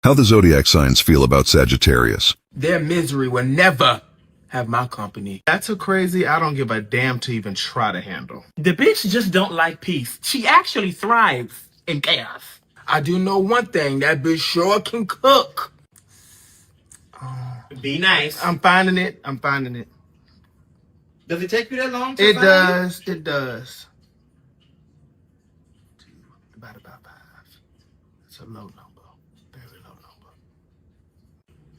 How the zodiac signs feel about Sagittarius. Their misery will never have my company. That's too crazy. I don't give a damn to even try to handle. The bitch just don't like peace. She actually thrives in chaos. I do know one thing, that bitch sure can cook. Be nice. I'm finding it. Does it take you that long to It find does. It does. About 5. It's a low number. Very low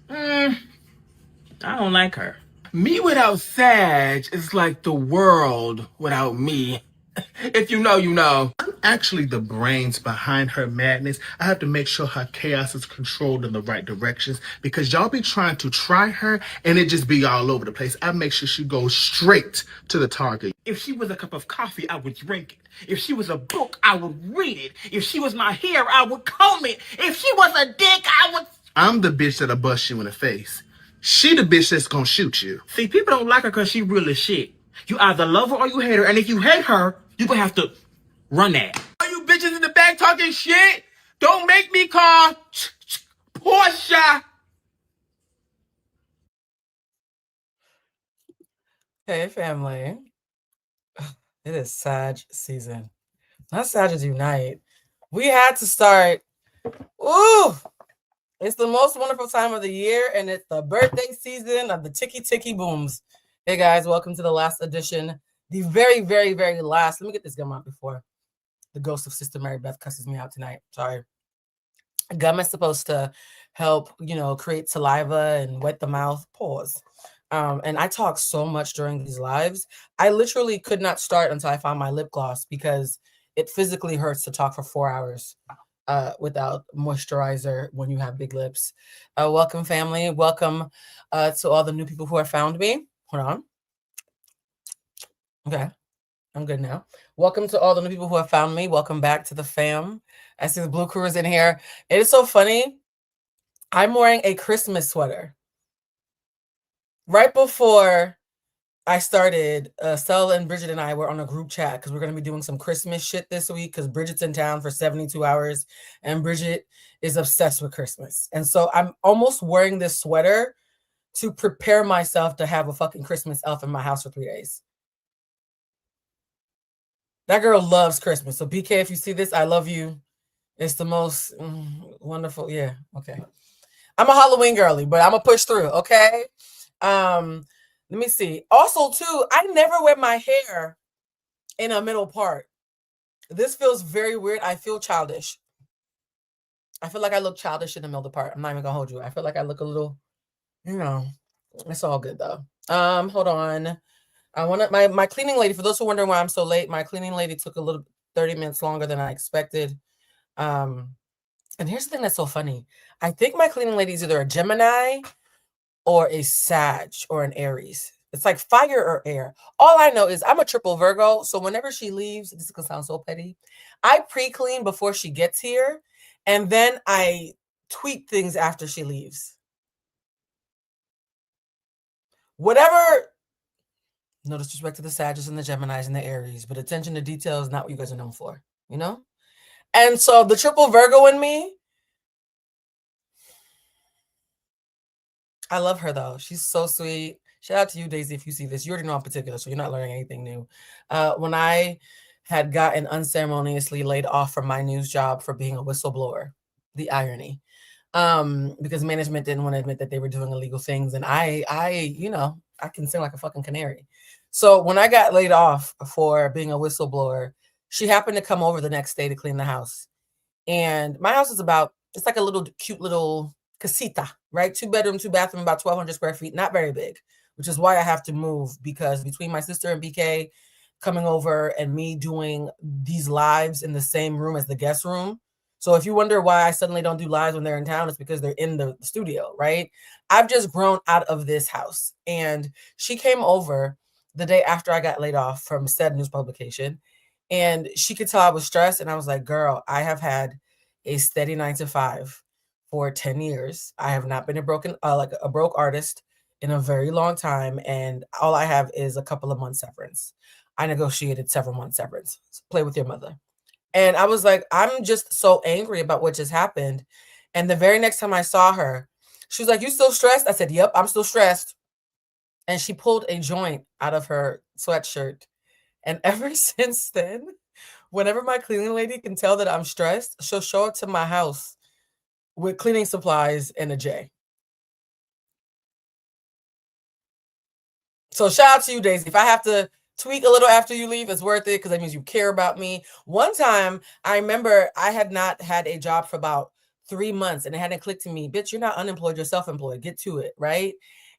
number. I don't like her. Me without Sag is like the world without me. If you know, you know. I'm actually the brains behind her madness. I have to make sure her chaos is controlled in the right directions because y'all be trying to try her and it just be all over the place. I make sure she goes straight to the target. If she was a cup of coffee, I would drink it. If she was a book, I would read it. If she was my hair, I would comb it. If she was a dick, I would... I'm the bitch that'll bust you in the face. She the bitch that's gonna shoot you. See, people don't like her because she real as shit. You either love her or you hate her. And if you hate her, you gonna have to run that. Are you bitches in the back talking shit? Don't make me call Portia. Hey, family. It is Sag season. Not Sagittarius Unite. We had to start. Ooh, it's the most wonderful time of the year, and it's the birthday season of the Ticky Ticky Booms. Hey, guys, welcome to the last edition. The very, very, very last. Let me get this gum out before the ghost of Sister Mary Beth cusses me out tonight. Sorry. Gum is supposed to help, create saliva and wet the mouth. Pause. And I talk so much during these lives. I literally could not start until I found my lip gloss because it physically hurts to talk for 4 hours without moisturizer when you have big lips. Welcome, family. Welcome to all the new people who have found me. Hold on. Okay. I'm good now. Welcome to all the new people who have found me. Welcome back to the fam. I see the Blue Crew is in here. It is so funny. I'm wearing a Christmas sweater. Right before I started, Stella and Bridget and I were on a group chat because we're going to be doing some Christmas shit this week because Bridget's in town for 72 hours and Bridget is obsessed with Christmas. And so I'm almost wearing this sweater to prepare myself to have a fucking Christmas elf in my house for 3 days. That girl loves Christmas. So BK, if you see this, I love you. It's the most wonderful. Yeah. Okay. I'm a Halloween girly, but I'm going to push through. Okay. Let me see. Also, too, I never wear my hair in a middle part. This feels very weird. I feel childish. I feel like I look childish in the middle part. I'm not even gonna hold you. I feel like I look a little, it's all good though. Hold on. I wanted my cleaning lady, for those who are wondering why I'm so late, my cleaning lady took a little 30 minutes longer than I expected. And here's the thing that's so funny. I think my cleaning lady is either a Gemini or a Sag or an Aries. It's like fire or air. All I know is I'm a triple Virgo. So whenever she leaves, this is gonna sound so petty. I pre-clean before she gets here. And then I tweak things after she leaves. Whatever. No disrespect to the Sagittarius and the Geminis and the Aries, but attention to detail is not what you guys are known for, And so the triple Virgo in me, I love her though. She's so sweet. Shout out to you, Daisy, if you see this. You already know I'm particular, so you're not learning anything new. When I had gotten unceremoniously laid off from my news job for being a whistleblower, the irony, because management didn't want to admit that they were doing illegal things, and I can sing like a fucking canary. So when I got laid off for being a whistleblower, she happened to come over the next day to clean the house, and my house is it's like a little cute little casita, right? 2 bedroom, 2 bathroom, about 1,200 square feet, not very big, which is why I have to move, because between my sister and BK coming over and me doing these lives in the same room as the guest room. So if you wonder why I suddenly don't do lives when they're in town, it's because they're in the studio, right? I've just grown out of this house. And she came over the day after I got laid off from said news publication. And she could tell I was stressed. And I was like, girl, I have had a steady 9 to 5 for 10 years. I have not been a broke artist in a very long time. And all I have is a couple of months severance. I negotiated several months severance. Play with your mother. And I was like, I'm just so angry about what just happened. And the very next time I saw her, she was like, "You still stressed?" I said, "Yep, I'm still stressed." And she pulled a joint out of her sweatshirt. And ever since then, whenever my cleaning lady can tell that I'm stressed, she'll show up to my house with cleaning supplies and a J. So shout out to you, Daisy. If I have to tweak a little after you leave, it's worth it because that means you care about me. One time, I remember I had not had a job for about 3 months, and it hadn't clicked to me, bitch, you're not unemployed, you're self-employed. Get to it, right?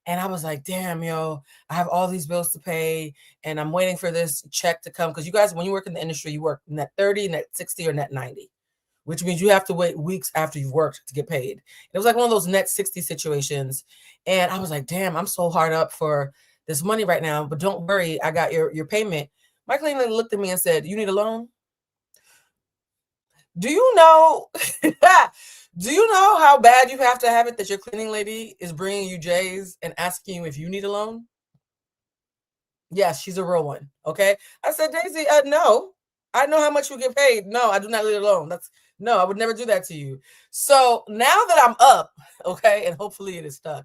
And I was like, damn, yo, I have all these bills to pay, and I'm waiting for this check to come. Because you guys, when you work in the industry, you work net 30, net 60, or net 90, which means you have to wait weeks after you've worked to get paid. It was like one of those net 60 situations. And I was like, damn, I'm so hard up for this money right now, but don't worry, I got your payment. My cleaning lady looked at me and said, "You need a loan?" Do you know, do you know how bad you have to have it that your cleaning lady is bringing you J's and asking you if you need a loan? Yes, she's a real one. Okay. I said, Daisy, no, I know how much you get paid. No, I do not need a loan. No, I would never do that to you. So now that I'm up, okay, and hopefully it is stuck,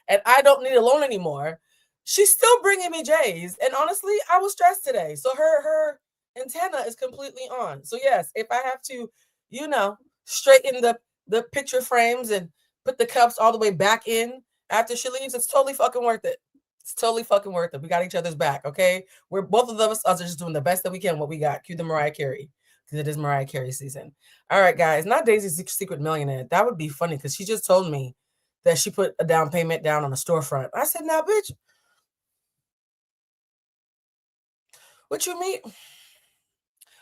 and I don't need a loan anymore, she's still bringing me J's. And honestly, I was stressed today. So her antenna is completely on. So yes, if I have to, straighten the picture frames and put the cups all the way back in after she leaves, it's totally fucking worth it. It's totally fucking worth it. We got each other's back, okay? We're both of us are just doing the best that we can. What we got? Cue the Mariah Carey, because it is Mariah Carey season. All right, guys. Not Daisy's Secret Millionaire. That would be funny because she just told me that she put a down payment down on a storefront. I said, "Now, bitch, what you mean?"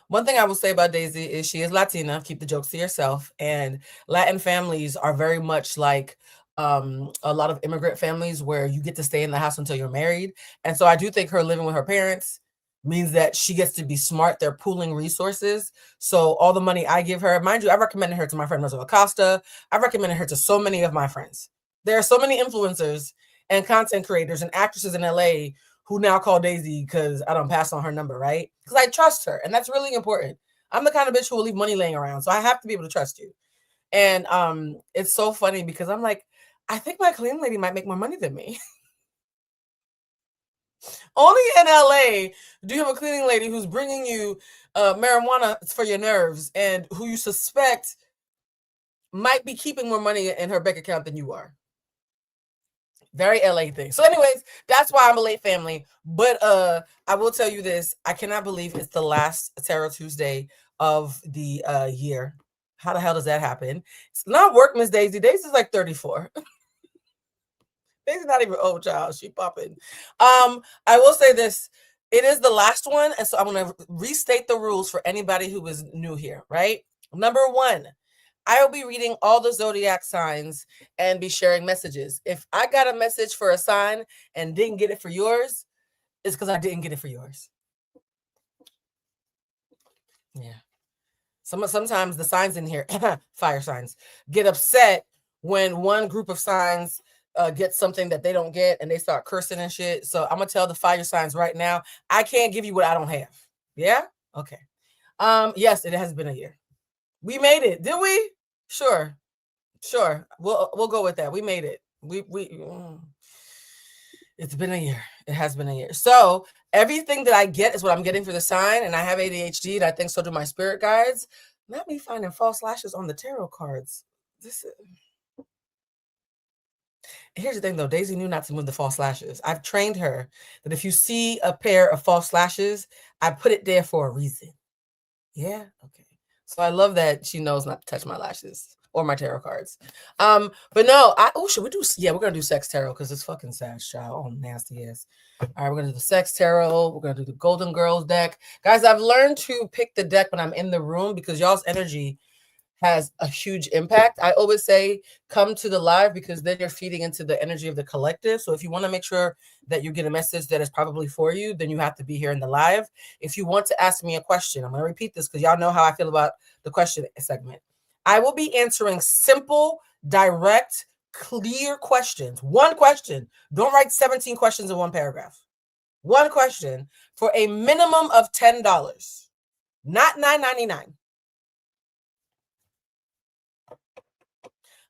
One thing I will say about Daisy is she is Latina. Keep the jokes to yourself. And Latin families are very much like a lot of immigrant families where you get to stay in the house until you're married. And so I do think her living with her parents means that she gets to be smart. They're pooling resources. So all the money I give her, mind you, I recommended her to my friend Rosa Acosta. I recommended her to so many of my friends. There are so many influencers and content creators and actresses in LA who now call Daisy because I don't pass on her number, right? Because I trust her, and that's really important. I'm the kind of bitch who will leave money laying around, so I have to be able to trust you. And it's so funny because I'm like, I think my cleaning lady might make more money than me. Only in LA do you have a cleaning lady who's bringing you marijuana for your nerves and who you suspect might be keeping more money in her bank account than you are. Very LA thing. So anyways, that's why I'm a late family. But I will tell you this. I cannot believe it's the last Tarot Tuesday of the year. How the hell does that happen? It's not work, Miss Daisy. Daisy's like 34. Daisy's not even old, child. She popping. I will say this. It is the last one. And so I'm going to restate the rules for anybody who is new here, right? Number 1. I will be reading all the zodiac signs and be sharing messages. If I got a message for a sign and didn't get it for yours, it's because I didn't get it for yours. Yeah. Sometimes the signs in here, fire signs, get upset when one group of signs get something that they don't get and they start cursing and shit. So I'm going to tell the fire signs right now, I can't give you what I don't have. Yeah? Okay. Yes, it has been a year. We made it. Did we? Sure. We'll go with that. We made it. It's been a year. It has been a year. So everything that I get is what I'm getting for the sign. And I have ADHD, and I think so do my spirit guides. Not me finding false lashes on the tarot cards. Here's the thing, though. Daisy knew not to move the false lashes. I've trained her that if you see a pair of false lashes, I put it there for a reason. Yeah? Okay. So I love that she knows not to touch my lashes or my tarot cards. But no, should we do? Yeah, we're gonna do sex tarot because it's fucking sad, child. Oh, nasty ass. All right, we're gonna do the sex tarot. We're gonna do the Golden Girls deck, guys. I've learned to pick the deck when I'm in the room because y'all's energy has a huge impact. I always say, come to the live because then you're feeding into the energy of the collective. So if you want to make sure that you get a message that is probably for you, then you have to be here in the live. If you want to ask me a question, I'm going to repeat this because y'all know how I feel about the question segment. I will be answering simple, direct, clear questions. One question. Don't write 17 questions in one paragraph. One question for a minimum of $10, not $9.99.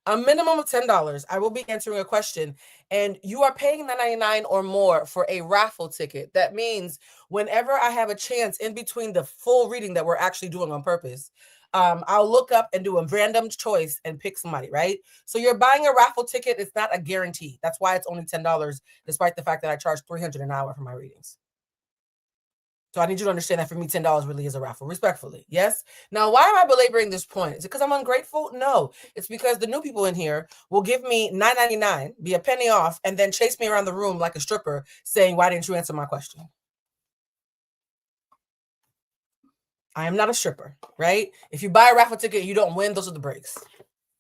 A minimum of $10. I will be answering a question, and you are paying $9.99 or more for a raffle ticket. That means whenever I have a chance in between the full reading that we're actually doing on purpose, I'll look up and do a random choice and pick somebody, right? So you're buying a raffle ticket. It's not a guarantee. That's why it's only $10, despite the fact that I charge $300 an hour for my readings. So I need you to understand that for me, $10 really is a raffle, respectfully. Yes. Now, why am I belaboring this point? Is it because I'm ungrateful? No, it's because the new people in here will give me $9.99, be a penny off, and then chase me around the room like a stripper saying, why didn't you answer my question? I am not a stripper, right? If you buy a raffle ticket, you don't win. Those are the breaks.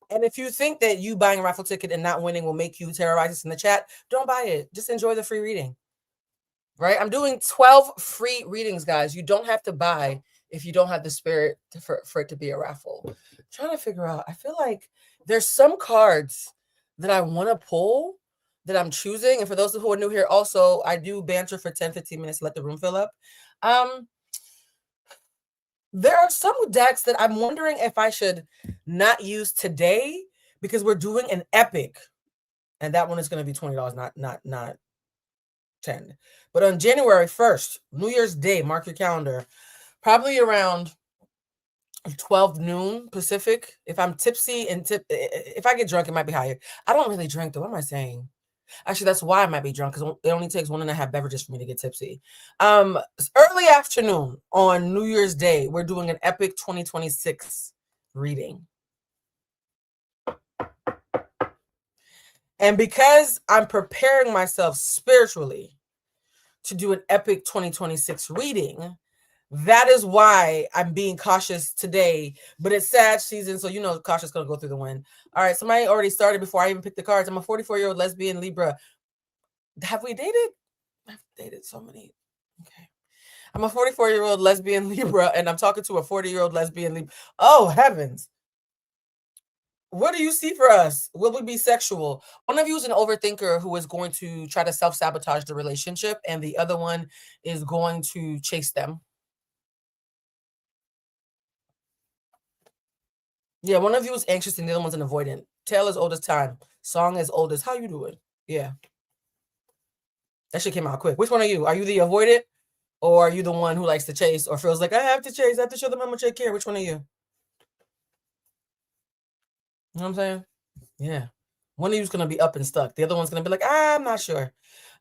And if you think that you buying a raffle ticket and not winning will make you terrorize us in the chat, don't buy it. Just enjoy the free reading. Right? I'm doing 12 free readings, guys. You don't have to buy if you don't have the spirit for it to be a raffle. I'm trying to figure out. I feel like there's some cards that I want to pull that I'm choosing. And for those who are new here, also, I do banter for 10, 15 minutes to let the room fill up. There are some decks that I'm wondering if I should not use today because we're doing an epic. And that one is going to be $20, not 10. But on January 1st, New Year's Day, mark your calendar, probably around 12 noon Pacific. If I'm tipsy and if I get drunk, it might be higher. I don't really drink though. What am I saying? Actually, that's why I might be drunk, because it only takes 1.5 beverages for me to get tipsy. Early afternoon on New Year's Day, we're doing an epic 2026 reading. And because I'm preparing myself spiritually to do an epic 2026 reading, that is why I'm being cautious today. But it's Sag season, so you know cautious going to go through the wind. All right, somebody already started before I even picked the cards. I'm a 44-year-old lesbian Libra. Have we dated? I've dated so many. Okay. I'm a 44-year-old lesbian Libra, and I'm talking to a 40-year-old lesbian Libra. Oh, heavens. What do you see for us? Will we be sexual? One of you is an overthinker who is going to try to self-sabotage the relationship, and the other one is going to chase them. Yeah, one of you is anxious and the other one's an avoidant. Tale as old as time. Song as old as how you doing? Yeah. That shit came out quick. Which one are you? Are you the avoidant? Or are you the one who likes to chase or feels like I have to chase? I have to show them how much I care. Which one are you? You know what I'm saying? Yeah. One of you's going to be up and stuck. The other one's going to be like, I'm not sure.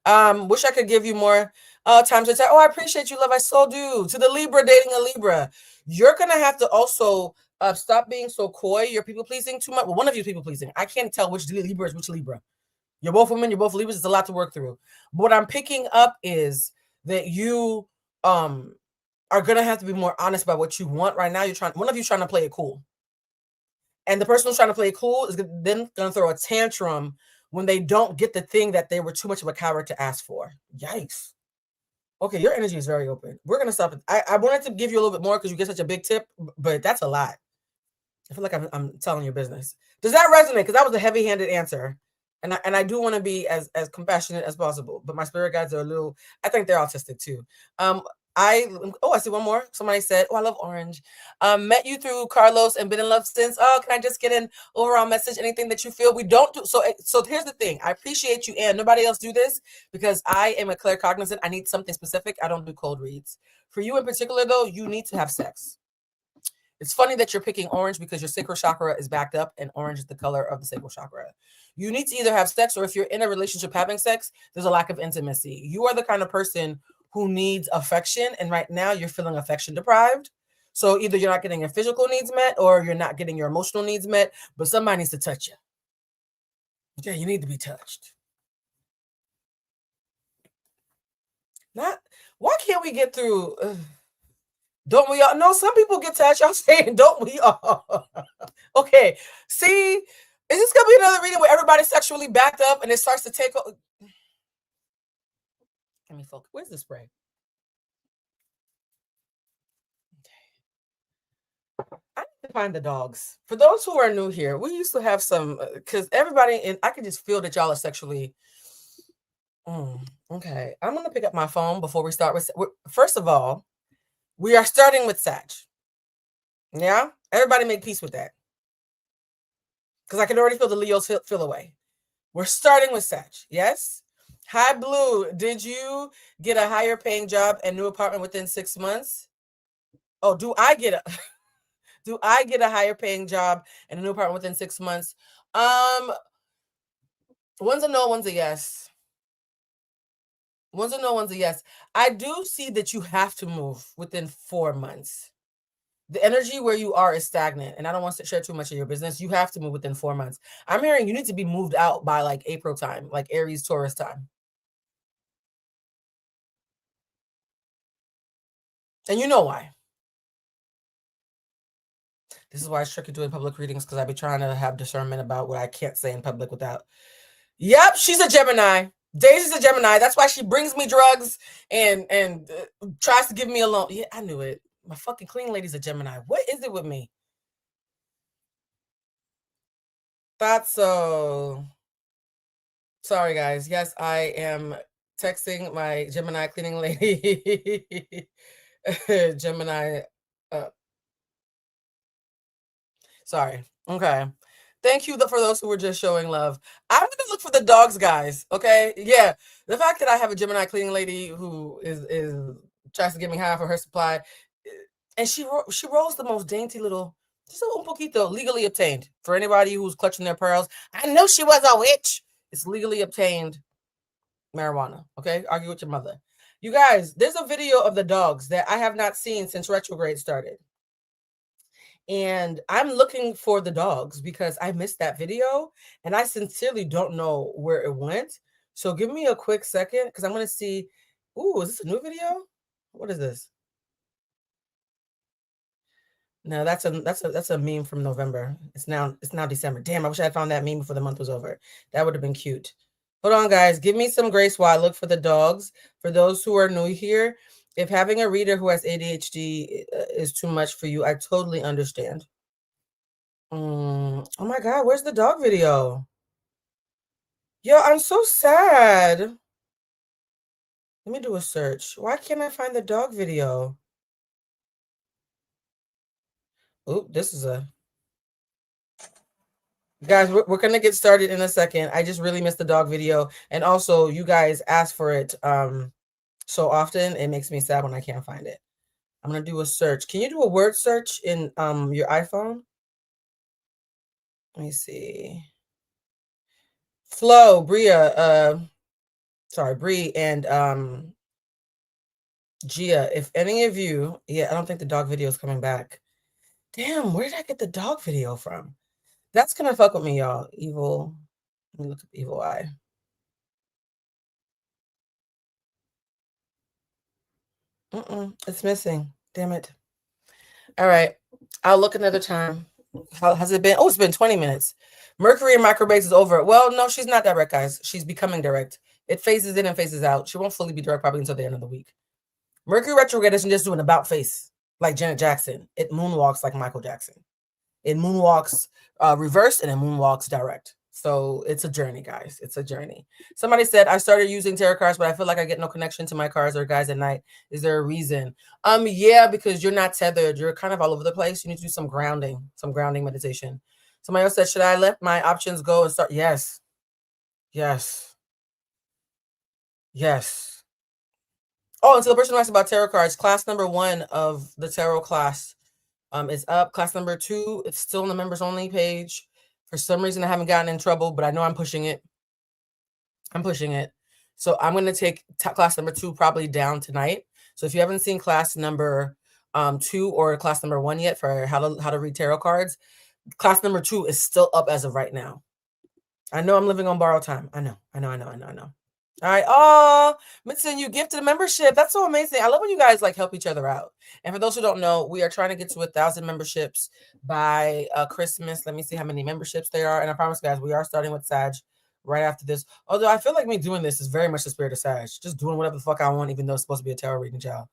Wish I could give you more time to tell. Oh, I appreciate you, love. I so do. To the Libra dating a Libra. You're going to have to also stop being so coy. You're people-pleasing too much. Well, one of you is people-pleasing. I can't tell which Libra is which Libra. You're both women. You're both Libras. It's a lot to work through. But what I'm picking up is that you are going to have to be more honest about what you want right now. One of you trying to play it cool. And the person who's trying to play it cool is then going to throw a tantrum when they don't get the thing that they were too much of a coward to ask for. Yikes. Okay, your energy is very open. We're going to stop it. I wanted to give you a little bit more because you get such a big tip, but that's a lot. I feel like I'm telling your business. Does that resonate? Because that was a heavy-handed answer. And I do want to be as compassionate as possible. But my spirit guides are a little, I think they're autistic too. I see one more. Somebody said, I love orange. Met you through Carlos and been in love since. Oh, can I just get an overall message? Anything that you feel we don't do? So here's the thing. I appreciate you and nobody else do this because I am a claircognizant. I need something specific. I don't do cold reads. For you in particular, though, you need to have sex. It's funny that you're picking orange because your sacral chakra is backed up and orange is the color of the sacral chakra. You need to either have sex or if you're in a relationship having sex, there's a lack of intimacy. You are the kind of person who needs affection. And right now you're feeling affection deprived. So either you're not getting your physical needs met or you're not getting your emotional needs met, but somebody needs to touch you. Okay, you need to be touched. Why can't we get through... Don't we all? No, some people get touched. Y'all saying, don't we all? Okay. See, is this going to be another reading where everybody's sexually backed up and it starts to take... Let me focus. Where's the spray? Okay. I need to find the dogs. For those who are new here, we used to have some... Because everybody... And I can just feel that y'all are sexually... Okay. I'm going to pick up my phone before we start with... First of all, we are starting with Sag. Yeah? Everybody make peace with that. because I can already feel the Leos feel away. We're starting with Sag. Yes. Hi, Blue. Did you get a higher paying job and new apartment within 6 months? Oh, do I get a higher paying job and a new apartment within 6 months? One's a no, one's a yes. One's a no, one's a yes. I do see that you have to move within 4 months. The energy where you are is stagnant, and I don't want to share too much of your business. You have to move within 4 months. I'm hearing you need to be moved out by like April time, like Aries, Taurus time. And you know why. This is why it's tricky doing public readings, because I be trying to have discernment about what I can't say in public without. Yep, she's a Gemini. Daisy's a Gemini. That's why she brings me drugs and tries to give me a loan. Yeah, I knew it. My fucking clean lady's a Gemini. What is it with me? Thought so. Sorry, guys. Yes, I am texting my Gemini cleaning lady. Gemini. Sorry. Okay. Thank you for those who were just showing love. I'm going to look for the dogs, guys. Okay. Yeah. The fact that I have a Gemini cleaning lady who is tries to give me half of her supply, and she rolls the most dainty little, just a un poquito, legally obtained. For anybody who's clutching their pearls, I know she was a witch. It's legally obtained marijuana. Okay. Argue with your mother. You guys, there's a video of the dogs that I have not seen since retrograde started. And I'm looking for the dogs because I missed that video and I sincerely don't know where it went. So give me a quick second because I'm going to see. Ooh, is this a new video? What is this? No, that's a meme from November. It's now December. Damn, I wish I had found that meme before the month was over. That would have been cute. Hold on, guys. Give me some grace while I look for the dogs. For those who are new here, if having a reader who has ADHD is too much for you, I totally understand. Oh my God, where's the dog video? Yo, I'm so sad. Let me do a search. Why can't I find the dog video? Oh, this is a... Guys, we're going to get started in a second. I just really missed the dog video. And also, you guys ask for it so often. It makes me sad when I can't find it. I'm going to do a search. Can you do a word search in your iPhone? Let me see. Flo, Bria, Bree and Gia, if any of you, I don't think the dog video is coming back. Damn, where did I get the dog video from? That's gonna fuck with me, y'all. Evil. Let me look up Evil Eye. It's missing. Damn it. All right. I'll look another time. How has it been? Oh, it's been 20 minutes. Mercury in microbase is over. Well, no, she's not direct, guys. She's becoming direct. It phases in and phases out. She won't fully be direct probably until the end of the week. Mercury retrograde isn't just doing about face like Janet Jackson. It moonwalks like Michael Jackson. It moonwalks reverse and it moonwalks direct. So it's a journey, guys. It's a journey. Somebody said, I started using tarot cards, but I feel like I get no connection to my cards or guys at night. Is there a reason? Yeah, because you're not tethered. You're kind of all over the place. You need to do some grounding meditation. Somebody else said, should I let my options go and start? Yes. Yes. Yes. Oh, and so the person who asked about tarot cards, class number 1 of the tarot class is up. Class number 2, it's still on the members only page. For some reason, I haven't gotten in trouble, but I know I'm pushing it. So I'm going to take class number 2 probably down tonight. So if you haven't seen class number 2 or class number 1 yet for how to read tarot cards, class number 2 is still up as of right now. I know I'm living on borrowed time. I know. All right. Oh, Mitson, you gifted a membership. That's so amazing. I love when you guys like help each other out. And for those who don't know, we are trying to get to 1,000 memberships by Christmas. Let me see how many memberships there are. And I promise, guys, we are starting with Sag right after this. Although I feel like me doing this is very much the spirit of Sag. Just doing whatever the fuck I want, even though it's supposed to be a tarot reading, child.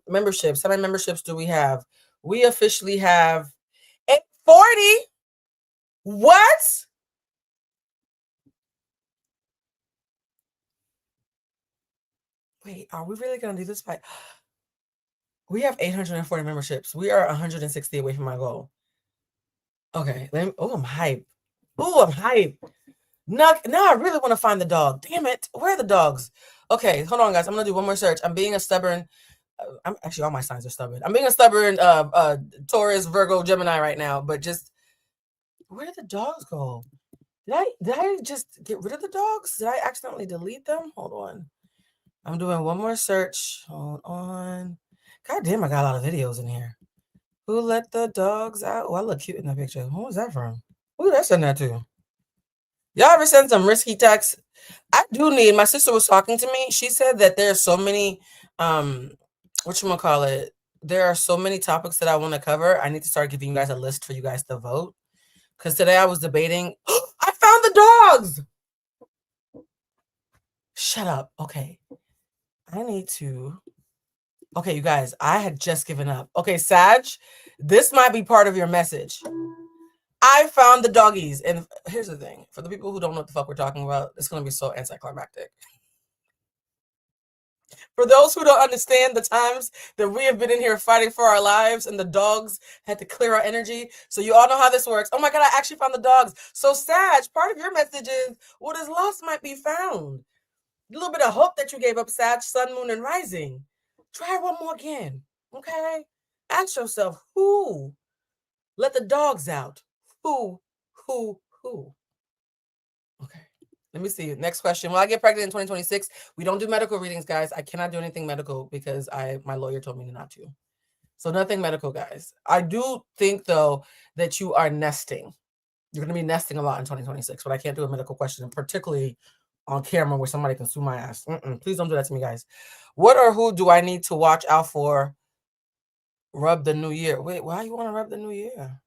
Memberships. How many memberships do we have? We officially have 840. What? Wait, are we really going to do this by... We have 840 memberships. We are 160 away from my goal. Okay. Oh, I'm hype. Oh, I'm hype. Now I really want to find the dog. Damn it. Where are the dogs? Okay, hold on, guys. I'm going to do one more search. I'm being a stubborn... I'm actually, all my signs are stubborn. I'm being a stubborn Taurus, Virgo, Gemini right now. But just... Where did the dogs go? Did I just get rid of the dogs? Did I accidentally delete them? Hold on. I'm doing one more search. Hold on. God damn, I got a lot of videos in here. Who let the dogs out? Oh, I look cute in that picture. Who was that from? Who did I send that to? Y'all ever send some risky texts? I do need... My sister was talking to me. She said that there are so many, whatchamacallit, there are so many topics that I want to cover. I need to start giving you guys a list for you guys to vote. Because today I was debating... I found the dogs! Shut up. Okay. I need to... Okay, you guys, I had just given up. Okay, Sag, this might be part of your message. I found the doggies. And here's the thing. For the people who don't know what the fuck we're talking about, it's going to be so anticlimactic. For those who don't understand the times that we have been in here fighting for our lives and the dogs had to clear our energy. So you all know how this works. Oh my God, I actually found the dogs. So Sag, part of your message is what is lost might be found. A little bit of hope that you gave up, Sag, Sun, Moon, and Rising. Try one more again, okay? Ask yourself, who let the dogs out? Who? Okay, let me see. Next question. Will I get pregnant in 2026? We don't do medical readings, guys. I cannot do anything medical because my lawyer told me not to. So nothing medical, guys. I do think, though, that you are nesting. You're going to be nesting a lot in 2026, but I can't do a medical question, particularly on camera where somebody can sue my ass. Please don't do that to me, guys. What or who do I need to watch out for? Rub the new year. Wait, why you want to rub the new year?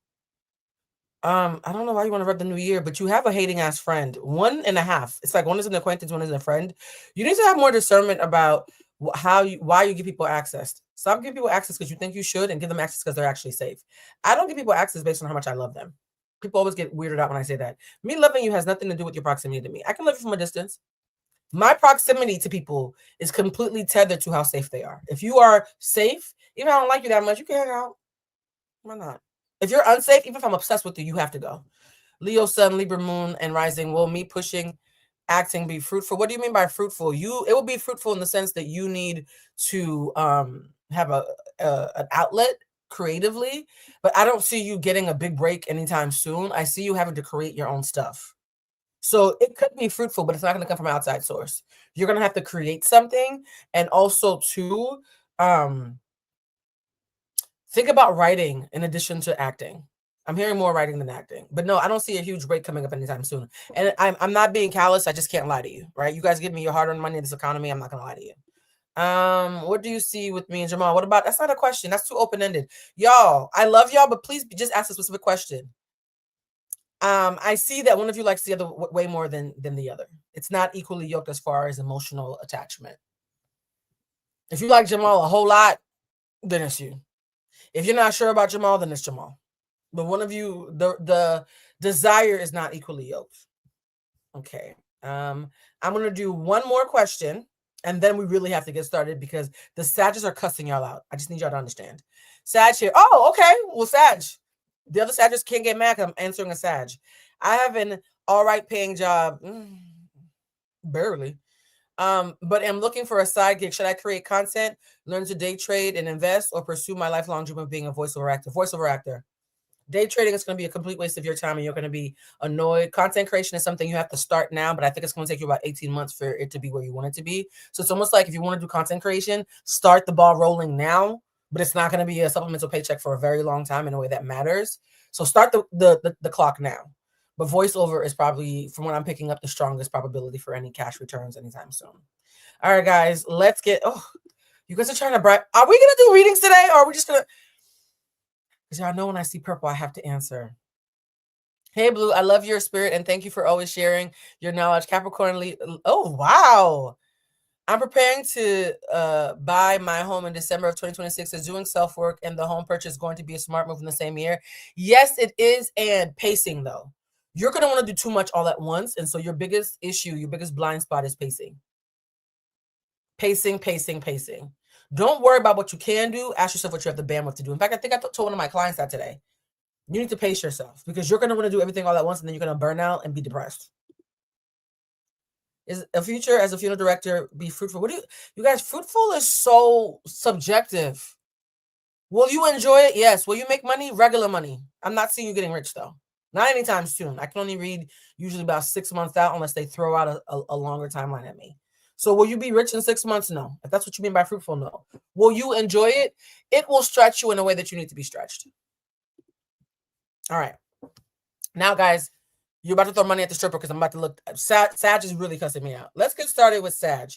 I don't know why you want to rub the new year, but you have a hating ass friend. 1.5. It's like one is an acquaintance, one is a friend. You need to have more discernment about why you give people access. Stop giving people access because you think you should, and give them access because they're actually safe. I don't give people access based on how much I love them. People always get weirded out when I say that. Me loving you has nothing to do with your proximity to me. I can love you from a distance. My proximity to people is completely tethered to how safe they are. If you are safe, even if I don't like you that much, you can hang out. Why not? If you're unsafe, even if I'm obsessed with you, you have to go. Leo, Sun, Libra, Moon, and Rising. Will me pushing acting be fruitful? What do you mean by fruitful? It will be fruitful in the sense that you need to have an outlet creatively, but I don't see you getting a big break anytime soon. I see you having to create your own stuff. So it could be fruitful, but it's not going to come from an outside source. You're going to have to create something. And also, too, think about writing in addition to acting. I'm hearing more writing than acting. But no, I don't see a huge break coming up anytime soon. And I'm not being callous. I just can't lie to you, right? You guys give me your hard-earned money in this economy. I'm not going to lie to you. What do you see with me and Jamal? What about... That's not a question. That's too open-ended. Y'all, I love y'all, but please just ask a specific question. I see that one of you likes the other way more than the other. It's not equally yoked as far as emotional attachment. If you like Jamal a whole lot, then it's you. If you're not sure about Jamal, then it's Jamal. But one of you, the desire is not equally yoked. Okay. I'm going to do one more question, and then we really have to get started because the Sages are cussing y'all out. I just need y'all to understand. Sag here. Oh, okay. Well, Sag. The other Sagittarius can't get mad because I'm answering a Sag. I have an all right paying job. Barely. But I'm looking for a side gig. Should I create content, learn to day trade and invest, or pursue my lifelong dream of being a voiceover actor? Voiceover actor. Day trading is going to be a complete waste of your time and you're going to be annoyed. Content creation is something you have to start now, but I think it's going to take you about 18 months for it to be where you want it to be. So it's almost like if you want to do content creation, start the ball rolling now, but it's not going to be a supplemental paycheck for a very long time in a way that matters. So start the clock now. But voiceover is probably, from what I'm picking up, the strongest probability for any cash returns anytime soon. All right, guys, let's get... Oh, you guys are trying to... Are we going to do readings today, or are we just going to... Because y'all know when I see purple, I have to answer. Hey, Blue, I love your spirit, and thank you for always sharing your knowledge. Capricorn... Oh, wow. I'm preparing to buy my home in December of 2026. Is doing self-work and the home purchase going to be a smart move in the same year? Yes, it is, and pacing, though. You're going to want to do too much all at once, and so your biggest issue, your biggest blind spot is pacing. Pacing, pacing, pacing. Don't worry about what you can do. Ask yourself what you have the bandwidth to do. In fact, I think I told one of my clients that today. You need to pace yourself because you're going to want to do everything all at once and then you're going to burn out and be depressed. Is a future as a funeral director be fruitful? What do you guys, fruitful is so subjective. Will you enjoy it? Yes. Will you make money? Regular money. I'm not seeing you getting rich though. Not anytime soon. I can only read usually about 6 months out unless they throw out a longer timeline at me. So will you be rich in 6 months? No. If that's what you mean by fruitful, no. Will you enjoy it? It will stretch you in a way that you need to be stretched. All right. Now, guys, you're about to throw money at the stripper because I'm about to look. Sag is really cussing me out. Let's get started with Sag.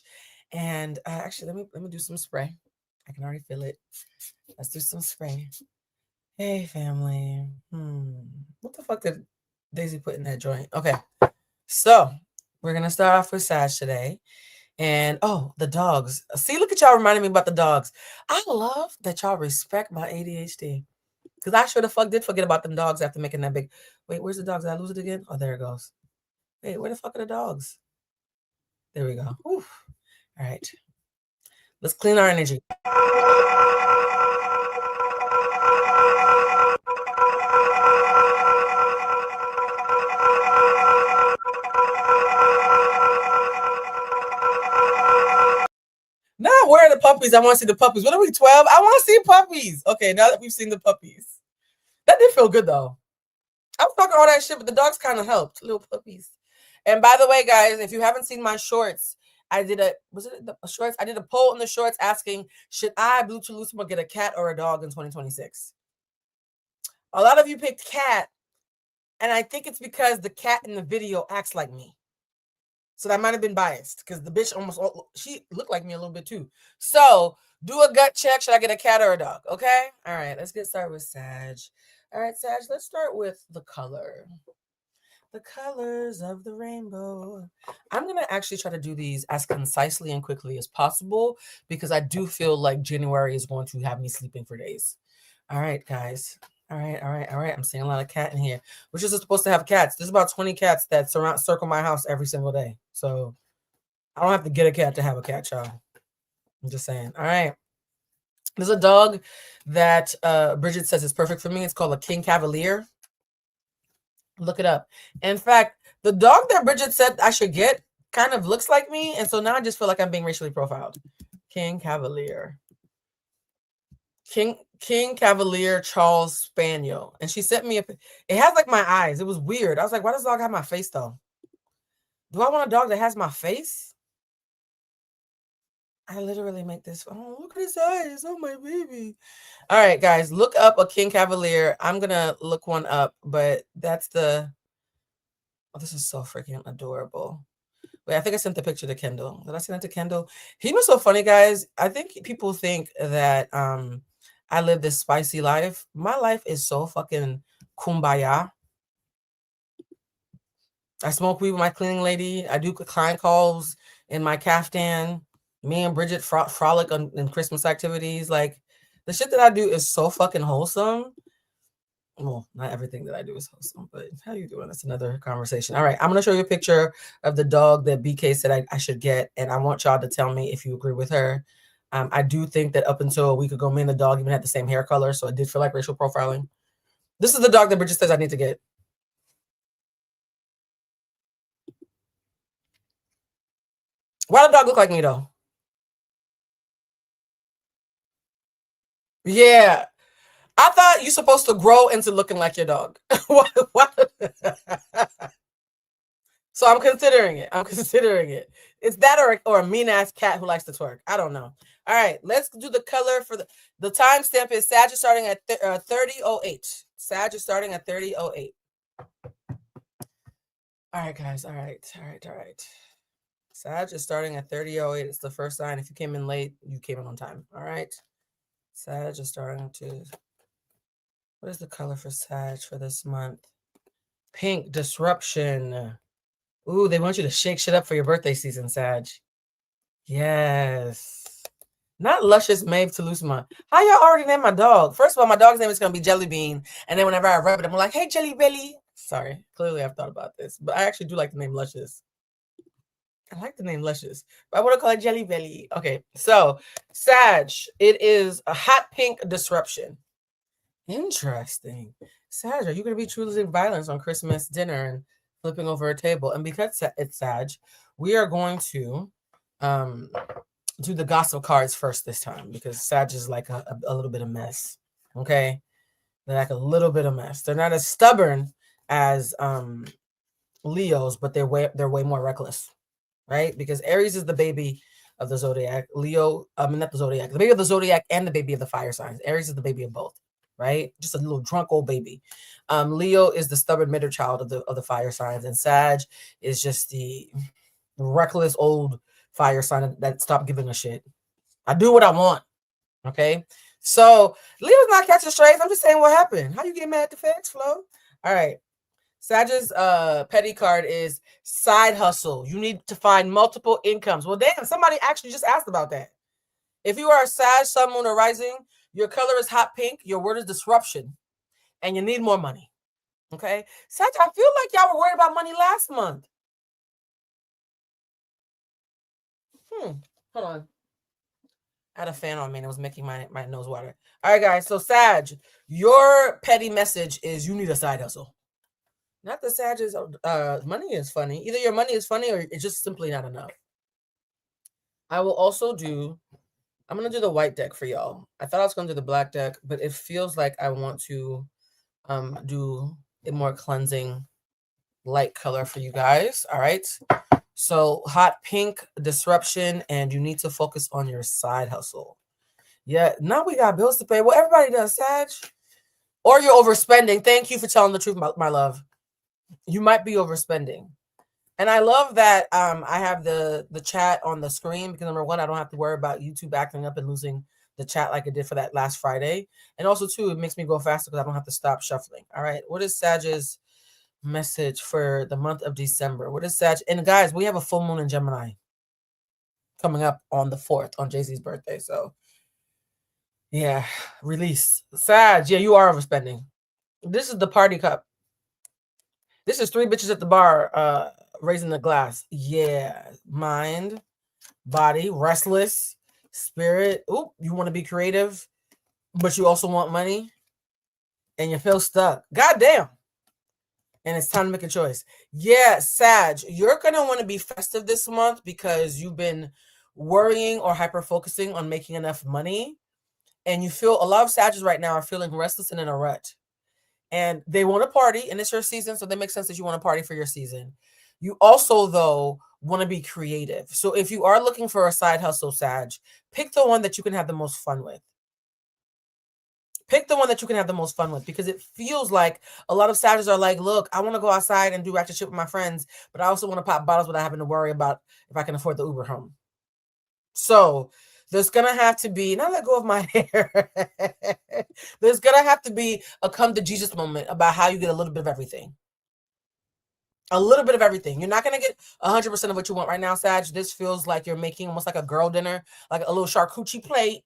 And actually, let me do some spray. I can already feel it. Let's do some spray. Hey, family. What the fuck did Daisy put in that joint? Okay. So we're going to start off with Sag today. And, oh, the dogs. See, look at y'all reminding me about the dogs. I love that y'all respect my ADHD. Because I sure the fuck did forget about them dogs after making that big. Wait, where's the dogs? Did I lose it again? Oh, there it goes. Wait, where the fuck are the dogs? There we go. Oof. All right. Let's clean our energy. Now, where are the puppies? I want to see the puppies. What are we, 12? I want to see puppies. Okay, now that we've seen the puppies. That did feel good, though. I was talking all that shit, but the dogs kind of helped. Little puppies. And by the way, guys, if you haven't seen my shorts, I did a shorts? I did a poll in the shorts asking, should I, Blue Chalusma, get a cat or a dog in 2026? A lot of you picked cat, and I think it's because the cat in the video acts like me. So that might have been biased because the bitch she looked like me a little bit too. So do a gut check. Should I get a cat or a dog? Okay. All right. Let's get started with Sag. All right, Sag, let's start with the color. The colors of the rainbow. I'm going to actually try to do these as concisely and quickly as possible because I do feel like January is going to have me sleeping for days. All right, guys. All right. I'm seeing a lot of cat in here. We're just supposed to have cats. There's about 20 cats that circle my house every single day. So I don't have to get a cat to have a cat, y'all. I'm just saying. All right. There's a dog that Bridget says is perfect for me. It's called a King Cavalier. Look it up. In fact, the dog that Bridget said I should get kind of looks like me. And so now I just feel like I'm being racially profiled. King Cavalier. King Cavalier Charles Spaniel. And she sent me it has like my eyes. It was weird. I was like, why does the dog have my face though? Do I want a dog that has my face? I literally make this. Oh, look at his eyes. Oh, my baby. All right, guys, look up a King Cavalier. I'm going to look one up, but that's the. Oh, this is so freaking adorable. Wait, I think I sent the picture to Kendall. Did I send it to Kendall? He was so funny, guys. I think people think that I live this spicy life. My life is so fucking kumbaya. I smoke weed with my cleaning lady. I do client calls in my caftan. Me and Bridget frolic in Christmas activities. Like, the shit that I do is so fucking wholesome. Well, not everything that I do is wholesome, but how you doing? That's another conversation. All right, I'm going to show you a picture of the dog that BK said I should get, and I want y'all to tell me if you agree with her. I do think that up until a week ago, me and the dog even had the same hair color, so it did feel like racial profiling. This is the dog that Bridget says I need to get. Why does the dog look like me, though? Yeah. I thought you're supposed to grow into looking like your dog. So I'm considering it. It's that or a mean-ass cat who likes to twerk. I don't know. All right, let's do the color for the timestamp is Sag is starting at 30:08. Sag is starting at 30:08. All right, guys. All right. Sag is starting at 30:08. It's the first sign. If you came in late, you came in on time. All right. Sag is starting to... What is the color for Sag for this month? Pink, disruption. Ooh, they want you to shake shit up for your birthday season, Sag. Yes. Not Luscious Maeve Toulousema. How y'all already named my dog? First of all, my dog's name is going to be Jelly Bean. And then whenever I rub it, I'm like, hey, Jelly Belly. Sorry. Clearly, I've thought about this. But I actually do like the name Luscious. I like the name Luscious. But I want to call it Jelly Belly. Okay. So, Sag, it is a hot pink disruption. Interesting. Sag, are you going to be choosing violence on Christmas dinner and flipping over a table? And because it's Sag, we are going to do the gossip cards first this time, because Sag is like a little bit of mess. Okay, they're like a little bit of mess. They're not as stubborn as Leos, but they're way more reckless, right? Because Aries is the baby of the zodiac. Leo, not the zodiac, the baby of the zodiac and the baby of the fire signs. Aries is the baby of both, right? Just a little drunk old baby. Leo is the stubborn middle child of the fire signs, and Sag is just the reckless old fire sign that stopped giving a shit. I do what I want. Okay. So Leo's not catching strays. I'm just saying what happened. How you get mad at the feds, Flo? All right. Sag's petty card is side hustle. You need to find multiple incomes. Well, damn, somebody actually just asked about that. If you are a Sag, Sun, Moon, or Rising, your color is hot pink, your word is disruption, and you need more money. Okay? Sag, I feel like y'all were worried about money last month. Hold on. I had a fan on me and it was making my nose water. All right, guys. So, Sag, your petty message is you need a side hustle. Not the Sag's money is funny. Either your money is funny or it's just simply not enough. I will also I'm going to do the white deck for y'all. I thought I was going to do the black deck, but it feels like I want to do a more cleansing light color for you guys. All right. So hot pink, disruption, and you need to focus on your side hustle. Yeah, now we got bills to pay. Well, everybody does, Sag. Or you're overspending. Thank you for telling the truth, my love. You might be overspending. And I love that I have the chat on the screen because, number one, I don't have to worry about YouTube acting up and losing the chat like it did for that last Friday. And also, two, it makes me go faster because I don't have to stop shuffling. All right. What is Sag's message for the month of December? What is Sag? And guys, we have a full moon in Gemini coming up on the 4th, on Jay-Z's birthday. So, yeah, release. Sag, yeah, you are overspending. This is the party cup. This is 3 bitches at the bar raising the glass. Yeah, mind, body, restless, spirit. Oop, you want to be creative, but you also want money, and you feel stuck. Goddamn. And it's time to make a choice. Yeah, Sag, you're going to want to be festive this month because you've been worrying or hyper-focusing on making enough money. And you feel, a lot of Sagittarius right now are feeling restless and in a rut. And they want to party, and it's your season, so that makes sense that you want to party for your season. You also, though, want to be creative. So if you are looking for a side hustle, Sag, pick the one that you can have the most fun with. Pick the one that you can have the most fun with, because it feels like a lot of Sagittarius are like, look, I want to go outside and do ratchet shit with my friends, but I also want to pop bottles without having to worry about if I can afford the Uber home. So there's going to have to be, now let go of my hair. There's going to have to be a come to Jesus moment about how you get a little bit of everything. A little bit of everything. You're not going to get 100% of what you want right now, Sag. This feels like you're making almost like a girl dinner, like a little charcuterie plate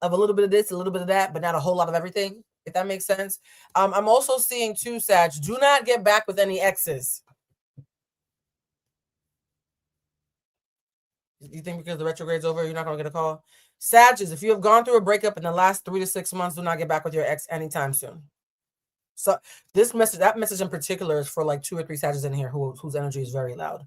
of a little bit of this, a little bit of that, but not a whole lot of everything, if that makes sense. I'm also seeing too, Sag, do not get back with any exes. You think because the retrograde's over, you're not going to get a call? Sagittarius, if you have gone through a breakup in the last 3 to 6 months, do not get back with your ex anytime soon. So this message, that message in particular, is for like 2 or 3 Sagittarius in here whose energy is very loud.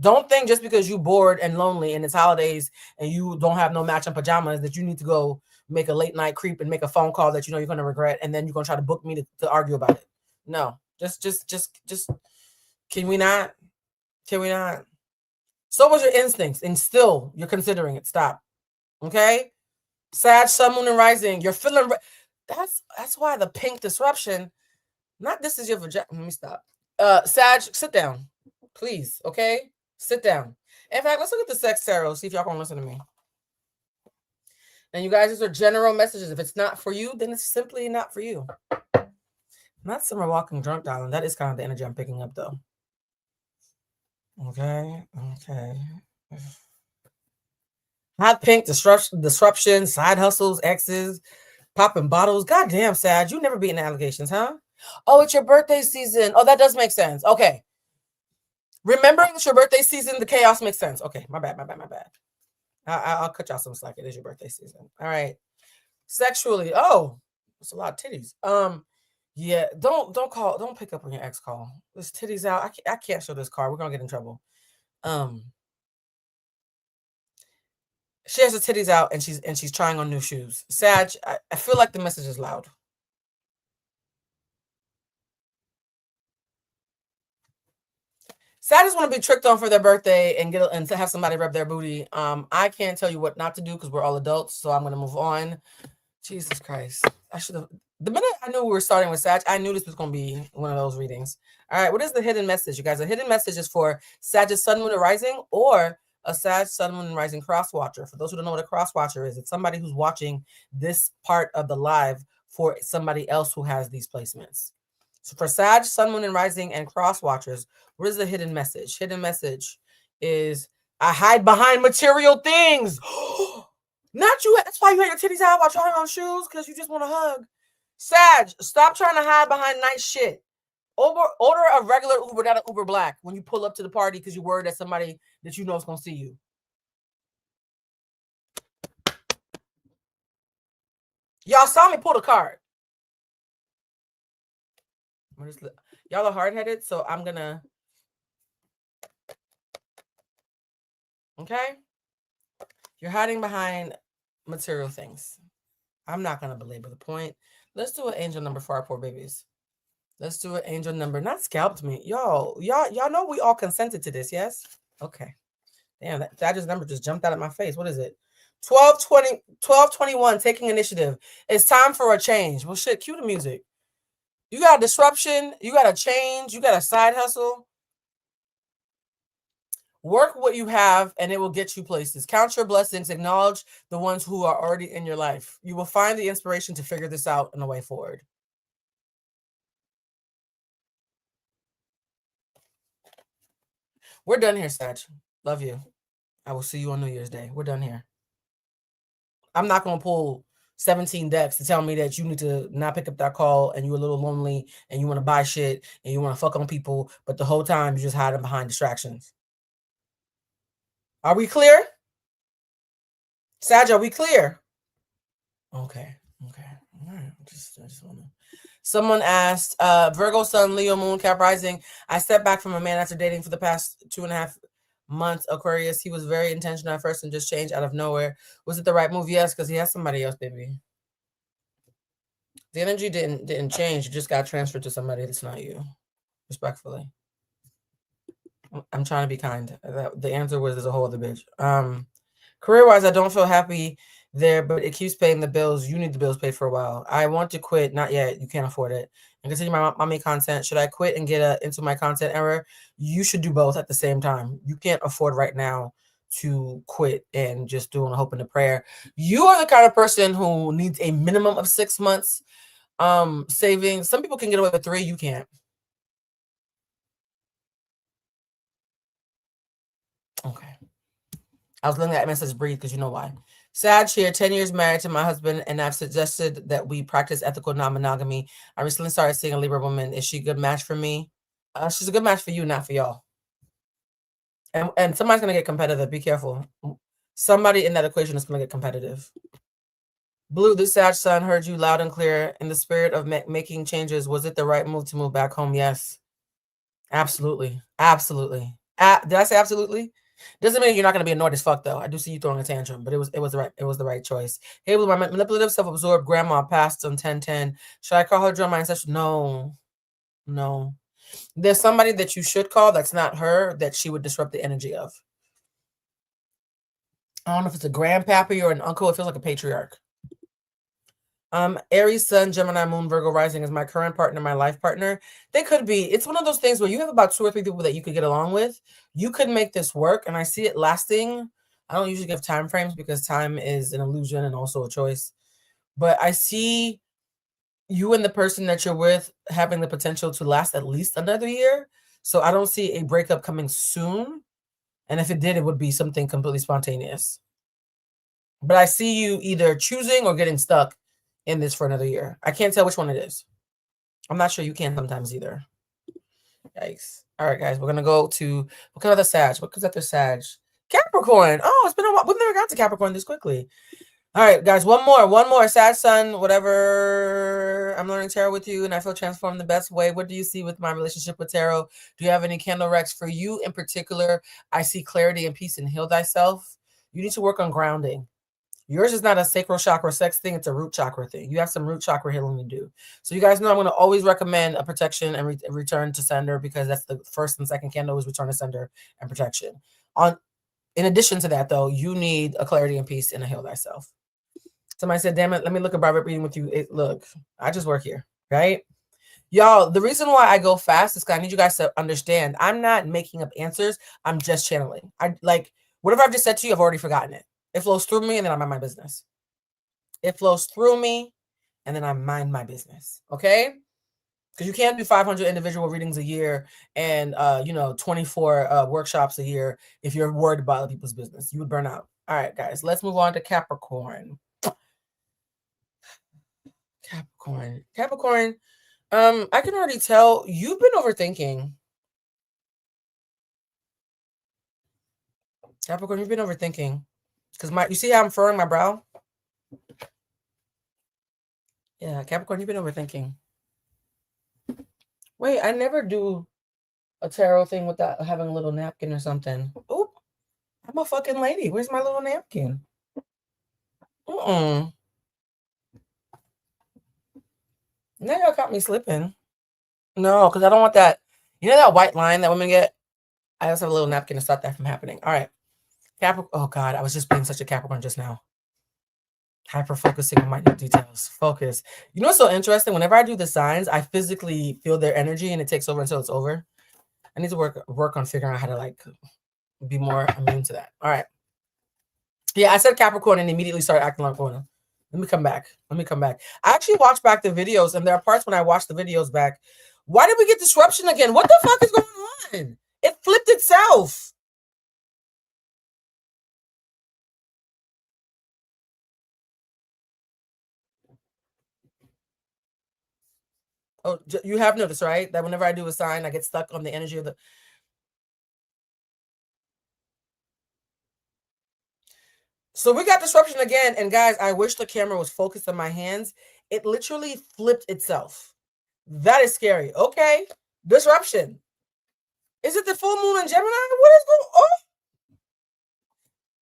Don't think just because you're bored and lonely and it's holidays and you don't have no matching pajamas that you need to go make a late night creep and make a phone call that you know you're going to regret, and then you're going to try to book me to argue about it. No, just can we not? Can we not? So was your instincts, and still you're considering it. Stop. Okay? Sag, Sun, Moon, and Rising. You're feeling. That's why the pink disruption. Not this is your vagina. Let me stop. Sag, sit down, please. Okay, sit down. In fact, let's look at the sex tarot. See if y'all can listen to me. And you guys, these are general messages. If it's not for you, then it's simply not for you. Not Summer walking drunk, darling. That is kind of the energy I'm picking up, though. Okay. Hot pink, disruption, side hustles, exes, popping bottles. Goddamn, Sag, you never beaten allegations, huh? Oh, it's your birthday season. Oh, that does make sense. Okay. Remembering it's your birthday season, the chaos makes sense. Okay, my bad. I'll cut y'all some slack. It is your birthday season. All right. Sexually, oh, that's a lot of titties. Yeah, don't pick up on your ex call. This titties out. I can't show this card. We're gonna get in trouble. She has her titties out and she's trying on new shoes. Sag, I feel like the message is loud. Sag just want to be tricked on for their birthday and to have somebody rub their booty. I can't tell you what not to do because we're all adults, so I'm gonna move on. Jesus Christ. I should have. The minute I knew we were starting with Sag, I knew this was going to be one of those readings. All right, what is the hidden message, you guys? The hidden message is for Sag's Sun, Moon, and Rising, or a Sag, Sun, Moon, and Rising cross watcher. For those who don't know what a cross watcher is, it's somebody who's watching this part of the live for somebody else who has these placements. So for Sag, Sun, Moon, and Rising, and cross watchers, what is the hidden message? Hidden message is I hide behind material things. Not you. That's why you had your titties out while trying on shoes, because you just want to hug. Sag, stop trying to hide behind nice shit. Order a regular Uber, not an Uber Black, when you pull up to the party because you're worried that somebody that you know is going to see you. Y'all saw me pull the card. Y'all are hard-headed, so I'm going to... Okay? You're hiding behind material things. I'm not going to belabor the point. Let's do an angel number for our poor babies. Let's do an angel number. Not scalped me. Y'all know we all consented to this, yes? Okay. Damn, that just number just jumped out of my face. What is it? 1221, taking initiative. It's time for a change. Well, shit, cue the music. You got a disruption. You got a change. You got a side hustle. Work what you have and it will get you places. Count your blessings. Acknowledge the ones who are already in your life. You will find the inspiration to figure this out in the way forward. We're done here, Sag. Love you. I will see you on New Year's Day. We're done here. I'm not going to pull 17 decks to tell me that you need to not pick up that call and you're a little lonely and you want to buy shit and you want to fuck on people, but the whole time you're just hiding behind distractions. Are we clear? Sag, are we clear? Okay. All right. I just want to... Someone asked, Virgo, Sun, Leo, Moon, Cap, Rising. I stepped back from a man after dating for the past 2.5 months. Aquarius. He was very intentional at first and just changed out of nowhere. Was it the right move? Yes, because he has somebody else, baby. The energy didn't change. It just got transferred to somebody that's not you. Respectfully. I'm trying to be kind. The answer was there's a whole other bitch. Career-wise, I don't feel happy there, but it keeps paying the bills. You need the bills paid for a while. I want to quit. Not yet. You can't afford it. And continue my mommy content. Should I quit and get into my content era? You should do both at the same time. You can't afford right now to quit and just doing a hope and a prayer. You are the kind of person who needs a minimum of 6 months savings. Some people can get away with 3. You can't. Okay. I was letting that message breathe because you know why. Sag here, 10 years married to my husband, and I've suggested that we practice ethical non-monogamy. I recently started seeing a Libra woman. Is she a good match for me? She's a good match for you, not for y'all. And somebody's going to get competitive. Be careful. Somebody in that equation is going to get competitive. Blue, the Sag Sun heard you loud and clear. In the spirit of making changes, was it the right move to move back home? Yes. Absolutely. Absolutely. Did I say absolutely? Doesn't mean you're not going to be annoyed as fuck, though. I do see you throwing a tantrum, but it was the right choice. Hey, Blue, my manipulative, self-absorbed grandma passed on 1010. Should I call her during my ancestral? No. There's somebody that you should call that's not her that she would disrupt the energy of. I don't know if it's a grandpappy or an uncle. It feels like a patriarch. Aries, Sun, Gemini, Moon, Virgo, Rising is my current partner, my life partner. They could be. It's one of those things where you have about 2 or 3 people that you could get along with. You could make this work, and I see it lasting. I don't usually give time frames because time is an illusion and also a choice. But I see you and the person that you're with having the potential to last at least another year. So I don't see a breakup coming soon. And if it did, it would be something completely spontaneous. But I see you either choosing or getting stuck in this for another year. I can't tell which one it is. I'm not sure you can sometimes either. Yikes. All right, guys, we're going to go to, what other Sag? What comes after Sag? Capricorn. Oh, it's been a while. We've never got to Capricorn this quickly. All right, guys, one more. Sad sun, whatever. I'm learning tarot with you, and I feel transformed the best way. What do you see with my relationship with tarot? Do you have any candle recs for you in particular? I see clarity and peace and heal thyself. You need to work on grounding. Yours is not a sacral chakra sex thing. It's a root chakra thing. You have some root chakra healing to do. So you guys know I'm going to always recommend a protection and return to sender, because that's the first and second candle is return to sender and protection. In addition to that, though, you need a clarity and peace and a heal thyself. Somebody said, damn it, let me look at private reading with you. Look, I just work here, right? Y'all, the reason why I go fast is because I need you guys to understand I'm not making up answers. I'm just channeling. I like whatever I've just said to you, I've already forgotten it. It flows through me and then I mind my business. It flows through me and then I mind my business. Okay? Because you can't do 500 individual readings a year and 24 workshops a year if you're worried about other people's business. You would burn out. All right, guys, let's move on to Capricorn. Capricorn. I can already tell you've been overthinking. Capricorn, you've been overthinking. Because you see how I'm furrowing my brow? Yeah, Capricorn, you've been overthinking. Wait, I never do a tarot thing without having a little napkin or something. Oop, I'm a fucking lady. Where's my little napkin? Now y'all caught me slipping. No, because I don't want that. You know that white line that women get? I also have a little napkin to stop that from happening. All right. Capricorn. Oh, God. I was just being such a Capricorn just now. Hyper focusing on minute details. Focus. You know what's so interesting? Whenever I do the signs, I physically feel their energy and it takes over until it's over. I need to work on figuring out how to be more immune to that. All right. Yeah, I said Capricorn and immediately started acting like one. Let me come back. I actually watched back the videos, and there are parts when I watched the videos back. Why did we get disruption again? What the fuck is going on? It flipped itself. Oh, you have noticed, right? That whenever I do a sign, I get stuck on the energy of the... So we got disruption again. And guys, I wish the camera was focused on my hands. It literally flipped itself. That is scary. Okay. Disruption. Is it the full moon in Gemini? What is going on?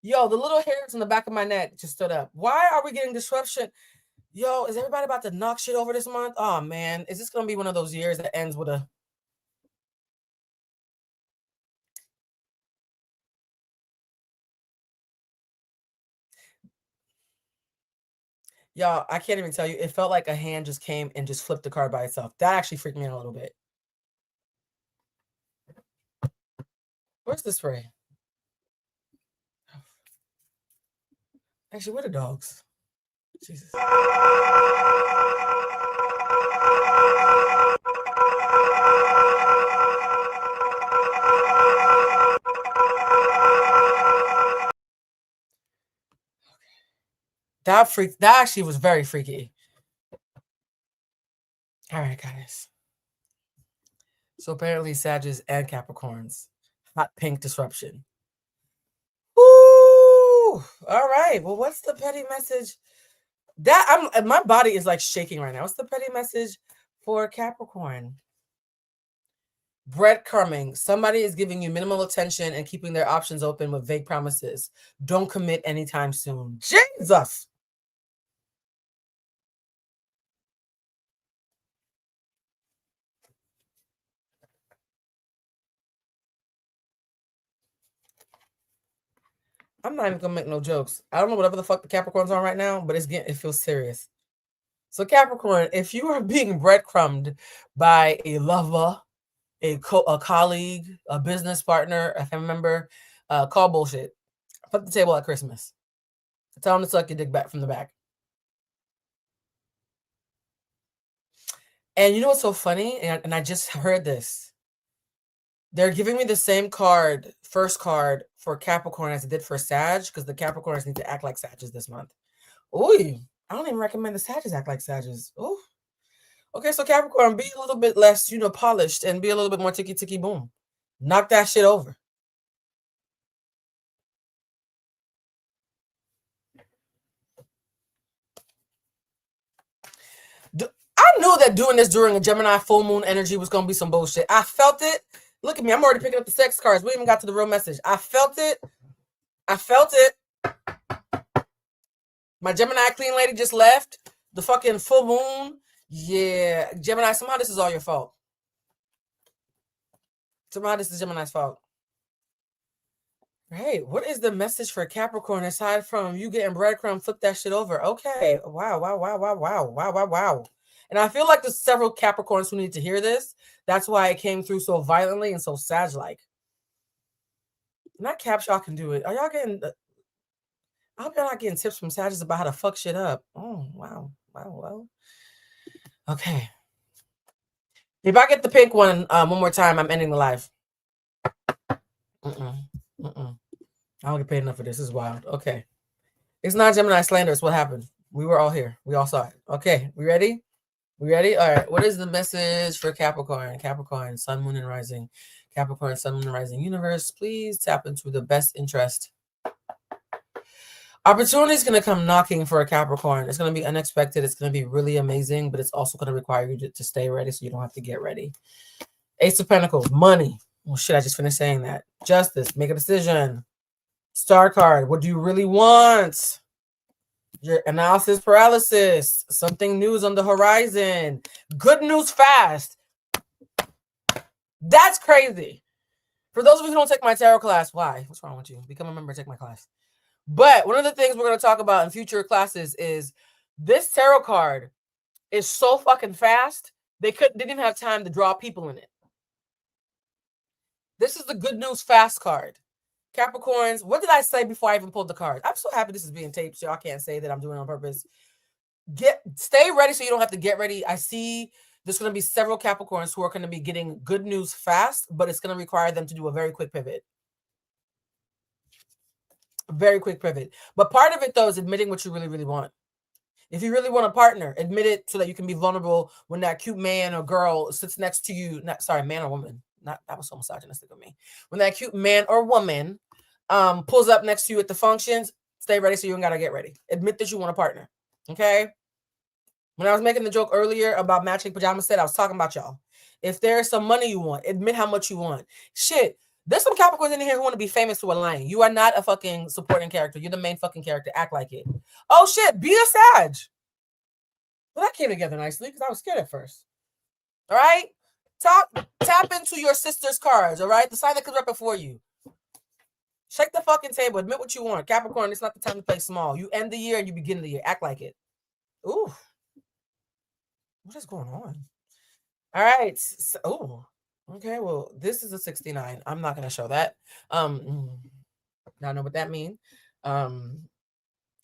Yo, the little hairs on the back of my neck just stood up. Why are we getting disruption? Yo, is everybody about to knock shit over this month? Oh, man. Is this going to be one of those years that ends with a... Y'all, I can't even tell you. It felt like a hand just came and just flipped the card by itself. That actually freaked me out a little bit. Where's the spray? Actually, where are the dogs? Jesus. That actually was very freaky. All right, guys. So apparently Sagittarius and Capricorns. Hot pink disruption. Woo! All right. Well, what's the petty message? My body is like shaking right now. What's the petty message for Capricorn? Breadcrumbing. Somebody is giving you minimal attention and keeping their options open with vague promises. Don't commit anytime soon. Jesus. I'm not even gonna make no jokes. I don't know whatever the fuck the Capricorn's on right now, but it feels serious. So Capricorn, if you are being breadcrumbed by a lover, a colleague, a business partner, a family member, call bullshit. Put the table at Christmas. Tell them to suck your dick back from the back. And you know what's so funny? And I just heard this. They're giving me the same first card for Capricorn as it did for Sag, because the Capricorns need to act like Sages this month. Ooh, I don't even recommend the Sages act like Sages. Oh, okay. So Capricorn, be a little bit less, polished, and be a little bit more ticky boom. Knock that shit over. knew that doing this during a Gemini full moon energy was going to be some bullshit. I felt it. Look at me. I'm already picking up the sex cards. We even got to the real message. I felt it. I felt it. My Gemini clean lady just left. The fucking full moon. Yeah. Gemini, somehow this is all your fault. Somehow this is Gemini's fault. Hey, what is the message for Capricorn aside from you getting breadcrumb? Flip that shit over. Okay. Wow. And I feel like there's several Capricorns who need to hear this. That's why it came through so violently and so Sag-like. Not Caps, y'all can do it. Are y'all getting... I hope y'all not getting tips from Sagittarius about how to fuck shit up. Oh, wow. Well. Okay. If I get the pink one more time, I'm ending the live. I don't get paid enough for this. This is wild. Okay. It's not Gemini slander. It's what happened. We were all here. We all saw it. Okay. We ready? All right. What is the message for Capricorn? Capricorn, Sun, Moon, and Rising. Capricorn, Sun, Moon, and Rising universe. Please tap into the best interest. Opportunity is going to come knocking for a Capricorn. It's going to be unexpected. It's going to be really amazing, but it's also going to require you to stay ready so you don't have to get ready. Ace of Pentacles, money. Well, shit, I just finished saying that. Justice, make a decision. Star card, what do you really want? Your analysis paralysis. Something new is on the horizon. Good news fast. That's crazy. For those of you who don't take my tarot class, why? What's wrong with you? Become a member, take my class. But one of the things we're going to talk about in future classes is this tarot card is so fucking fast. They didn't have time to draw people in it. This is the good news fast card. Capricorns, what did I say before I even pulled the card? I'm so happy this is being taped, so I can't say that I'm doing it on purpose. Stay ready so you don't have to get ready. I see there's going to be several Capricorns who are going to be getting good news fast, but it's going to require them to do a very quick pivot. Very quick pivot. But part of it, though, is admitting what you really, really want. If you really want a partner, admit it so that you can be vulnerable when that cute man or girl sits next to you. Man or woman. That was so misogynistic of me. When that cute man or woman pulls up next to you at the functions, stay ready so you don't got to get ready. Admit that you want a partner. Okay? When I was making the joke earlier about matching pajama set, I was talking about y'all. If there's some money you want, admit how much you want. Shit. There's some Capricorns in here who want to be famous to a line. You are not a fucking supporting character. You're the main fucking character. Act like it. Oh, shit. Be a Sag. Well, that came together nicely because I was scared at first. All right? Tap into your sister's cards, all right? The sign that comes right before you. Shake the fucking table. Admit what you want. Capricorn, it's not the time to play small. You end the year and you begin the year. Act like it. Ooh. What is going on? All right. Okay, well, this is a 69. I'm not going to show that. Now I know what that means. Let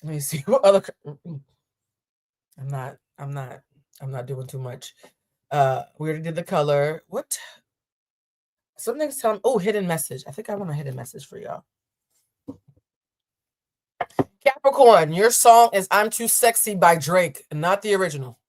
me see what other... I'm not doing too much. We already did the color. What? Something's telling... Oh, hidden message. I think I want a hidden message for y'all. Capricorn, your song is I'm Too Sexy by Drake, not the original.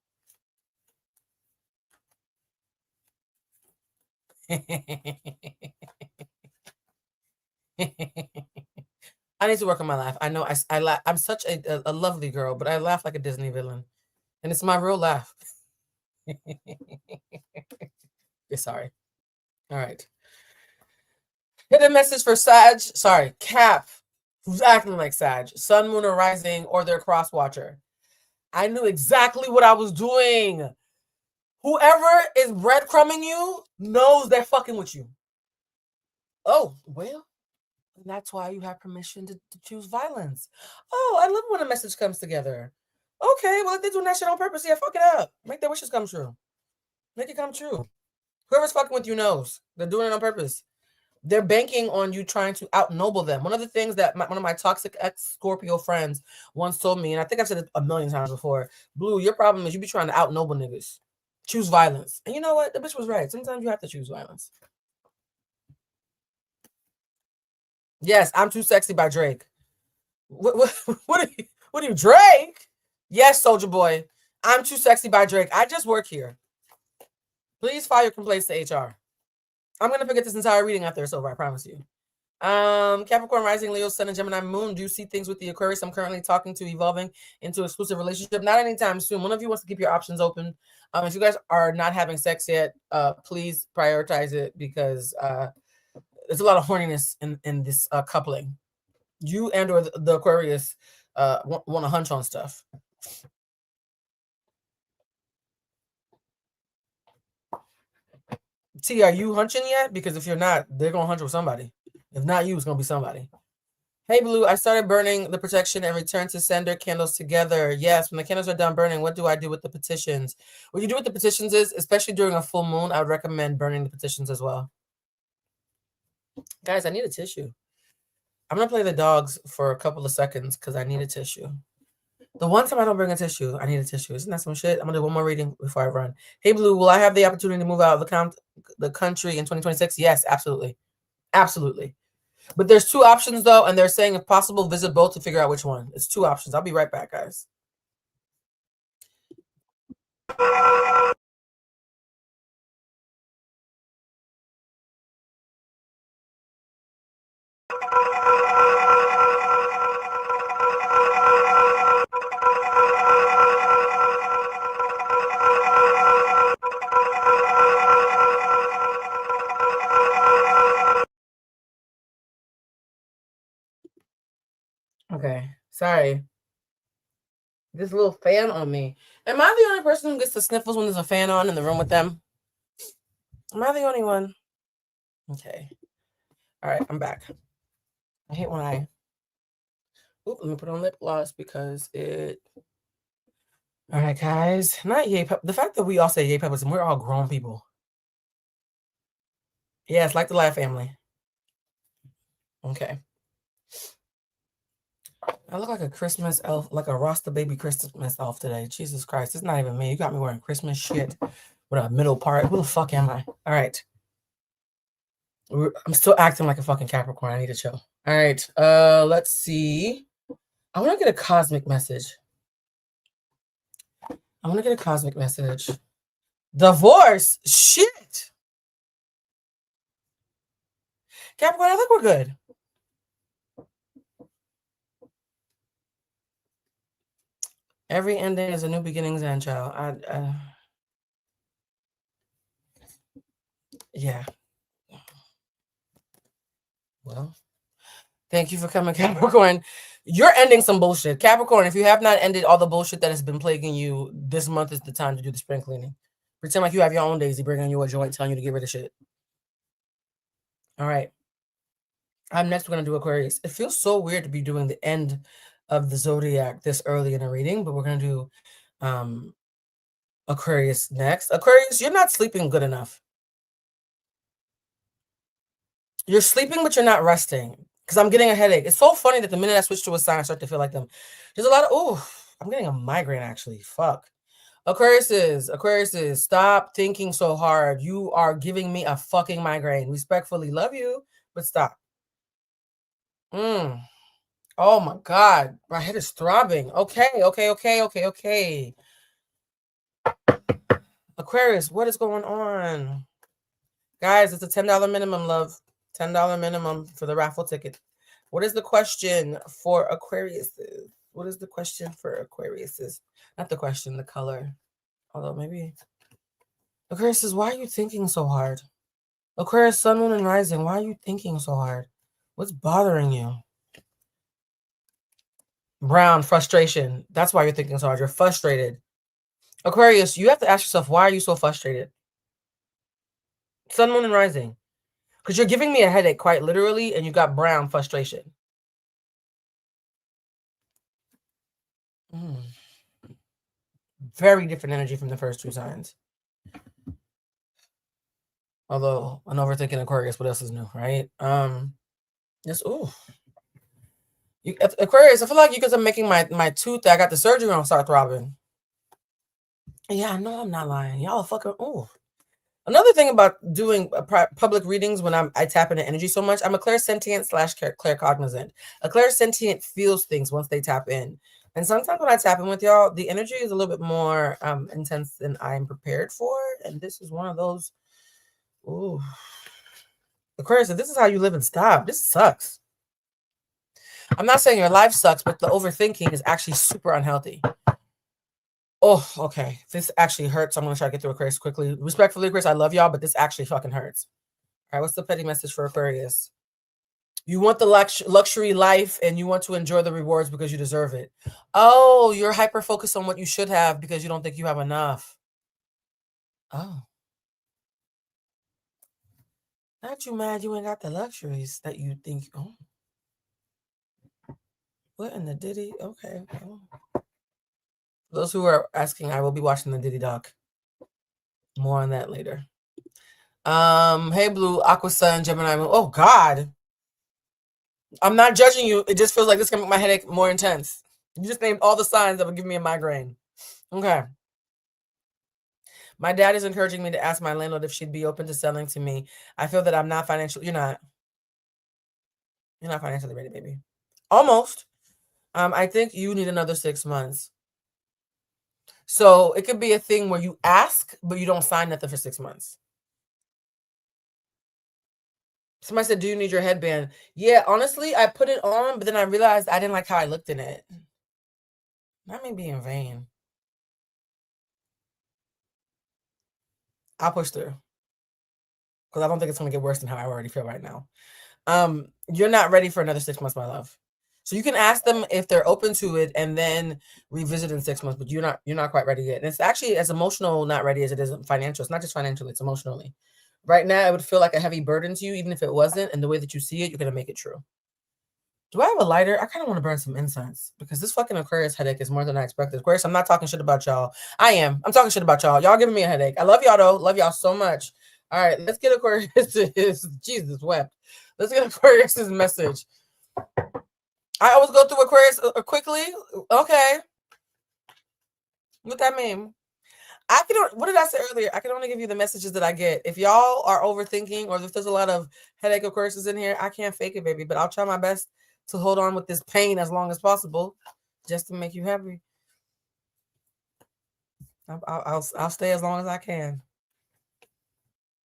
I need to work on my laugh. I know I laugh. I'm such a lovely girl, but I laugh like a Disney villain. And it's my real laugh. You're sorry. All right. Hit a message for Cap, who's acting like Sag. Sun, Moon, or Rising, or their cross watcher. I knew exactly what I was doing. Whoever is breadcrumbing you knows they're fucking with you. Oh, well, that's why you have permission to choose violence. Oh, I love when a message comes together. Okay, well, if they're doing that shit on purpose, yeah, fuck it up. Make their wishes come true. Make it come true. Whoever's fucking with you knows. They're doing it on purpose. They're banking on you trying to outnoble them. One of the things that one of my toxic ex-Scorpio friends once told me, and I think I've said it a million times before, Blue, your problem is you be trying to outnoble niggas. Choose violence. And you know what? The bitch was right. Sometimes you have to choose violence. Yes, I'm Too Sexy by Drake. What are you, Drake? Yes, Soldier Boy. I'm Too Sexy by Drake. I just work here. Please file your complaints to HR. I'm going to forget this entire reading after it's over, I promise you. Capricorn rising, Leo, Sun, and Gemini moon. Do you see things with the Aquarius I'm currently talking to evolving into exclusive relationship? Not anytime soon. One of you wants to keep your options open. If you guys are not having sex yet, please prioritize it because there's a lot of horniness in this coupling. You and or the Aquarius want to hunch on stuff. T, are you hunching yet? Because if you're not, they're gonna hunch with somebody. If not you, it's gonna be somebody. Hey, Blue, I started burning the protection and return to sender candles together. Yes, when the candles are done burning, what do I do with the petitions? What you do with the petitions is, especially during a full moon, I would recommend burning the petitions as well. Guys, I need a tissue. I'm going to play the dogs for a couple of seconds because I need a tissue. The one time I don't bring a tissue, I need a tissue. Isn't that some shit? I'm going to do one more reading before I run. Hey, Blue, will I have the opportunity to move out of the country in 2026? Yes, absolutely. Absolutely. But there's two options, though, and they're saying if possible, visit both to figure out which one. It's two options. I'll be right back, guys. Okay, sorry. This little fan on me. Am I the only person who gets the sniffles when there's a fan on in the room with them? Am I the only one? Okay. All right, I'm back. I hate when I... Oop, let me put on lip gloss because it... All right, guys. Not yay pep. The fact that we all say yay peppers and we're all grown people. Yeah, it's like the Laugh family. Okay. I look like a Christmas elf, like a Rasta baby Christmas elf today. Jesus Christ. It's not even me. You got me wearing Christmas shit with a middle part. Who the fuck am I? All right. I'm still acting like a fucking Capricorn. I need to chill. All right. Let's see. I want to get a cosmic message. Divorce? Shit. Capricorn, I think we're good. Every ending is a new beginning's end, child. Yeah. Well, thank you for coming, Capricorn. You're ending some bullshit. Capricorn, if you have not ended all the bullshit that has been plaguing you, this month is the time to do the spring cleaning. Pretend like you have your own Daisy, bringing you a joint, telling you to get rid of shit. All right. Next, we're going to do Aquarius. It feels so weird to be doing the end of the zodiac this early in a reading, but we're going to do Aquarius next. Aquarius, you're not sleeping good enough. You're sleeping, but you're not resting. Because I'm getting a headache. It's so funny that the minute I switch to a sign, I start to feel like them. There's a lot of, I'm getting a migraine, actually. Fuck. Aquariuses, stop thinking so hard. You are giving me a fucking migraine. Respectfully, love you, but stop. Oh my God. My head is throbbing. Okay. Aquarius, what is going on? Guys, it's a $10 minimum, love. $10 minimum for the raffle ticket. What is the question for Aquariuses? What is the question for Aquariuses? Not the question, the color. Although maybe. Aquariuses, why are you thinking so hard? Aquarius, sun, moon, and rising. Why are you thinking so hard? What's bothering you? Brown, frustration. That's why you're thinking so hard. You're frustrated. Aquarius, you have to ask yourself, why are you so frustrated? Sun, moon, and rising. Because you're giving me a headache, quite literally, and you got brown frustration. Very different energy from the first two signs. Although, an overthinking Aquarius, what else is new, right? Yes, Aquarius, I feel like you guys are making my tooth that I got the surgery on start throbbing. Yeah, I know I'm not lying. Y'all fucking, Another thing about doing public readings when I tap into energy so much, I'm a clairsentient / claircognizant. A clairsentient feels things once they tap in. And sometimes when I tap in with y'all, the energy is a little bit more intense than I'm prepared for. And this is one of those. Aquarius, if this is how you live and stop, this sucks. I'm not saying your life sucks, but the overthinking is actually super unhealthy. Oh, okay. This actually hurts. I'm going to try to get through Aquarius quickly. Respectfully, Aquarius, I love y'all, but this actually fucking hurts. All right, what's the petty message for Aquarius? You want the luxury life and you want to enjoy the rewards because you deserve it. Oh, you're hyper-focused on what you should have because you don't think you have enough. Oh. Not you mad you ain't got the luxuries that you think. Oh. What in the Diddy? Okay. Oh. Those who are asking, I will be watching the Diddy doc. More on that later. Hey Blue, Aqua Sun, Gemini Moon. Oh God. I'm not judging you. It just feels like this can make my headache more intense. You just named all the signs that would give me a migraine. Okay. My dad is encouraging me to ask my landlord if she'd be open to selling to me. I feel that I'm not financially. You're not financially ready, baby. Almost. I think you need another 6 months. So it could be a thing where you ask, but you don't sign nothing for 6 months. Somebody said, do you need your headband? Yeah, honestly, I put it on, but then I realized I didn't like how I looked in it. Not me being vain. I'll push through. Because I don't think it's going to get worse than how I already feel right now. You're not ready for another 6 months, my love. So you can ask them if they're open to it and then revisit in 6 months, but you're not quite ready yet. And it's actually as emotional not ready as it is financial. It's not just financially, it's emotionally. Right now, it would feel like a heavy burden to you, even if it wasn't. And the way that you see it, you're going to make it true. Do I have a lighter? I kind of want to burn some incense because this fucking Aquarius headache is more than I expected. Aquarius, I'm not talking shit about y'all. I am. I'm talking shit about y'all. Y'all giving me a headache. I love y'all, though. Love y'all so much. All right, let's get Aquarius to his... Jesus wept. Let's get Aquarius's message. I always go through Aquarius quickly. Okay. What that mean? What did I say earlier? I can only give you the messages that I get. If y'all are overthinking or if there's a lot of headache Aquarius in here, I can't fake it, baby. But I'll try my best to hold on with this pain as long as possible just to make you happy. I'll stay as long as I can.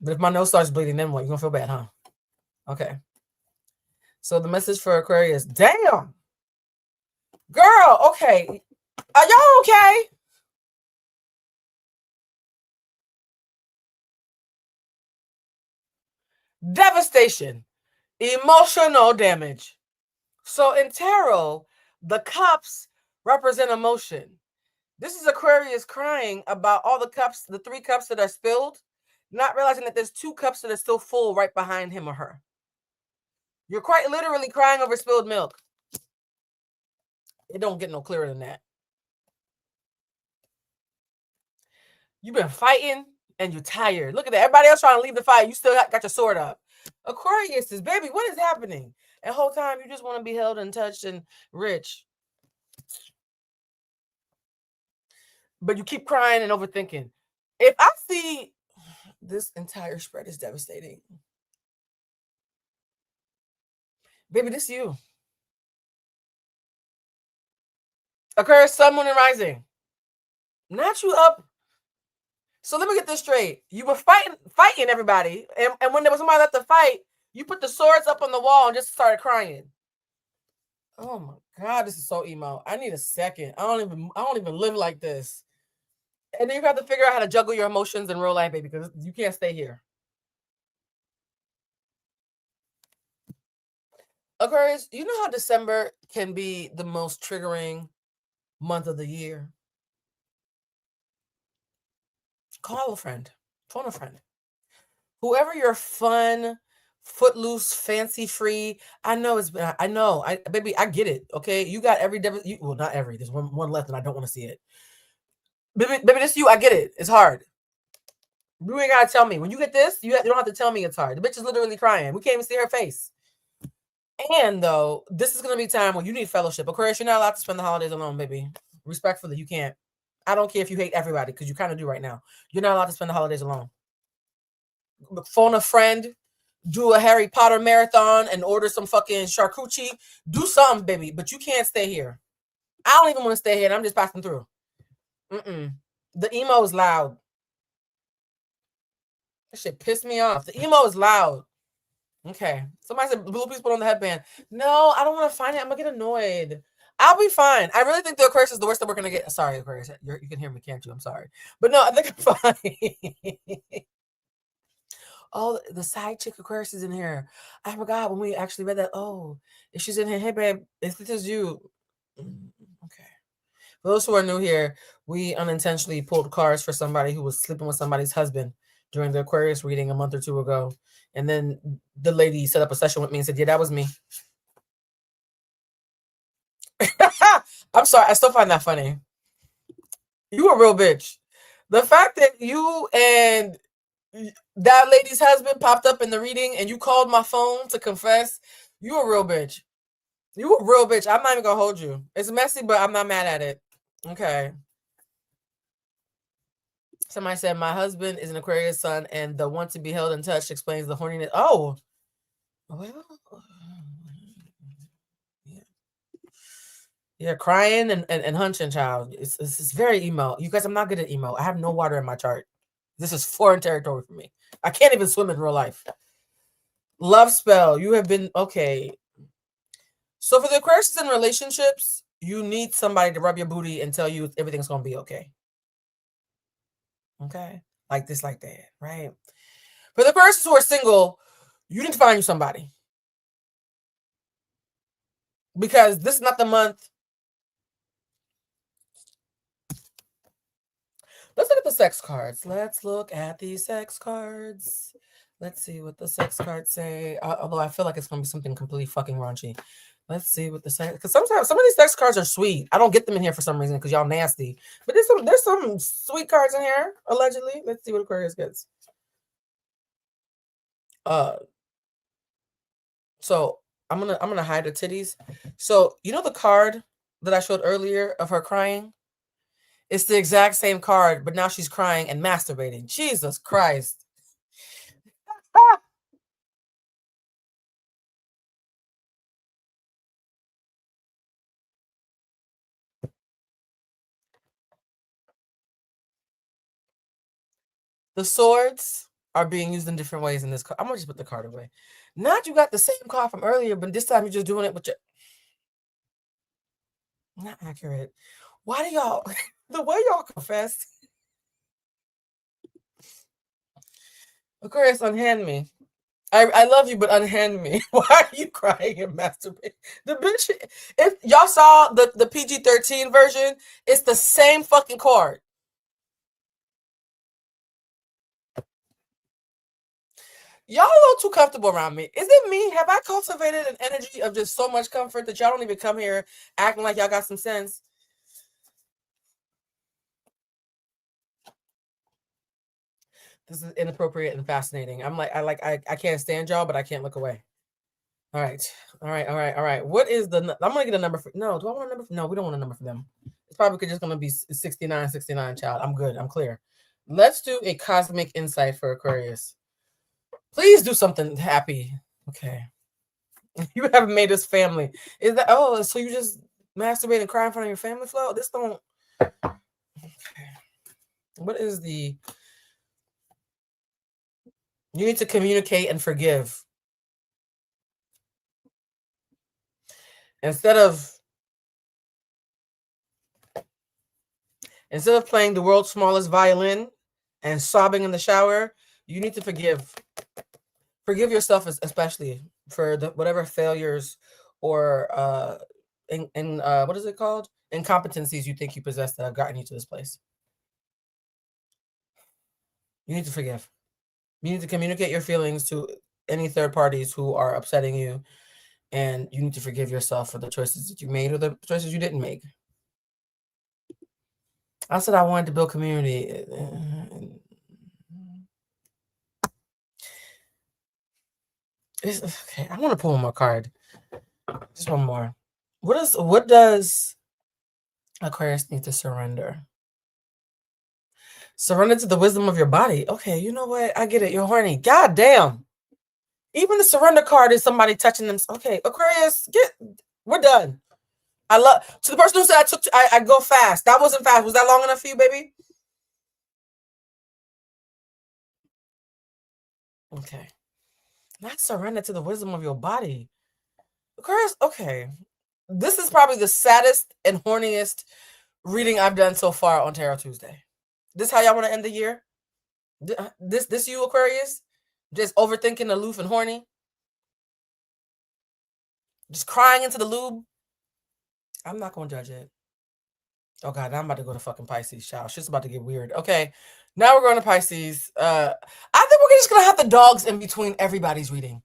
But if my nose starts bleeding, then what? You're going to feel bad, huh? Okay. So the message for Aquarius, damn. Girl, okay. Are y'all okay? Devastation, emotional damage. So in tarot, the cups represent emotion. This is Aquarius crying about all the cups, the 3 cups that are spilled, not realizing that there's 2 cups that are still full right behind him or her. You're quite literally crying over spilled milk. It don't get no clearer than that. You've been fighting and you're tired. Look at that. Everybody else trying to leave the fight. You still got your sword up. Aquarius is, baby, what is happening? And the whole time you just want to be held and touched and rich. But you keep crying and overthinking. If I see this entire spread is devastating. Baby, this is you. Aquarius, sun, moon, and rising. Not you up. So let me get this straight. You were fighting everybody. And when there was somebody left to fight, you put the swords up on the wall and just started crying. Oh my God, this is so emo. I need a second. I don't even live like this. And then you have to figure out how to juggle your emotions in real life, baby, because you can't stay here. Aquarius, you know how December can be the most triggering month of the year? Call a friend. Phone a friend. Whoever your fun, footloose, fancy-free. Baby, I get it. Okay, you got every well, not every. There's one left, and I don't want to see it. Baby, this is you. I get it. It's hard. You ain't gotta tell me. When you get this, you don't have to tell me it's hard. The bitch is literally crying. We can't even see her face. And though, this is gonna be time when you need fellowship. Aquarius, you're not allowed to spend the holidays alone, baby. Respectfully, you can't. I don't care if you hate everybody, because you kind of do right now. You're not allowed to spend the holidays alone. Phone a friend, do a Harry Potter marathon, and order some fucking charcuterie. Do something, baby, but you can't stay here. I don't even want to stay here, and I'm just passing through. The emo is loud. That shit pissed me off. The emo is loud. Okay. Somebody said blue please put on the headband. No, I don't want to find it. I'm gonna get annoyed. I'll be fine. I really think the Aquarius is the worst that we're gonna get. Sorry, Aquarius. You can hear me, can't you? I'm sorry. But no, I think I'm fine. Oh, the side chick Aquarius is in here. I forgot when we actually read that. Oh, if she's in here, hey babe, if this is you. Okay. For those who are new here, we unintentionally pulled cards for somebody who was sleeping with somebody's husband during the Aquarius reading a month or two ago. And then the lady set up a session with me and said, yeah, that was me. I'm sorry. I still find that funny. You a real bitch. The fact that you and that lady's husband popped up in the reading and you called my phone to confess, you a real bitch. You a real bitch. I'm not even gonna hold you. It's messy, but I'm not mad at it. Okay. Somebody said my husband is an Aquarius sun and the want to be held and touched explains the horniness. Oh, well, yeah, crying and hunching, child. It's very emo. You guys, I'm not good at emo. I have no water in my chart. This is foreign territory for me. I can't even swim in real life. Love spell. You have been okay. So for the Aquarius in relationships, you need somebody to rub your booty and tell you everything's gonna be okay. Okay, like this, like that, right? For the Aquarius who are single, you need to find you somebody because this is not the month. Let's look at the sex cards. Let's look at the sex cards. Let's see what the sex cards say. Although I feel like it's going to be something completely fucking raunchy. Let's see what the sex... Because sometimes some of these sex cards are sweet. I don't get them in here for some reason because y'all nasty. But there's some sweet cards in here, allegedly. Let's see what Aquarius gets. So I'm gonna hide the titties. So you know the card that I showed earlier of her crying? It's the exact same card, but now she's crying and masturbating. Jesus Christ. The swords are being used in different ways in this card. I'm gonna just put the card away. Not you got the same card from earlier, but this time you're just doing it with your... Not accurate. Why do y'all... the way y'all confess... Aquarius, unhand me. I love you, but unhand me. Why are you crying and masturbating? The bitch, if y'all saw the PG-13 version, it's the same fucking card. Y'all a little too comfortable around me. Is it me? Have I cultivated an energy of just so much comfort that y'all don't even come here acting like y'all got some sense? This is inappropriate and fascinating. I can't stand y'all, but I can't look away. All right. What is the... I'm going to get a number for... No, do I want a number for... No, we don't want a number for them. It's probably just going to be 69, child. I'm good. I'm clear. Let's do a cosmic insight for Aquarius. Please do something happy. Okay. You haven't made this family. Is that... Oh, so you just masturbate and cry in front of your family, Flo? This don't... Okay. What is the... You need to communicate and forgive. Instead of playing the world's smallest violin and sobbing in the shower, you need to forgive. Forgive yourself, especially for whatever failures or what is it called? Incompetencies you think you possess that have gotten you to this place. You need to forgive. You need to communicate your feelings to any third parties who are upsetting you. And you need to forgive yourself for the choices that you made or the choices you didn't make. I said I wanted to build community. Okay, I want to pull one more card. Just one more. What does Aquarius need to surrender? Surrender to the wisdom of your body. Okay, you know what? I get it. You're horny. God damn. Even the surrender card is somebody touching them. Okay, Aquarius, we're done. I love... To the person who said I go fast. That wasn't fast. Was that long enough for you, baby? Okay. Not surrender to the wisdom of your body. Aquarius, okay. This is probably the saddest and horniest reading I've done so far on Tarot Tuesday. This how y'all want to end the year? This you, Aquarius? Just overthinking, aloof, and horny? Just crying into the lube? I'm not going to judge it. Oh, God, I'm about to go to fucking Pisces, child. Shit's about to get weird. Okay, now we're going to Pisces. I think we're just going to have the dogs in between everybody's reading.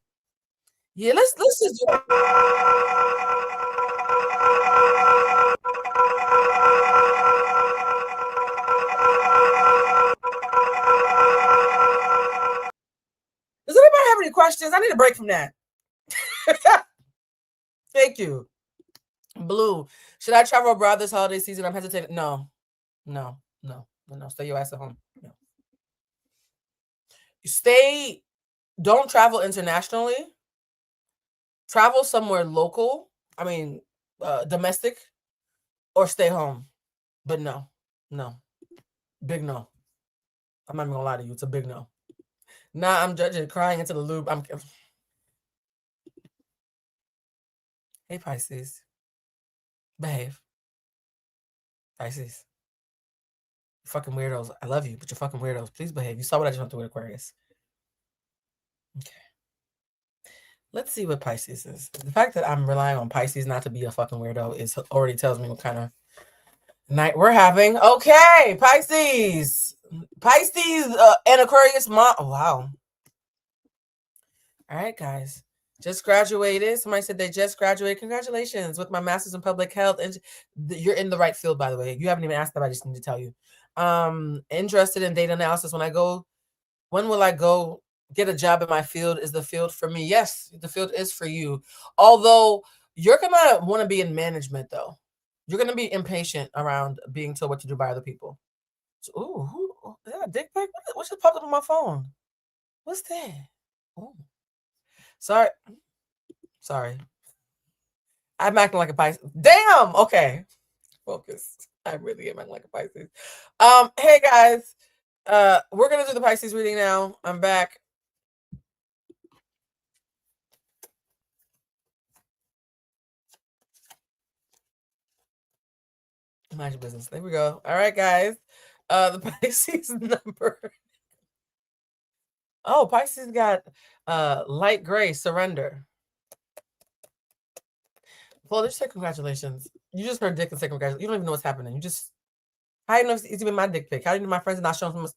Yeah, let's just do it. Does anybody have any questions? I need a break from that. Thank you. Blue, should I travel abroad this holiday season? I'm hesitating. No. Stay your ass at home. No. Don't travel internationally. Travel somewhere local. I mean, domestic, or stay home. But no. Big no. I'm not even gonna lie to you. It's a big no. Nah, I'm judging, crying into the lube. Hey, Pisces. Behave. Pisces. You fucking weirdos. I love you, but you're fucking weirdos. Please behave. You saw what I just went through with Aquarius. Okay. Let's see what Pisces is. The fact that I'm relying on Pisces not to be a fucking weirdo already tells me what kind of night we're having. Okay, Pisces. And Aquarius. Wow. All right, guys. Just graduated. Somebody said they just graduated. Congratulations with my master's in public health. And you're in the right field, by the way. You haven't even asked that. I just need to tell you. Interested in data analysis. When will I go get a job in my field? Is the field for me? Yes, the field is for you. Although you're going to want to be in management, though. You're going to be impatient around being told what to do by other people. So, ooh, is that a dick pic? What just popped up on my phone? What's that? Oh. Sorry. I'm acting like a Pisces. Damn. Okay. Focus. I really am acting like a Pisces. Hey guys. We're gonna do the Pisces reading now. I'm back. Mind your business. There we go. All right, guys. The Pisces number. Oh, Pisces got light gray, surrender. Well, just say congratulations. You just heard dick and say congratulations. You don't even know what's happening. How do you know it's even my dick pic? How do you know my friends are not showing from us?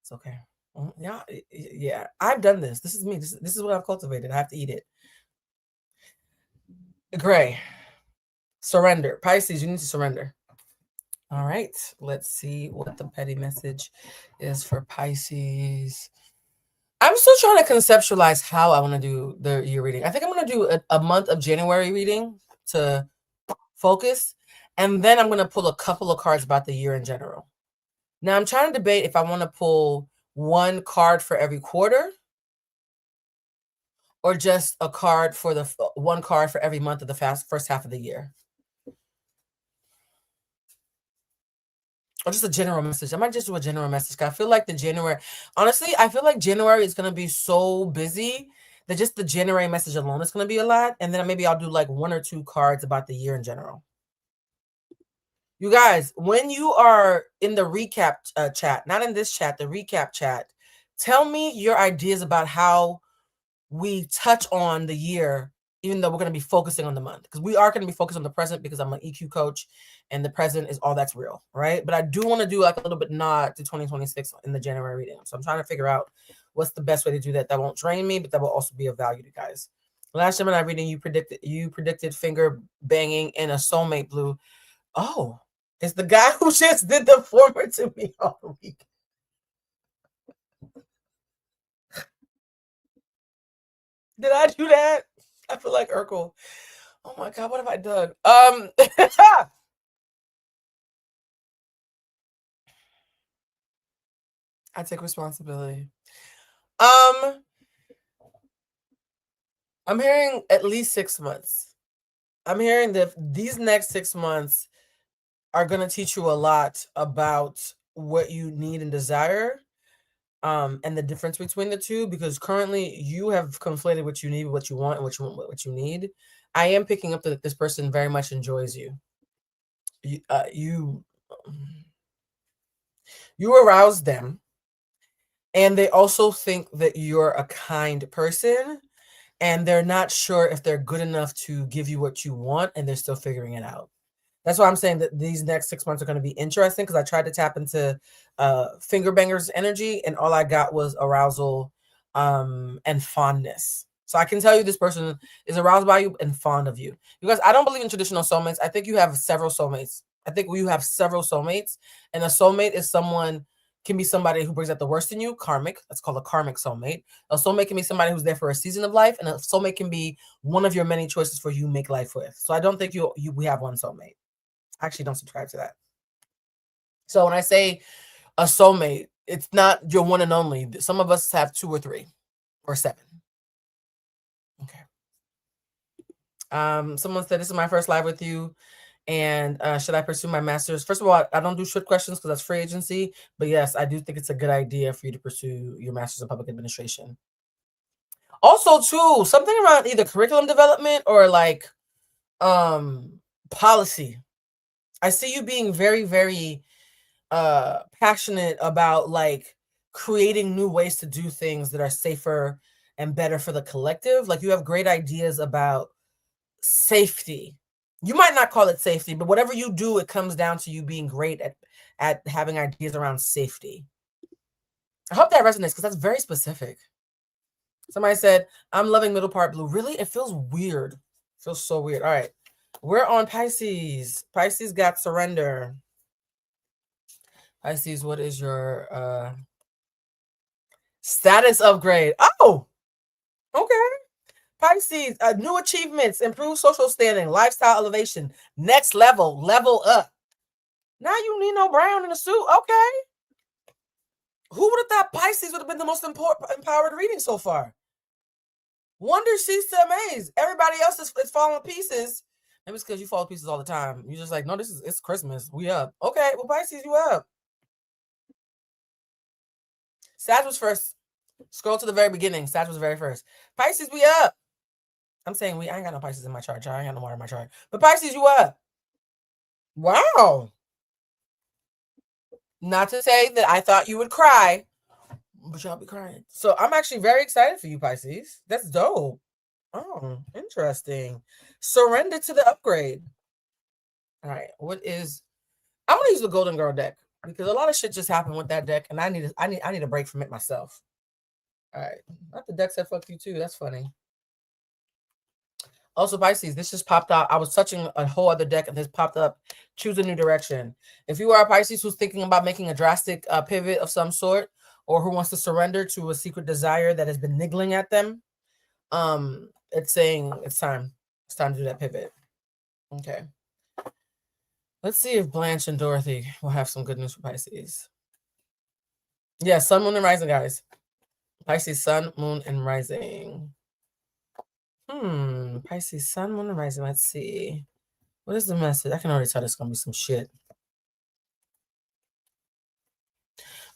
It's okay. Yeah. I've done this. This is me. This is what I've cultivated. I have to eat it. Gray. Surrender. Pisces, you need to surrender. All right. Let's see what the petty message is for Pisces. I'm still trying to conceptualize how I want to do the year reading. I think I'm going to do a month of January reading to focus. And then I'm going to pull a couple of cards about the year in general. Now, I'm trying to debate if I want to pull one card for every quarter or just a card for one card for every month of the first half of the year. Or just a general message. I might just do a general message. I feel like honestly, I feel like January is going to be so busy that just the January message alone is going to be a lot. And then maybe I'll do like one or two cards about the year in general. You guys, when you are in the recap chat, not in this chat, the recap chat, tell me your ideas about how we touch on the year, even though we're going to be focusing on the month. Because we are going to be focused on the present because I'm an EQ coach and the present is all that's real, right? But I do want to do like a little bit nod to 2026 in the January reading. So I'm trying to figure out what's the best way to do that. That won't drain me, but that will also be of value to guys. Last Gemini reading, you predicted finger banging in a soulmate, Blue. Oh, it's the guy who just did the former to me all the week. Did I do that? I feel like Urkel. Oh my God, what have I done? I take responsibility. I'm hearing at least 6 months. I'm hearing that these next 6 months are going to teach you a lot about what you need and desire. and the difference between the two, because currently you have conflated what you need with what you want and what you need. I am picking up that this person very much enjoys you. You arouse them, and they also think that you're a kind person, and they're not sure if they're good enough to give you what you want, and they're still figuring it out. That's why I'm saying that these next 6 months are going to be interesting, because I tried to tap into finger bangers energy, and all I got was arousal and fondness. So I can tell you this person is aroused by you and fond of you, because I don't believe in traditional soulmates. I think you have several soulmates. I think you have several soulmates, and a soulmate is can be somebody who brings out the worst in you, karmic. That's called a karmic soulmate. A soulmate can be somebody who's there for a season of life, and a soulmate can be one of your many choices for you to make life with. So I don't think we have one soulmate. I actually don't subscribe to that. So when I say a soulmate, it's not your one and only. Some of us have 2 or 3 or 7. Okay. Someone said, this is my first live with you, and should I pursue my master's? First of all, I don't do short questions because that's free agency, but yes, I do think it's a good idea for you to pursue your master's in public administration. Also, too, something around either curriculum development or like policy. I see you being very, very passionate about like creating new ways to do things that are safer and better for the collective. Like you have great ideas about safety. You might not call it safety, but whatever you do, it comes down to you being great at having ideas around safety. I hope that resonates, because that's very specific. Somebody said, I'm loving middle part blue. Really? It feels weird. It feels so weird. All right. We're on Pisces. Pisces got surrender. Pisces, what is your status upgrade? Oh, okay. Pisces, new achievements, improved social standing, lifestyle elevation, next level, level up. Now you need no brown in a suit. Okay. Who would have thought Pisces would have been the most empowered reading so far? Wonder cease to amaze. Everybody else is falling to pieces. Maybe it's because you fall to pieces all the time. You're just like, no, it's Christmas. We up. Okay, well, Pisces, you up. Sag was first. Scroll to the very beginning. Sag was very first. Pisces, we up. I'm saying I ain't got no Pisces in my chart. I ain't got no water in my chart. But Pisces, you up. Wow. Not to say that I thought you would cry, but y'all be crying. So I'm actually very excited for you, Pisces. That's dope. Oh, interesting. Surrender to the upgrade. All right. I'm gonna use the Golden Girl deck, because a lot of shit just happened with that deck, and I need a break from it myself. All right. Not the deck said fuck you too. That's funny. Also, Pisces, this just popped out. I was touching a whole other deck, and this popped up. Choose a new direction. If you are a Pisces who's thinking about making a drastic pivot of some sort, or who wants to surrender to a secret desire that has been niggling at them, it's saying it's time. It's time to do that pivot. Okay. Let's see if Blanche and Dorothy will have some good news for Pisces. Yeah, sun, moon, and rising, guys. Pisces, sun, moon, and rising. Pisces, sun, moon, and rising. Let's see. What is the message? I can already tell there's going to be some shit.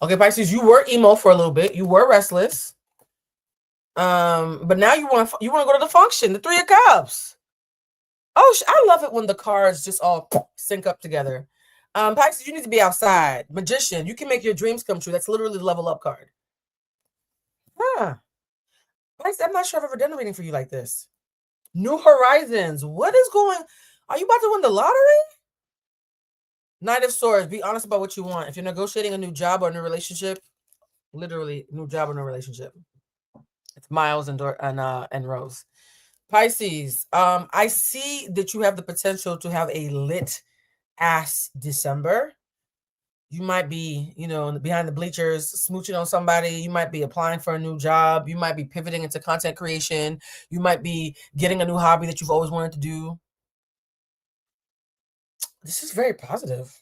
Okay, Pisces, you were emo for a little bit. You were restless. But now you want to go to the function, the 3 of Cups. Oh, I love it when the cards just all sync up together. Pisces, you need to be outside. Magician, you can make your dreams come true. That's literally the level up card. Huh. Pisces, I'm not sure I've ever done a reading for you like this. New horizons. What is going? Are you about to win the lottery? Knight of Swords. Be honest about what you want. If you're negotiating a new job or a new relationship, literally new job or new relationship. It's Miles and Rose. Pisces. I see that you have the potential to have a lit ass December. You might be, behind the bleachers, smooching on somebody. You might be applying for a new job. You might be pivoting into content creation. You might be getting a new hobby that you've always wanted to do. This is very positive.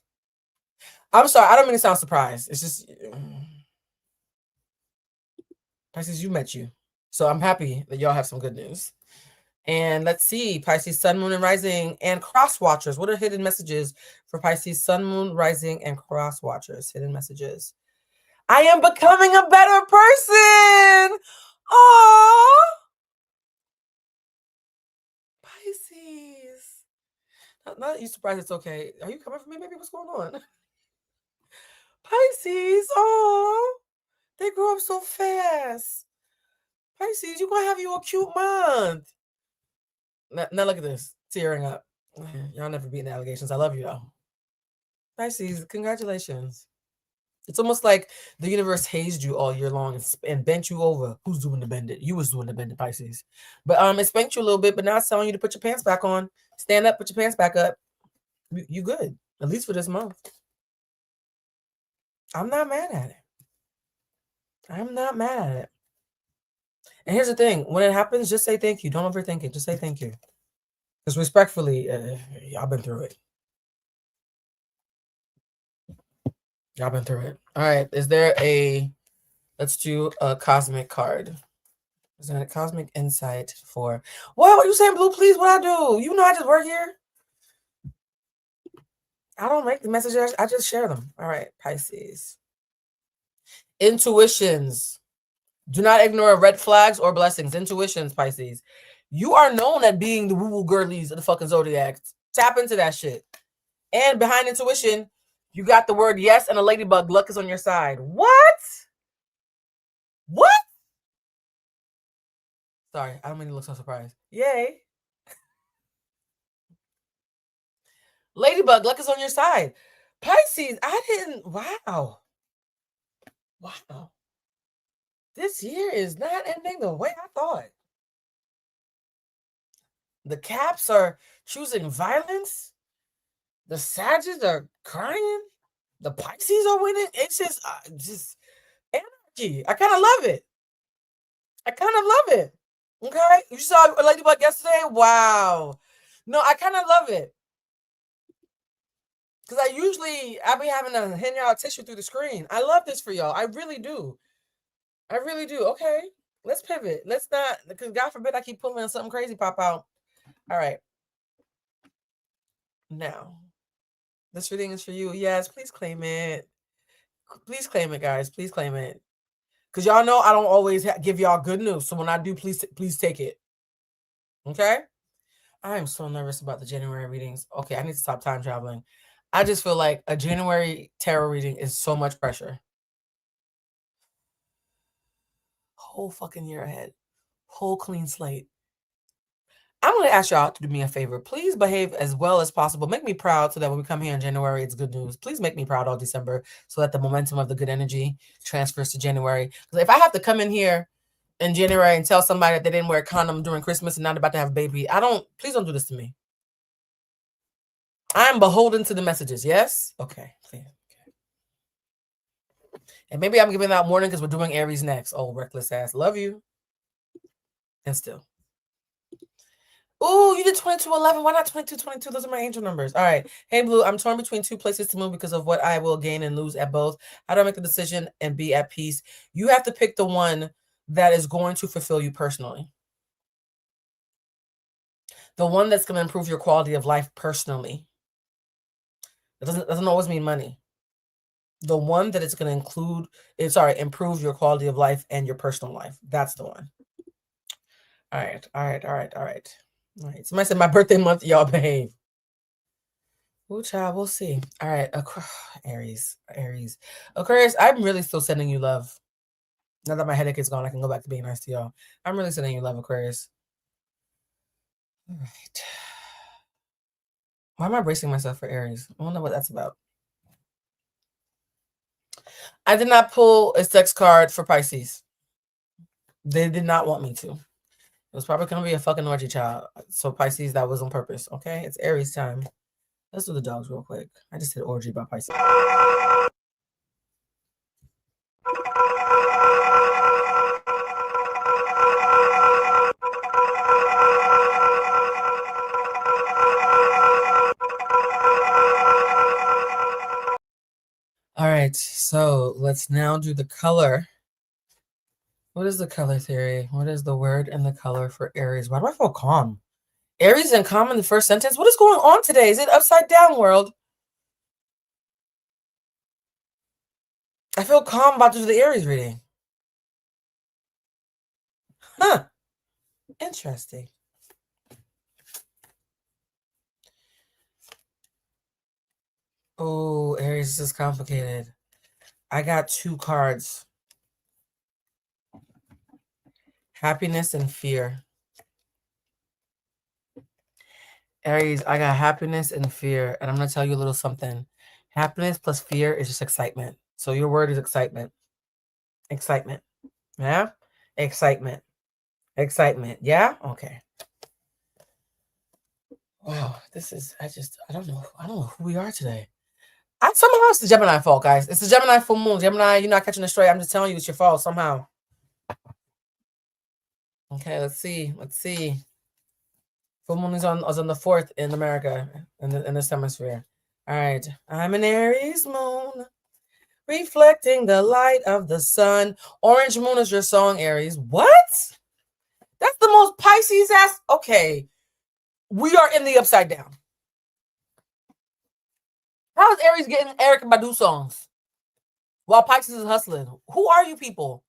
I'm sorry. I don't mean to sound surprised. It's just, Pisces, you met you. So I'm happy that y'all have some good news. And let's see, Pisces, sun, moon, and rising, and cross watchers. What are hidden messages for Pisces, sun, moon, rising, and cross watchers? Hidden messages. I am becoming a better person. Oh, Pisces. Not that you surprised it's okay. Are you coming for me, baby? What's going on? Pisces. Oh, they grew up so fast. Pisces, you're going to have you a cute month. Now look at this. Tearing up. Y'all never beating the allegations. I love you, though. Pisces, congratulations. It's almost like the universe hazed you all year long and bent you over. Who's doing the bending? You was doing the bending, Pisces. But it spanked you a little bit, but now it's telling you to put your pants back on. Stand up, put your pants back up. You good, at least for this month. I'm not mad at it. I'm not mad at it. And here's the thing. When it happens, just say thank you. Don't overthink it. Just say thank you. Because respectfully, y'all been through it. Y'all been through it. All right. Is there let's do a cosmic card. Is there a cosmic insight for, what are you saying, Blue? Please, what I do? You know I just work here. I don't make the messages. I just share them. All right, Pisces. Intuitions. Do not ignore red flags or blessings. Intuitions, Pisces. You are known at being the woo-woo girlies of the fucking zodiacs. Tap into that shit. And behind intuition, you got the word yes and a ladybug. Luck is on your side. What? What? Sorry, I don't mean to look so surprised. Yay. Ladybug, luck is on your side. Pisces, I didn't. Wow. Wow. This year is not ending the way I thought. The Caps are choosing violence. The Sagittarius are crying. The Pisces are winning. It's just energy. I kind of love it. I kind of love it. Okay? You saw Ladybug yesterday? Wow. No, I kind of love it. Because I be having to hand y'all tissue through the screen. I love this for y'all. I really do. I really do. Okay. Let's pivot. Let's not, because God forbid I keep pulling something crazy pop out. All right. Now, this reading is for you. Yes, please claim it. Please claim it, guys. Please claim it. Because y'all know I don't always give y'all good news. So when I do, please take it. Okay? I am so nervous about the January readings. Okay, I need to stop time traveling. I just feel like a January tarot reading is so much pressure. Whole fucking year ahead. Whole clean slate. I'm going to ask y'all to do me a favor. Please behave as well as possible. Make me proud so that when we come here in January, it's good news. Please make me proud all December so that the momentum of the good energy transfers to January. Because if I have to come in here in January and tell somebody that they didn't wear a condom during Christmas and not about to have a baby, please don't do this to me. I am beholden to the messages. Yes? Okay. Please. Okay. And maybe I'm giving out warning because we're doing Aries next. Oh, reckless ass. Love you. And still. Ooh, you did 2211. Why not 2222? Those are my angel numbers. All right. Hey, Blue, I'm torn between two places to move because of what I will gain and lose at both. How do I make the decision and be at peace? You have to pick the one that is going to fulfill you personally. The one that's going to improve your quality of life personally. It doesn't always mean money. The one that it's going to improve your quality of life and your personal life. That's the one. All right. Somebody said my birthday month, y'all behave. Ooh, child, we'll see. All right, Aries. Aquarius, I'm really still sending you love. Now that my headache is gone, I can go back to being nice to y'all. I'm really sending you love, Aquarius. All right. Why am I bracing myself for Aries? I don't know what that's about. I did not pull a sex card for Pisces. They did not want me to. It was probably going to be a fucking orgy, child. So Pisces, that was on purpose, okay? It's Aries time. Let's do the dogs real quick. I just said orgy by Pisces. All right, so let's now do the color. What is the color theory? What is the word and the color for Aries? Why do I feel calm? Aries and calm in the first sentence? What is going on today? Is it upside down, world? I feel calm about to do the Aries reading. Huh. Interesting. Oh, Aries is complicated. I got 2 cards. Happiness and fear. Aries, I got happiness and fear. And I'm going to tell you a little something. Happiness plus fear is just excitement. So your word is excitement. Excitement. Yeah? Excitement. Excitement. Yeah? Okay. Wow. This is, I don't know who we are today. Somehow it's the Gemini fault, guys. It's the Gemini full moon. Gemini, you're not catching it straight. I'm just telling you it's your fault somehow. Okay, let's see. Full moon is on the 4th in America, in this hemisphere. All right. I'm an Aries moon, reflecting the light of the sun. Orange moon is your song, Aries. What? That's the most Pisces ass. Okay. We are in the upside down. How is Aries getting Erykah Badu songs while Pisces is hustling? Who are you people?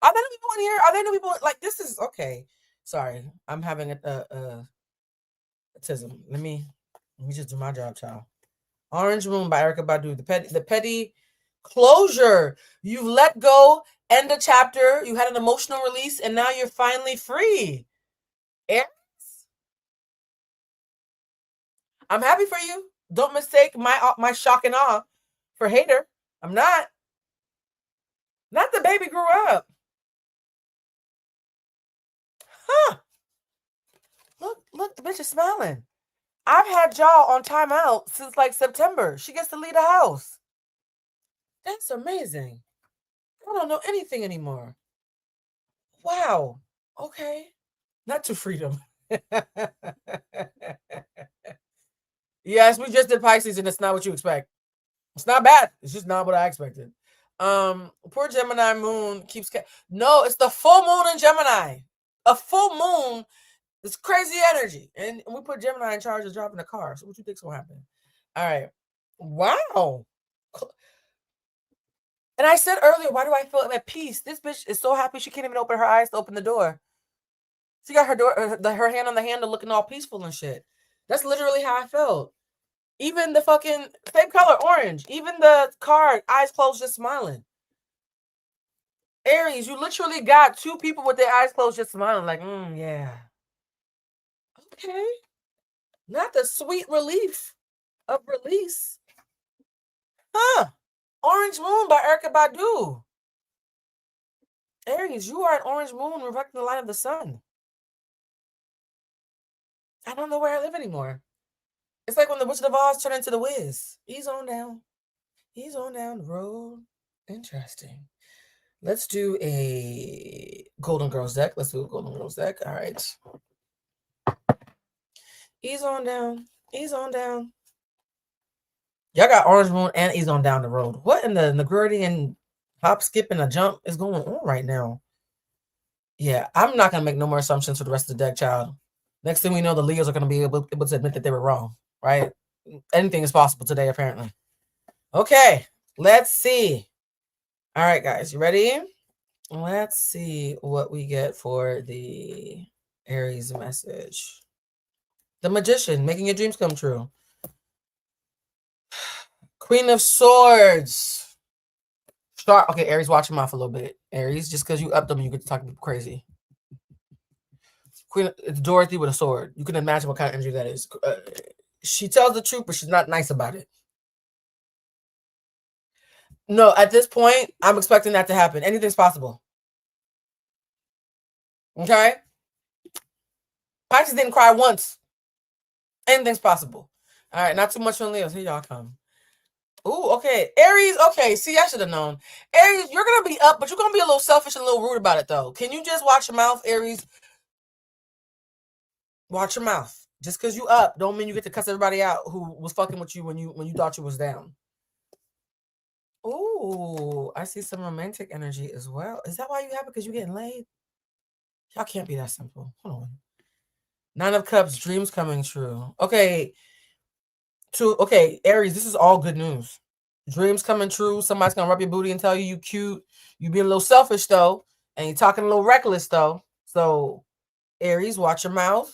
Are there new people in here? Are there new people? Like, this is okay. Sorry, I'm having a tism. Let me just do my job, child. Orange Moon by Erykah Badu. The petty closure. You've let go. End a chapter. You had an emotional release, and now you're finally free. Aries, I'm happy for you. Don't mistake my shock and awe for hater. I'm not. Not the baby grew up. Huh. Look, the bitch is smiling. I've had y'all on timeout since like September. She gets to leave the house. That's amazing. I don't know anything anymore. Wow. Okay. Not to freedom. Yes, we just did Pisces and it's not what you expect. It's not bad. It's just not what I expected. Poor Gemini moon keeps... No, it's the full moon in Gemini. A full moon is crazy energy. And we put Gemini in charge of dropping the car. So what you think's going to happen? All right. Wow. And I said earlier, why do I feel at peace? This bitch is so happy she can't even open her eyes to open the door. She got her hand on the handle looking all peaceful and shit. That's literally how I felt. Even the fucking same color, orange. Even the card, eyes closed, just smiling. Aries, you literally got 2 people with their eyes closed, just smiling. Like, yeah. Okay. Not the sweet relief of release. Huh. Orange Moon by Erykah Badu. Aries, you are an orange moon reflecting the light of the sun. I don't know where I live anymore. It's like when the Wizard of Oz turned into the Wiz. He's on down the road. Interesting. Let's do a Golden Girls deck. All right. Ease on down. Y'all got Orange Moon and Ease on down the road. What in the Gradient hop, skip, and a jump is going on right now? Yeah, I'm not going to make no more assumptions for the rest of the deck, child. Next thing we know, the Leos are going to be able to admit that they were wrong, right? Anything is possible today, apparently. Okay, let's see. All right, guys, you ready? Let's see what we get for the Aries message. The Magician, making your dreams come true. Queen of Swords. Start. Okay, Aries, watch your mouth a little bit. Aries, just because you up them, you get to talk crazy. Queen, it's Dorothy with a sword. You can imagine what kind of energy that is. She tells the truth, but she's not nice about it. No, at this point, I'm expecting that to happen. Anything's possible. Okay? Pisces didn't cry once. Anything's possible. All right, not too much on Leos. Here y'all come. Ooh, okay. Aries, okay. See, I should have known. Aries, you're going to be up, but you're going to be a little selfish and a little rude about it, though. Can you just watch your mouth, Aries? Watch your mouth. Just because you up don't mean you get to cuss everybody out who was fucking with you when you thought you was down. Ooh, I see some romantic energy as well. Is that why you have it? Because you're getting laid? Y'all can't be that simple. Hold on. 9 of Cups, dreams coming true. Okay. Okay, Aries, this is all good news. Dreams coming true. Somebody's gonna rub your booty and tell you you cute. You being a little selfish though, and you're talking a little reckless though. So Aries, watch your mouth.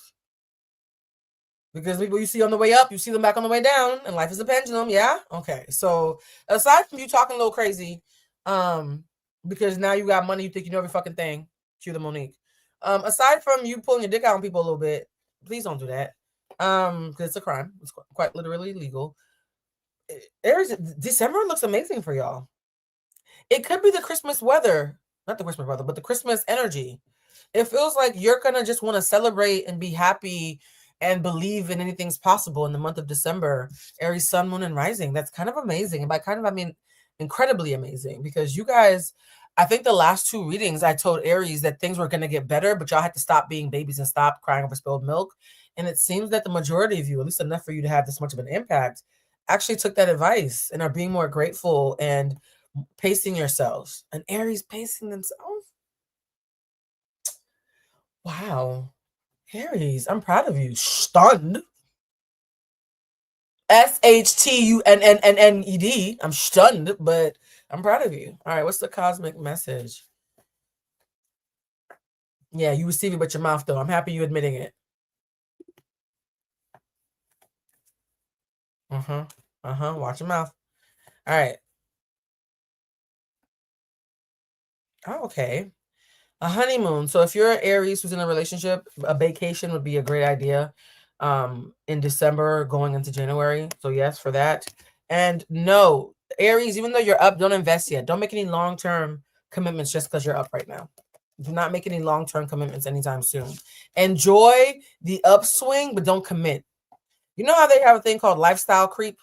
Because people you see on the way up, you see them back on the way down, and life is a pendulum. Yeah. Okay. So aside from you talking a little crazy, because now you got money, you think you know every fucking thing. Cue the Monique. Aside from you pulling your dick out on people a little bit, please don't do that. Because it's a crime. It's quite literally illegal. Aries, December looks amazing for y'all. It could be the Christmas weather, not the Christmas weather, but the Christmas energy. It feels like you're gonna just want to celebrate and be happy and believe in anything's possible in the month of December. Aries, Sun, Moon, and Rising. That's kind of amazing. And by kind of, I mean incredibly amazing, because you guys, I think the last two readings, I told Aries that things were going to get better, but y'all had to stop being babies and stop crying over spilled milk. And it seems that the majority of you, at least enough for you to have this much of an impact, actually took that advice and are being more grateful and pacing yourselves. And Aries pacing themselves. Wow. Aries, I'm proud of you. Stunned. SHTUNNNNED. I'm stunned, but I'm proud of you. All right, what's the cosmic message? Yeah, you receive it, but your mouth though. I'm happy you admitting it. Watch your mouth. All right. Oh, okay. A honeymoon. So if you're an Aries who's in a relationship, a vacation would be a great idea in December going into January. So yes, for that. And no, Aries, even though you're up, don't invest yet. Don't make any long-term commitments just because you're up right now. Do not make any long-term commitments anytime soon. Enjoy the upswing, but don't commit. You know how they have a thing called lifestyle creep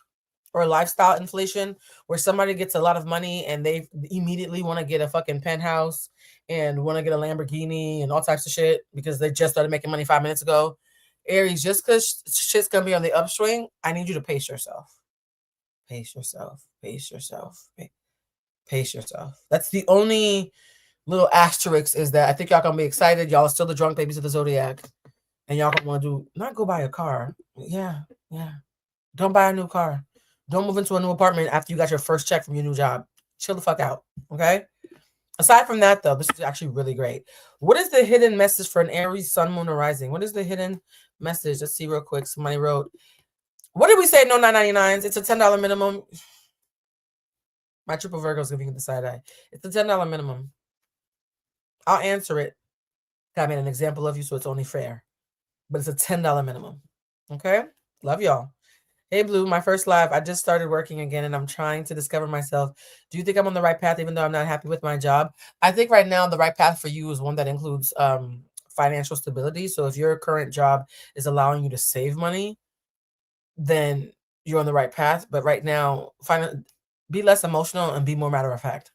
or lifestyle inflation, where somebody gets a lot of money and they immediately want to get a fucking penthouse and want to get a Lamborghini and all types of shit because they just started making money 5 minutes ago. Aries, just because shit's going to be on the upswing, I need you to pace yourself. Pace yourself. Pace yourself. Pace yourself. That's the only little asterisk, is that I think y'all going to be excited. Y'all are still the drunk babies of the Zodiac. And y'all going to want to not go buy a car. Yeah. Don't buy a new car. Don't move into a new apartment after you got your first check from your new job. Chill the fuck out, okay? Aside from that, though, this is actually really great. What is the hidden message for an Aries, Sun, Moon, or Rising? What is the hidden message? Let's see real quick. Somebody wrote, what did we say? No 999s. It's a $10 minimum. My triple Virgo is giving you the side eye. It's a $10 minimum. I'll answer it. I made an example of you, so it's only fair. But it's a $10 minimum. Okay? Love y'all. Hey, Blue, my first live. I just started working again, and I'm trying to discover myself. Do you think I'm on the right path, even though I'm not happy with my job? I think right now the right path for you is one that includes financial stability. So if your current job is allowing you to save money, then you're on the right path. But right now, be less emotional and be more matter of fact.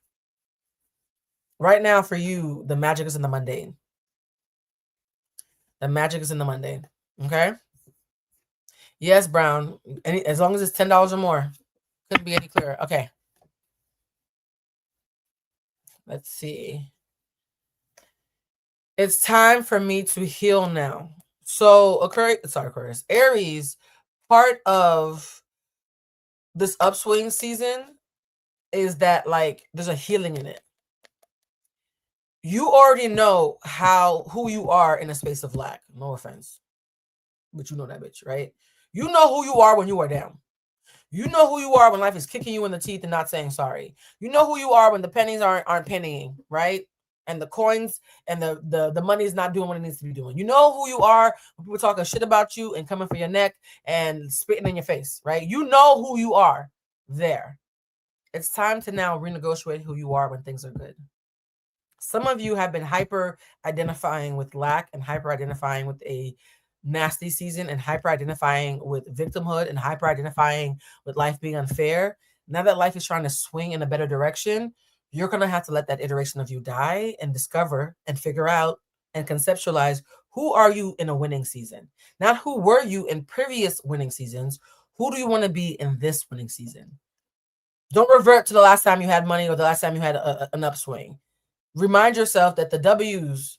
Right now, for you, the magic is in the mundane. The magic is in the mundane. Okay? Yes, Brown. As long as it's $10 or more. Couldn't be any clearer. Okay. Let's see. It's time for me to heal now. So, Aquarius. Aries, part of this upswing season is that, like, there's a healing in it. You already know who you are in a space of lack. No offense. But you know that bitch, right? You know who you are when you are down. You know who you are when life is kicking you in the teeth and not saying sorry. You know who you are when the pennies aren't pennying, right? And the coins and the money is not doing what it needs to be doing. You know who you are when people talking shit about you and coming for your neck and spitting in your face, right? You know who you are there. It's time to now renegotiate who you are when things are good. Some of you have been hyper identifying with lack and hyper identifying with a nasty season and hyper identifying with victimhood and hyper identifying with life being unfair. Now that life is trying to swing in a better direction, you're going to have to let that iteration of you die and discover and figure out and conceptualize who are you in a winning season. Not who were you in previous winning seasons. Who do you want to be in this winning season? Don't revert to the last time you had money or the last time you had an upswing. Remind yourself that the W's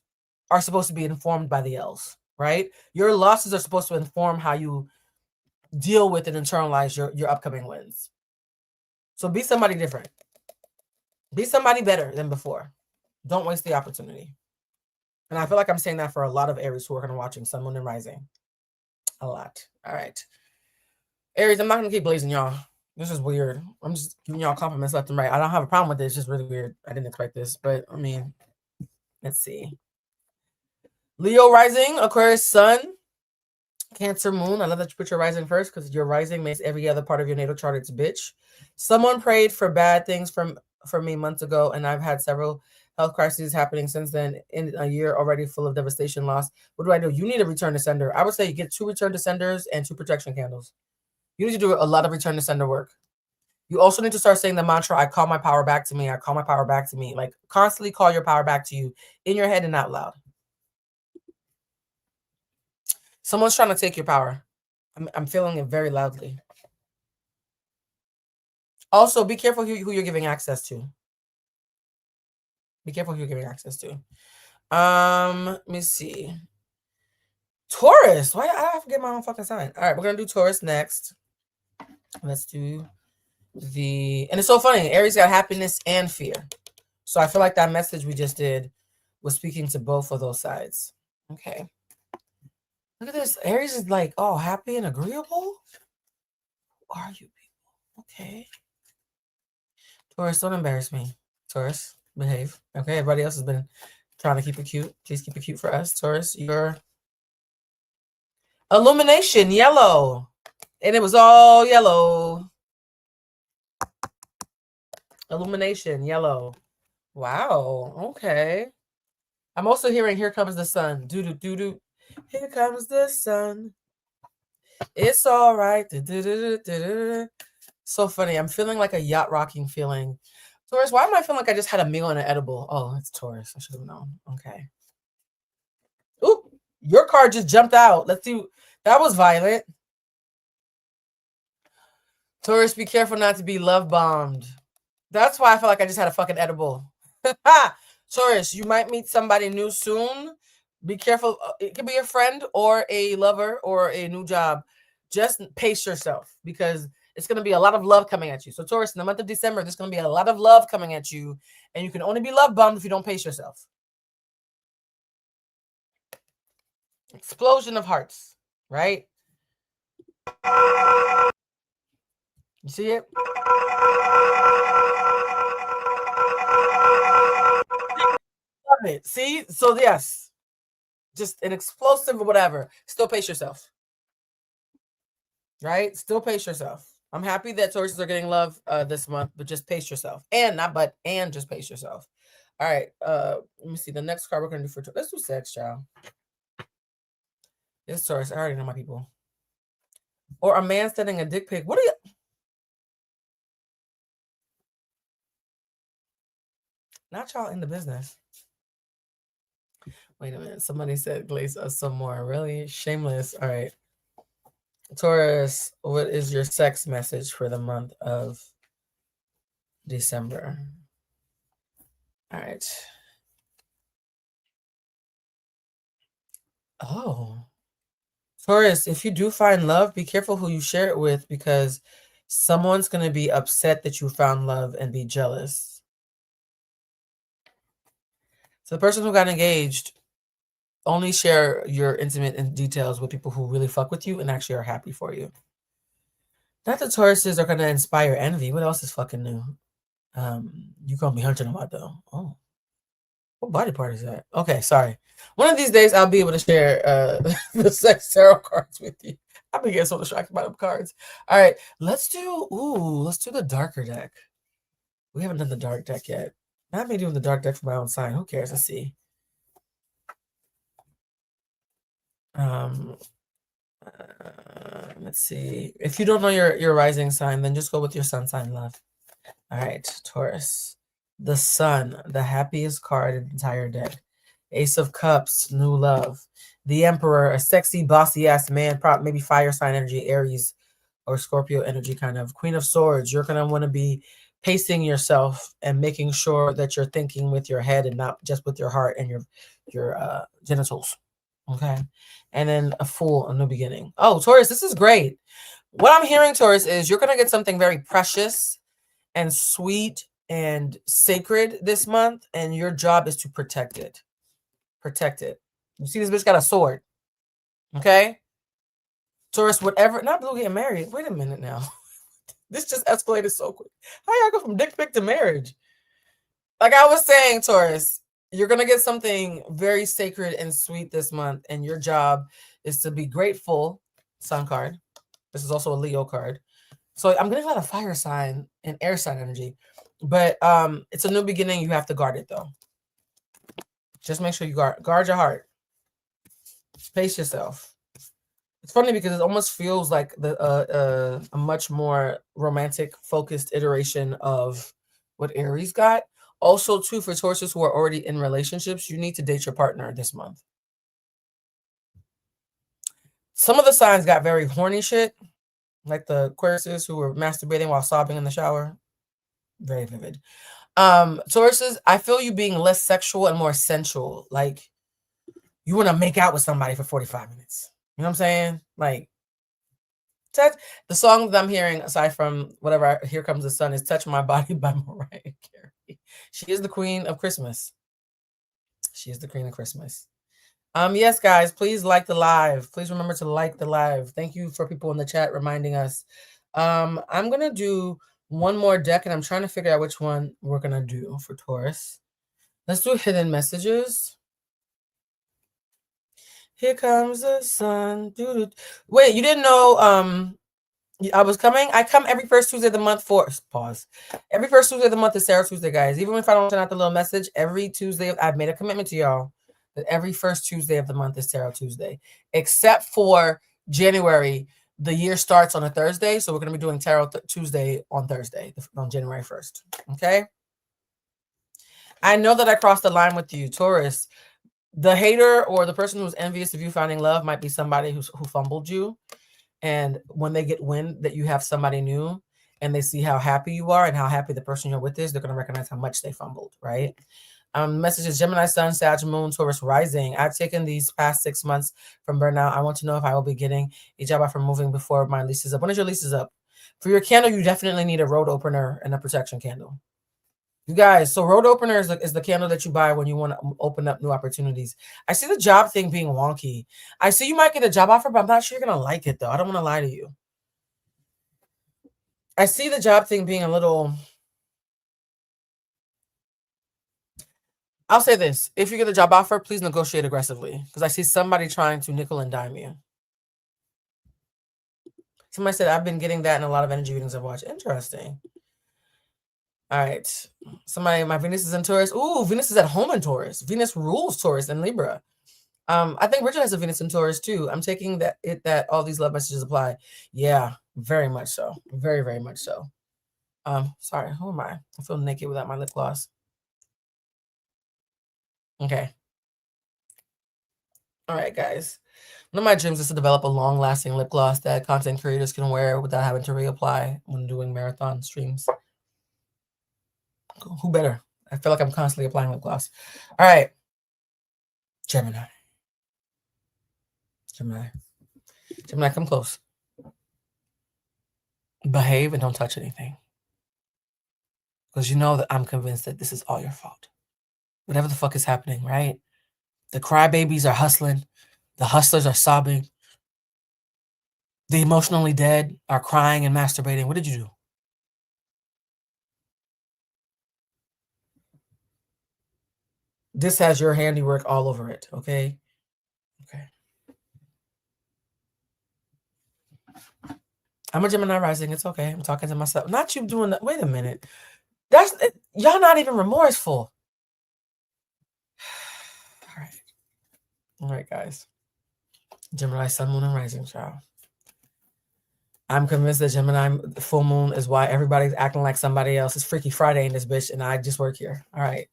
are supposed to be informed by the L's. Right? Your losses are supposed to inform how you deal with and internalize your upcoming wins. So be somebody different. Be somebody better than before. Don't waste the opportunity. And I feel like I'm saying that for a lot of Aries who are going to watching Sun, Moon, and Rising. A lot. All right. Aries, I'm not going to keep blazing y'all. This is weird. I'm just giving y'all compliments left and right. I don't have a problem with it. It's just really weird. I didn't expect this. But, I mean, let's see. Leo rising, Aquarius sun, Cancer moon. I love that you put your rising first because your rising makes every other part of your natal chart its bitch. Someone prayed for bad things for me months ago, and I've had several health crises happening since then in a year already full of devastation, loss. What do? You need a return to sender. I would say you get 2 return to senders and 2 protection candles. You need to do a lot of return to sender work. You also need to start saying the mantra, I call my power back to me. I call my power back to me. Like constantly call your power back to you in your head and out loud. Someone's trying to take your power. I'm feeling it very loudly. Also, be careful who you're giving access to. Be careful who you're giving access to. Let me see. Taurus. Why did I forget my own fucking sign? All right, we're gonna do Taurus next. Let's do and it's so funny. Aries got happiness and fear. So I feel like that message we just did was speaking to both of those sides. Okay. Look at this. Aries is like, oh, happy and agreeable? Who are you people? Okay. Taurus, don't embarrass me. Taurus, behave. Okay, everybody else has been trying to keep it cute. Please keep it cute for us. Taurus, your illumination, yellow. And it was all yellow. Illumination, yellow. Wow, okay. I'm also hearing Here Comes the Sun. Do-do-do-do. Here comes the sun. It's all right. So funny. I'm feeling like a yacht rocking feeling. Taurus, why am I feeling like I just had a meal and an edible? Oh, it's Taurus. I should have known. Okay. Oop, your card just jumped out. Let's see. That was violent. Taurus, be careful not to be love bombed. That's why I feel like I just had a fucking edible. Taurus, you might meet somebody new soon. Be careful. It could be a friend or a lover or a new job. Just pace yourself because it's going to be a lot of love coming at you. So Taurus, in the month of December, there's going to be a lot of love coming at you. And you can only be love bombed if you don't pace yourself. Explosion of hearts, right? You see it? Love it. See? So yes. Just an explosive or whatever. Still pace yourself. Right? Still pace yourself. I'm happy that Tauruses are getting love this month, but just pace yourself. And just pace yourself. All right. Let me see. The next card we're going to do for Taurus. Let's do sex, child. It's Taurus. I already know my people. Or a man sending a dick pic. What are you? Not y'all in the business. Wait a minute. Somebody said glaze us some more. Really? Shameless. All right. Taurus, what is your sex message for the month of December? All right. Oh. Taurus, if you do find love, be careful who you share it with because someone's going to be upset that you found love and be jealous. So the person who got engaged, only share your intimate details with people who really fuck with you and actually are happy for you. Not the Tauruses are going to inspire envy. What else is fucking new? You're going to be hunting them out though. Oh. What body part is that? Okay, sorry. One of these days, I'll be able to share the sex tarot cards with you. I've been getting so distracted by them cards. All right, let's do the darker deck. We haven't done the dark deck yet. Not me doing the dark deck for my own sign. Who cares? Let's see. Let's see. If you don't know your rising sign, then just go with your sun sign, love. All right, Taurus. The Sun, the happiest card in the entire deck. Ace of Cups, new love. The Emperor, a sexy, bossy-ass man, maybe fire sign energy, Aries or Scorpio energy kind of. Queen of Swords, you're going to want to be pacing yourself and making sure that you're thinking with your head and not just with your heart and your genitals. Okay? And then a Fool, a new beginning. Oh, Taurus, this is great. What I'm hearing, Taurus, is you're going to get something very precious and sweet and sacred this month, and your job is to protect it. Protect it. You see, this bitch got a sword. Okay? Taurus, whatever. Not Blue getting married. Wait a minute now. This just escalated so quick. How y'all go from dick pic to marriage? Like I was saying, Taurus, you're going to get something very sacred and sweet this month, and your job is to be grateful. Sun card. This is also a Leo card. So I'm getting a lot of fire sign and air sign energy, but it's a new beginning. You have to guard it though. Just make sure you guard your heart. Pace yourself. It's funny because it almost feels like a much more romantic focused iteration of what Aries got. Also, too, for Tauruses who are already in relationships, you need to date your partner this month. Some of the signs got very horny shit, like the Aquariuses who were masturbating while sobbing in the shower. Very vivid. Tauruses, I feel you being less sexual and more sensual. Like you want to make out with somebody for 45 minutes. You know what I'm saying? Like, the song that I'm hearing, aside from whatever, Here Comes the Sun, is Touch My Body by Mariah Carey. She is the queen of Christmas. She is the queen of Christmas. Yes, guys, please like the live. Please remember to like the live. Thank you for people in the chat reminding us. I'm going to do one more deck, and I'm trying to figure out which one we're going to do for Taurus. Let's do hidden messages. Here comes the sun. Wait, you didn't know I was coming? I come every first Tuesday of the month for pause. Every first Tuesday of the month is Tarot Tuesday, guys. Even if I don't send out the little message, every Tuesday, I've made a commitment to y'all that every first Tuesday of the month is Tarot Tuesday. Except for January, the year starts on a Thursday, so we're going to be doing Tarot Tuesday on Thursday, on January 1st. Okay? I know that I crossed the line with you, Taurus. The hater or the person who's envious of you finding love might be somebody who fumbled you. And when they get wind that you have somebody new and they see how happy you are and how happy the person you're with is, they're going to recognize how much they fumbled, right? Message is Gemini, Sun, Sag, Moon, Taurus, Rising. I've taken these past 6 months from burnout. I want to know if I will be getting a job offer moving before my lease is up. When is your lease up? For your candle, you definitely need a road opener and a protection candle. You guys, so road opener is the candle that you buy when you want to open up new opportunities. I see the job thing being wonky. I see you might get a job offer, but I'm not sure you're going to like it, though. I don't want to lie to you. I see the job thing being a little... I'll say this. If you get a job offer, please negotiate aggressively, because I see somebody trying to nickel and dime you. Somebody said, I've been getting that in a lot of energy readings I've watched. Interesting. All right. Somebody, my Venus is in Taurus. Ooh, Venus is at home in Taurus. Venus rules Taurus and Libra. I think Richard has a Venus in Taurus too. I'm taking that all these love messages apply. Yeah, very much so. Very, very much so. Sorry, who am I? I feel naked without my lip gloss. Okay. All right, guys. One of my dreams is to develop a long-lasting lip gloss that content creators can wear without having to reapply when doing marathon streams. Who better? I feel like I'm constantly applying lip gloss. All right. Gemini, come close. Behave and don't touch anything. Because you know that I'm convinced that this is all your fault. Whatever the fuck is happening, right? The crybabies are hustling. The hustlers are sobbing. The emotionally dead are crying and masturbating. What did you do? This has your handiwork all over it, okay? Okay. I'm a Gemini rising. It's okay. I'm talking to myself. Not you doing that. Wait a minute. Y'all not even remorseful. All right. All right, guys. Gemini, Sun, Moon, and Rising, child. I'm convinced that Gemini full moon is why everybody's acting like somebody else. It's Freaky Friday in this bitch, and I just work here. All right.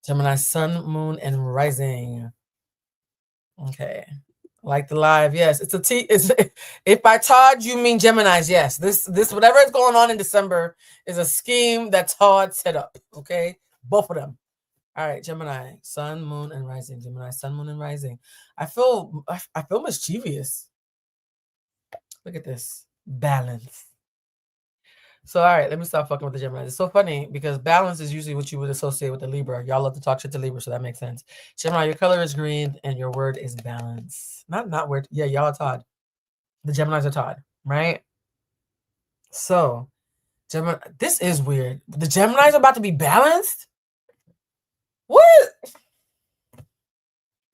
Gemini, Sun, Moon, and Rising. Okay. Like the live, yes. It's a T. If by Todd you mean Geminis, yes. This whatever is going on in December is a scheme that Todd set up. Okay, both of them. All right, Gemini, Sun, Moon, and Rising. Gemini, Sun, Moon, and Rising. I feel mischievous. Look at this balance. So, all right, let me stop fucking with the Gemini. It's so funny because balance is usually what you would associate with the Libra. Y'all love to talk shit to Libra, so that makes sense. Gemini, your color is green and your word is balance. Not word. Yeah, y'all are Todd. The Geminis are Todd, right? So, Gemini, this is weird. The Geminis are about to be balanced? What?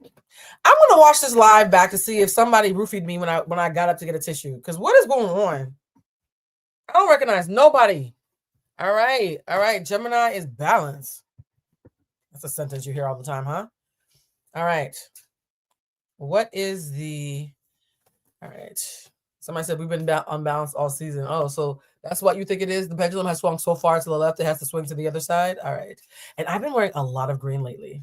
I'm gonna watch this live back to see if somebody roofied me when I got up to get a tissue. Because what is going on? I don't recognize nobody. All right. Gemini is balanced. That's a sentence you hear all the time, huh? All right. What is the... All right. Somebody said we've been unbalanced all season. Oh, so that's what you think it is? The pendulum has swung so far to the left, it has to swing to the other side? All right. And I've been wearing a lot of green lately.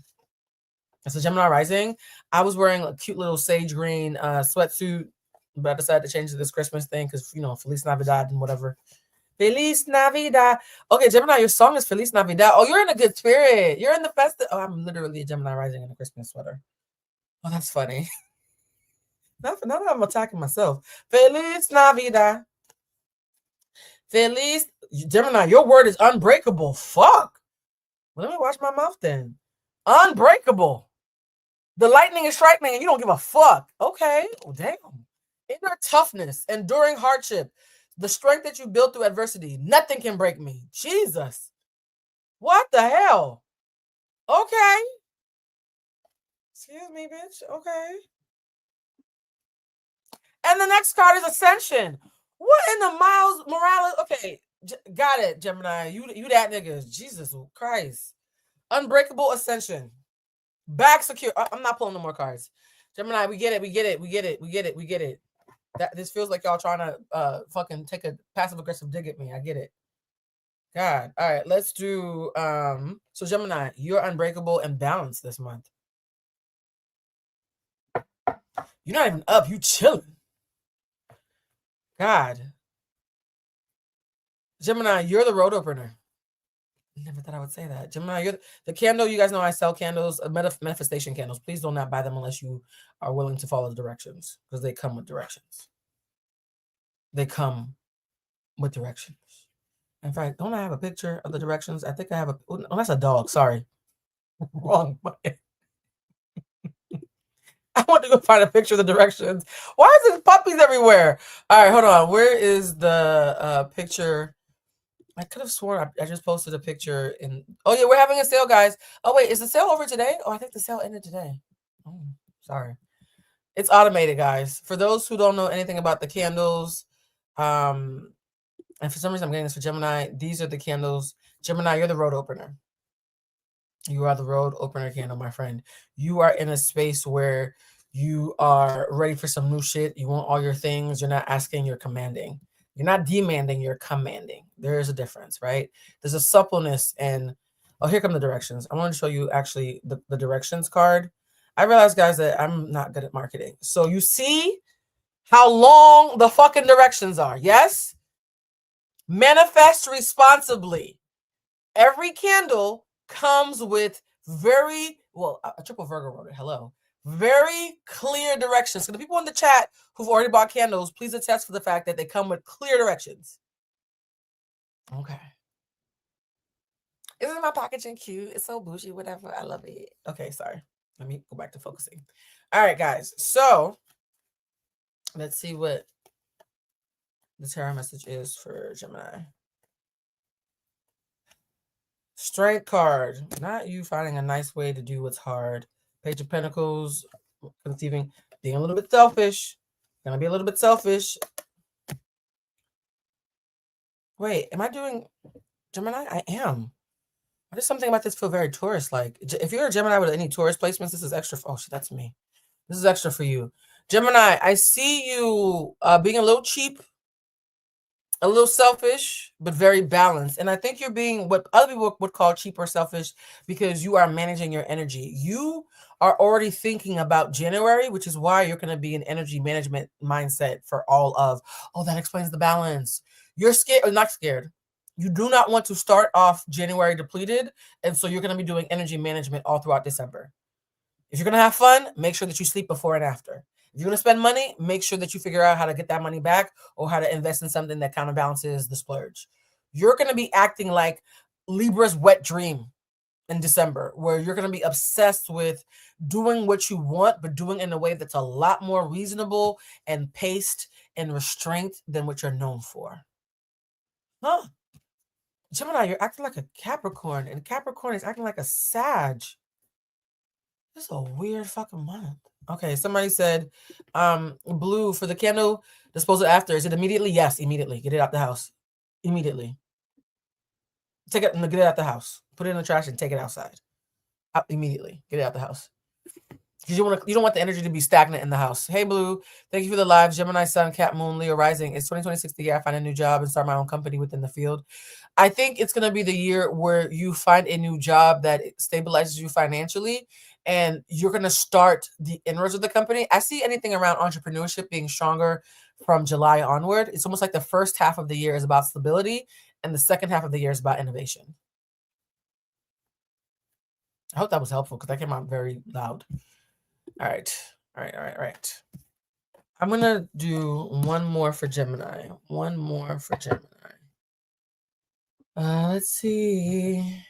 It's a Gemini rising. I was wearing a cute little sage green sweatsuit, but I decided to change to this Christmas thing because, you know, Feliz Navidad and whatever. Feliz Navidad. Okay, Gemini, your song is Feliz Navidad. Oh, you're in a good spirit. You're in the festive. Oh, I'm literally a Gemini rising in a Christmas sweater. Oh, that's funny. Now that I'm attacking myself. Feliz Navidad. Feliz. Gemini, your word is unbreakable. Fuck. Well, let me watch my mouth then. Unbreakable. The lightning is striking and you don't give a fuck. Okay. Oh, damn. Inner toughness, enduring hardship, the strength that you built through adversity. Nothing can break me. Jesus. What the hell? Okay. Excuse me, bitch. Okay. And the next card is Ascension. What in the Miles Morales? Okay. Got it, Gemini. You that nigga. Jesus Christ. Unbreakable Ascension. Back secure. I'm not pulling no more cards. Gemini, we get it. This feels like y'all trying to fucking take a passive aggressive dig at me. I get it. God. All right, let's do so Gemini, you're unbreakable and balanced this month. You're not even up, you chilling. God. Gemini, you're the road opener. Never thought I would say that. Gemini, you're the candle. You guys know I sell candles, manifestation candles. Please do not buy them unless you are willing to follow the directions because they come with directions. They come with directions. In fact, don't I have a picture of the directions? I think I have oh, that's a dog. Sorry. Wrong button. I want to go find a picture of the directions. Why is there puppies everywhere? All right, hold on. Where is the picture? I could have sworn I just posted a picture in... Oh, yeah, we're having a sale, guys. Oh, wait, is the sale over today? Oh, I think the sale ended today. Oh, sorry. It's automated, guys. For those who don't know anything about the candles, and for some reason I'm getting this for Gemini, these are the candles. Gemini, you're the road opener. You are the road opener candle, my friend. You are in a space where you are ready for some new shit. You want all your things. You're not asking, you're commanding. You're not demanding, you're commanding. There is a difference, right? There's a suppleness and... Oh, here come the directions. I want to show you actually the directions card. I realize, guys, that I'm not good at marketing. So you see how long the fucking directions are, yes? Manifest responsibly. Every candle comes with very... Well, a triple Virgo wrote it. Hello. Very clear directions. So the people in the chat who've already bought candles, please attest for the fact that they come with clear directions. Okay. Isn't my packaging cute? It's so bougie, whatever. I love it. Okay, sorry. Let me go back to focusing. All right, guys. So let's see what the tarot message is for Gemini. Strength card. Not you finding a nice way to do what's hard. Page of Pentacles, conceiving, being a little bit selfish. Gonna be a little bit selfish. Wait, am I doing Gemini? I am. Why does something about this feel very Taurus-like? If you're a Gemini with any Taurus placements, this is extra. Oh, shit, that's me. This is extra for you. Gemini, I see you being a little cheap, a little selfish, but very balanced. And I think you're being what other people would call cheap or selfish because you are managing your energy. You are already thinking about January, which is why you're going to be in energy management mindset for all of... Oh, that explains the balance. You're scared, or not scared. You do not want to start off January depleted. And so you're going to be doing energy management all throughout December. If you're going to have fun, make sure that you sleep before and after. If you're going to spend money, make sure that you figure out how to get that money back or how to invest in something that counterbalances the splurge. You're going to be acting like Libra's wet dream in December, where you're going to be obsessed with doing what you want, but doing it in a way that's a lot more reasonable and paced and restraint than what you're known for. Huh? Gemini, you're acting like a Capricorn, and Capricorn is acting like a Sag. This is a weird fucking month. Okay, somebody said, Blue, for the candle disposal after, is it immediately? Yes, immediately. Get it out the house. Immediately. Take it and get it out the house. Put it in the trash and take it outside. Out immediately. Get it out the house. Because you don't want the energy to be stagnant in the house. Hey, Blue, thank you for the live. Gemini, Sun, Cat, Moon, Leo, Rising. It's 2026 the year I find a new job and start my own company within the field. I think it's going to be the year where you find a new job that stabilizes you financially, and you're going to start the inroads of the company. I see anything around entrepreneurship being stronger from July onward. It's almost like the first half of the year is about stability, and the second half of the year is about innovation. I hope that was helpful because that came out very loud. All right. I'm going to do one more for Gemini. Let's see.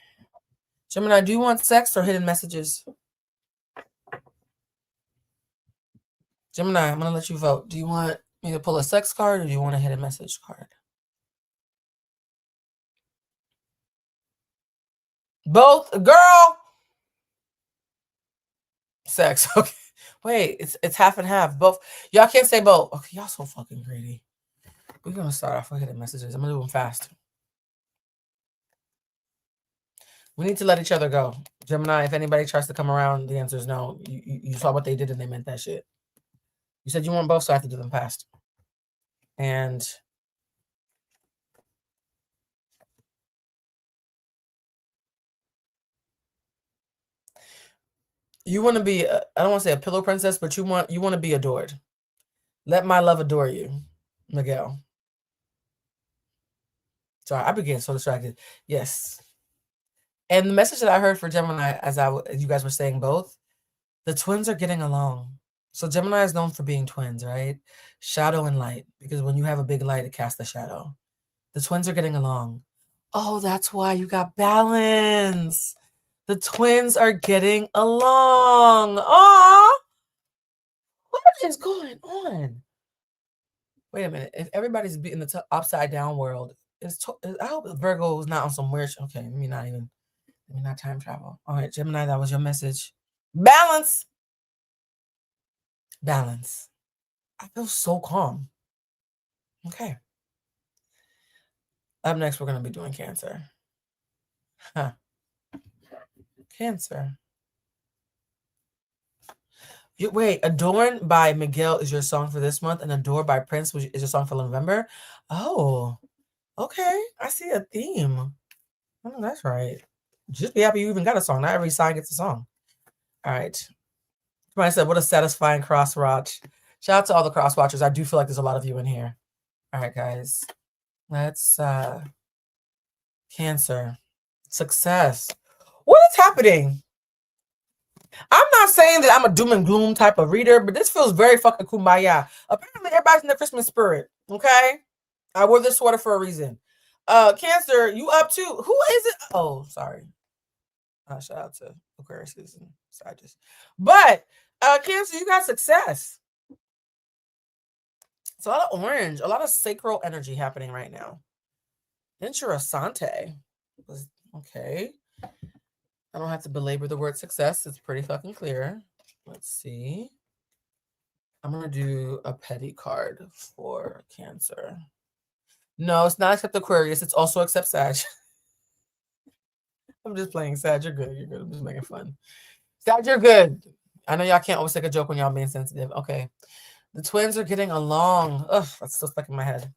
Gemini, do you want sex or hidden messages? Gemini, I'm going to let you vote. Do you want me to pull a sex card or do you want a hidden message card? Both. Girl. Sex. Okay. Wait, it's half and half. Both. Y'all can't say both. Okay, y'all so fucking greedy. We're going to start off with hidden messages. I'm going to do them fast. We need to let each other go. Gemini, if anybody tries to come around, the answer is no. You saw what they did and they meant that shit. You said you want both, so I have to do them fast. And you want to be, I don't want to say a pillow princess, but you want to be adored. Let my love adore you, Miguel. Sorry, I began so distracted. Yes. And the message that I heard for Gemini, as you guys were saying both, the twins are getting along. So Gemini is known for being twins, right? Shadow and light, because when you have a big light, it casts a shadow. The twins are getting along. Oh, that's why you got balance. The twins are getting along. Aw, what is going on? Wait a minute. If everybody's in the upside down world, I hope Virgo is not on some weird. Okay, let me not time travel. All right, Gemini, that was your message. Balance. Balance. I feel so calm. Okay. Up next, we're going to be doing Cancer. Huh. Cancer. Wait, Adorn by Miguel is your song for this month, and Adore by Prince is your song for November. Oh, okay. I see a theme. Oh, that's right. Just be happy you even got a song. Not every sign gets a song. All right. Somebody said, what a satisfying cross watch. Shout out to all the cross watchers. I do feel like there's a lot of you in here. All right, guys. Let's Cancer. Success. What is happening? I'm not saying that I'm a doom and gloom type of reader, but this feels very fucking kumbaya. Apparently, everybody's in the Christmas spirit. Okay? I wore this sweater for a reason. Cancer, you up too? Who is it? Oh, sorry. Shout out to Aquarius and Sagittarius. But Cancer, you got success. It's a lot of orange, a lot of sacral energy happening right now. Interessante. Okay. I don't have to belabor the word success. It's pretty fucking clear. Let's see. I'm going to do a petty card for Cancer. No, it's not except Aquarius. It's also except Sag. I'm just playing. Sag, you're good. You're good. I'm just making fun. Sag, you're good. I know y'all can't always take a joke when y'all being sensitive. Okay. The twins are getting along. Ugh, that's still stuck in my head.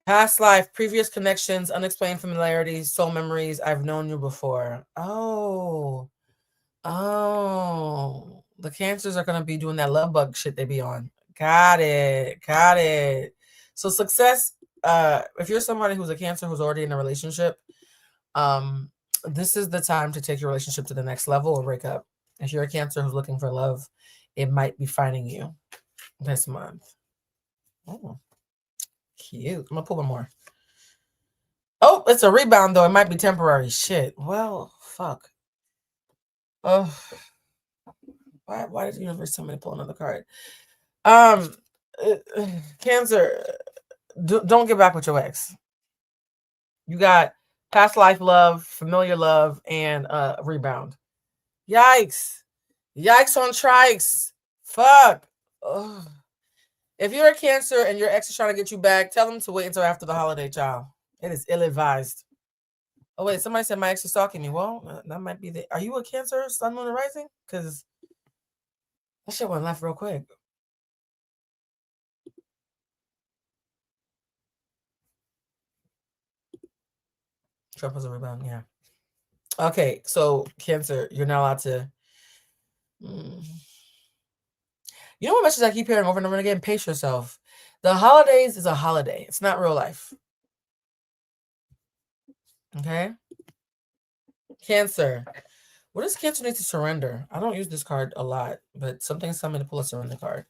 Past life, previous connections, unexplained familiarities, soul memories. I've known you before. Oh. The Cancers are going to be doing that love bug shit they be on. Got it. So success, if you're somebody who's a Cancer who's already in a relationship, this is the time to take your relationship to the next level or break up. If you're a Cancer who's looking for love, it might be finding you this month. Oh, cute. I'm going to pull one more. Oh, it's a rebound, though. It might be temporary. Shit. Well, fuck. Oh, why did the universe tell me to pull another card? Cancer, don't get back with your ex. You got past life love, familiar love, and rebound. Yikes. Yikes on trikes. Fuck. Ugh. If you're a Cancer and your ex is trying to get you back, tell them to wait until after the holiday, child. It is ill-advised. Oh, wait, somebody said my ex is stalking me. Well, that might be the... Are you a Cancer, Sun, Moon, and Rising? Because that shit went left real quick. Trump was a rebound, yeah. Okay, so Cancer, you're not allowed to... You know what message I keep hearing over and over again? Pace yourself. The holidays is a holiday. It's not real life. Okay? Cancer. What does Cancer need to surrender? I don't use this card a lot, but something's telling me to pull a surrender card.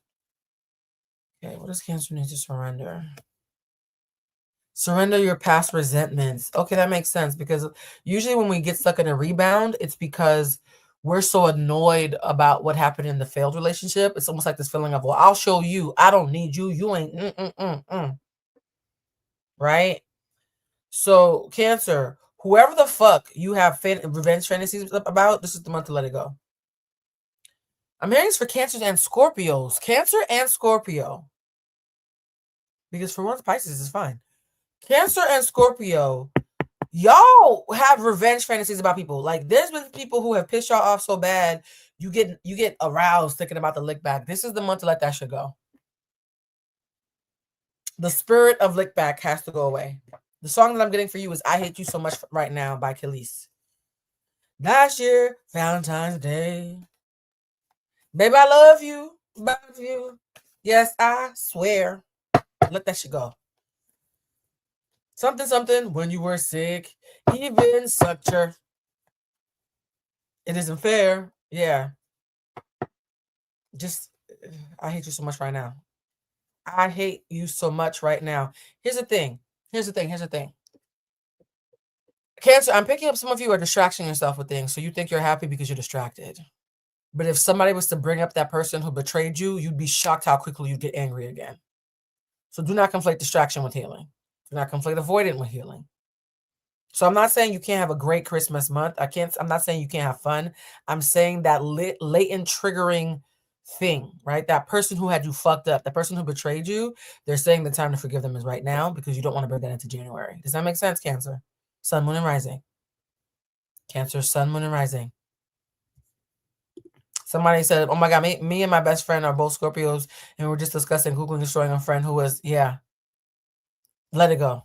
Okay, what does Cancer need to surrender? Surrender your past resentments. Okay, that makes sense because usually when we get stuck in a rebound, it's because we're so annoyed about what happened in the failed relationship. It's almost like this feeling of, well, I'll show you. I don't need you. You ain't. Right? So, Cancer, whoever the fuck you have revenge fantasies about, this is the month to let it go. I'm hearing this for Cancers and Scorpios. Cancer and Scorpio. Because for once, Pisces is fine. Cancer and Scorpio, y'all have revenge fantasies about people. Like, there's been people who have pissed y'all off so bad, you get aroused thinking about the lick back. This is the month to let that shit go. The spirit of lick back has to go away. The song that I'm getting for you is I Hate You So Much Right Now by Khalees. Last year, Valentine's Day. Baby, I love you. Love you. Yes, I swear. Let that shit go. Something when you were sick. Even sucked your. It isn't fair. Yeah. Just, I hate you so much right now. I hate you so much right now. Here's the thing. Cancer, I'm picking up some of you are distracting yourself with things. So you think you're happy because you're distracted. But if somebody was to bring up that person who betrayed you, you'd be shocked how quickly you'd get angry again. So do not conflate distraction with healing. Do not conflate avoidant with healing. So I'm not saying you can't have a great Christmas month. I'm not saying you can't have fun. I'm saying that latent triggering thing, right? That person who had you fucked up, the person who betrayed you, they're saying the time to forgive them is right now because you don't want to bring that into January. Does that make sense, Cancer? Sun, Moon, and Rising. Cancer, Sun, Moon, and Rising. Somebody said, oh my God, me and my best friend are both Scorpios, and we're just discussing Googling destroying a friend who was, yeah. Let it go.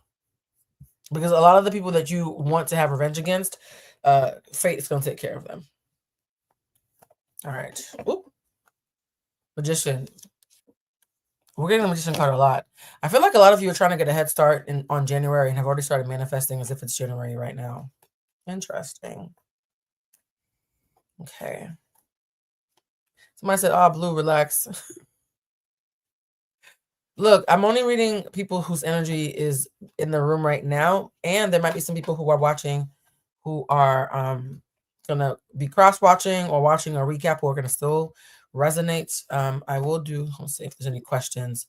Because a lot of the people that you want to have revenge against, fate is going to take care of them. All right. Whoop. Magician. We're getting the Magician card a lot. I feel like a lot of you are trying to get a head start on January and have already started manifesting as if it's January right now. Interesting. Okay. Somebody said, oh, Blue, relax. Look, I'm only reading people whose energy is in the room right now. And there might be some people who are watching who are going to be cross-watching or watching a recap who are going to still resonate. I will do, let's see if there's any questions.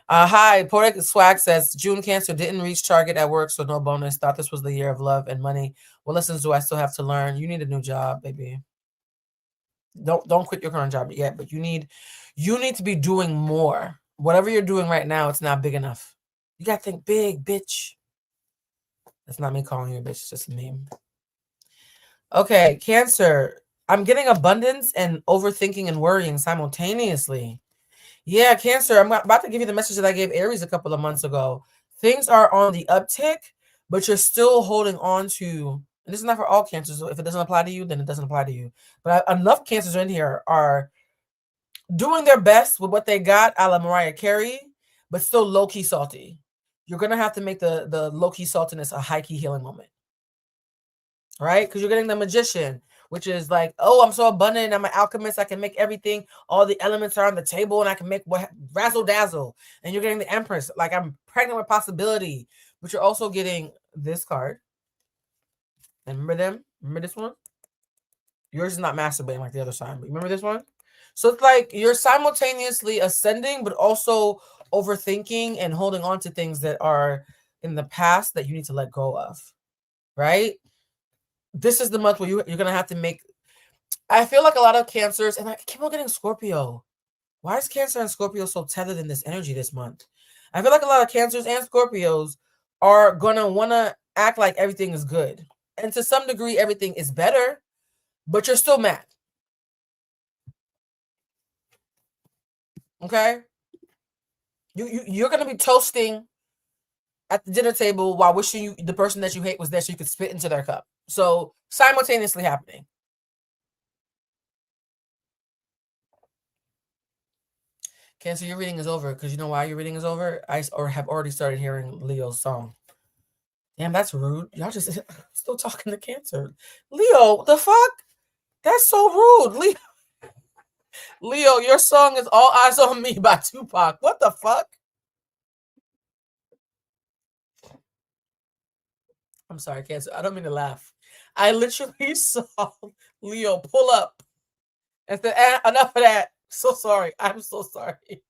Hi, Poetic Swag says, June Cancer didn't reach target at work, so no bonus. Thought this was the year of love and money. What lessons do I still have to learn? You need a new job, baby. Don't quit your current job yet, but you need to be doing more. Whatever you're doing right now, it's not big enough. You got to think big, bitch. That's not me calling you a bitch. It's just a meme. Okay, Cancer. I'm getting abundance and overthinking and worrying simultaneously. Yeah, Cancer. I'm about to give you the message that I gave Aries a couple of months ago. Things are on the uptick, but you're still holding on to... And this is not for all Cancers. So if it doesn't apply to you, then it doesn't apply to you. But enough Cancers in here are doing their best with what they got, a la Mariah Carey, but still low-key salty. You're going to have to make the low-key saltiness a high-key healing moment. Right? Because you're getting the Magician, which is like, oh, I'm so abundant. I'm an alchemist. I can make everything. All the elements are on the table, and I can make razzle-dazzle. And you're getting the Empress. Like, I'm pregnant with possibility. But you're also getting this card. And remember them? Remember this one? Yours is not masturbating like the other side, but remember this one? So it's like you're simultaneously ascending, but also overthinking and holding on to things that are in the past that you need to let go of, right? This is the month where you're going to have to make, I feel like a lot of Cancers, and I keep on getting Scorpio. Why is Cancer and Scorpio so tethered in this energy this month? I feel like a lot of Cancers and Scorpios are going to want to act like everything is good. And to some degree, everything is better, but you're still mad. Okay? You're going to be toasting at the dinner table while wishing the person that you hate was there so you could spit into their cup. So simultaneously happening. Cancer, your reading is over because you know why your reading is over? I have already started hearing Leo's song. Damn, that's rude. Y'all just still talking to Cancer. Leo, the fuck? That's so rude. Leo, your song is All Eyes on Me by Tupac. What the fuck? I'm sorry, Cancer. I don't mean to laugh. I literally saw Leo pull up and said, enough of that. So sorry. I'm so sorry.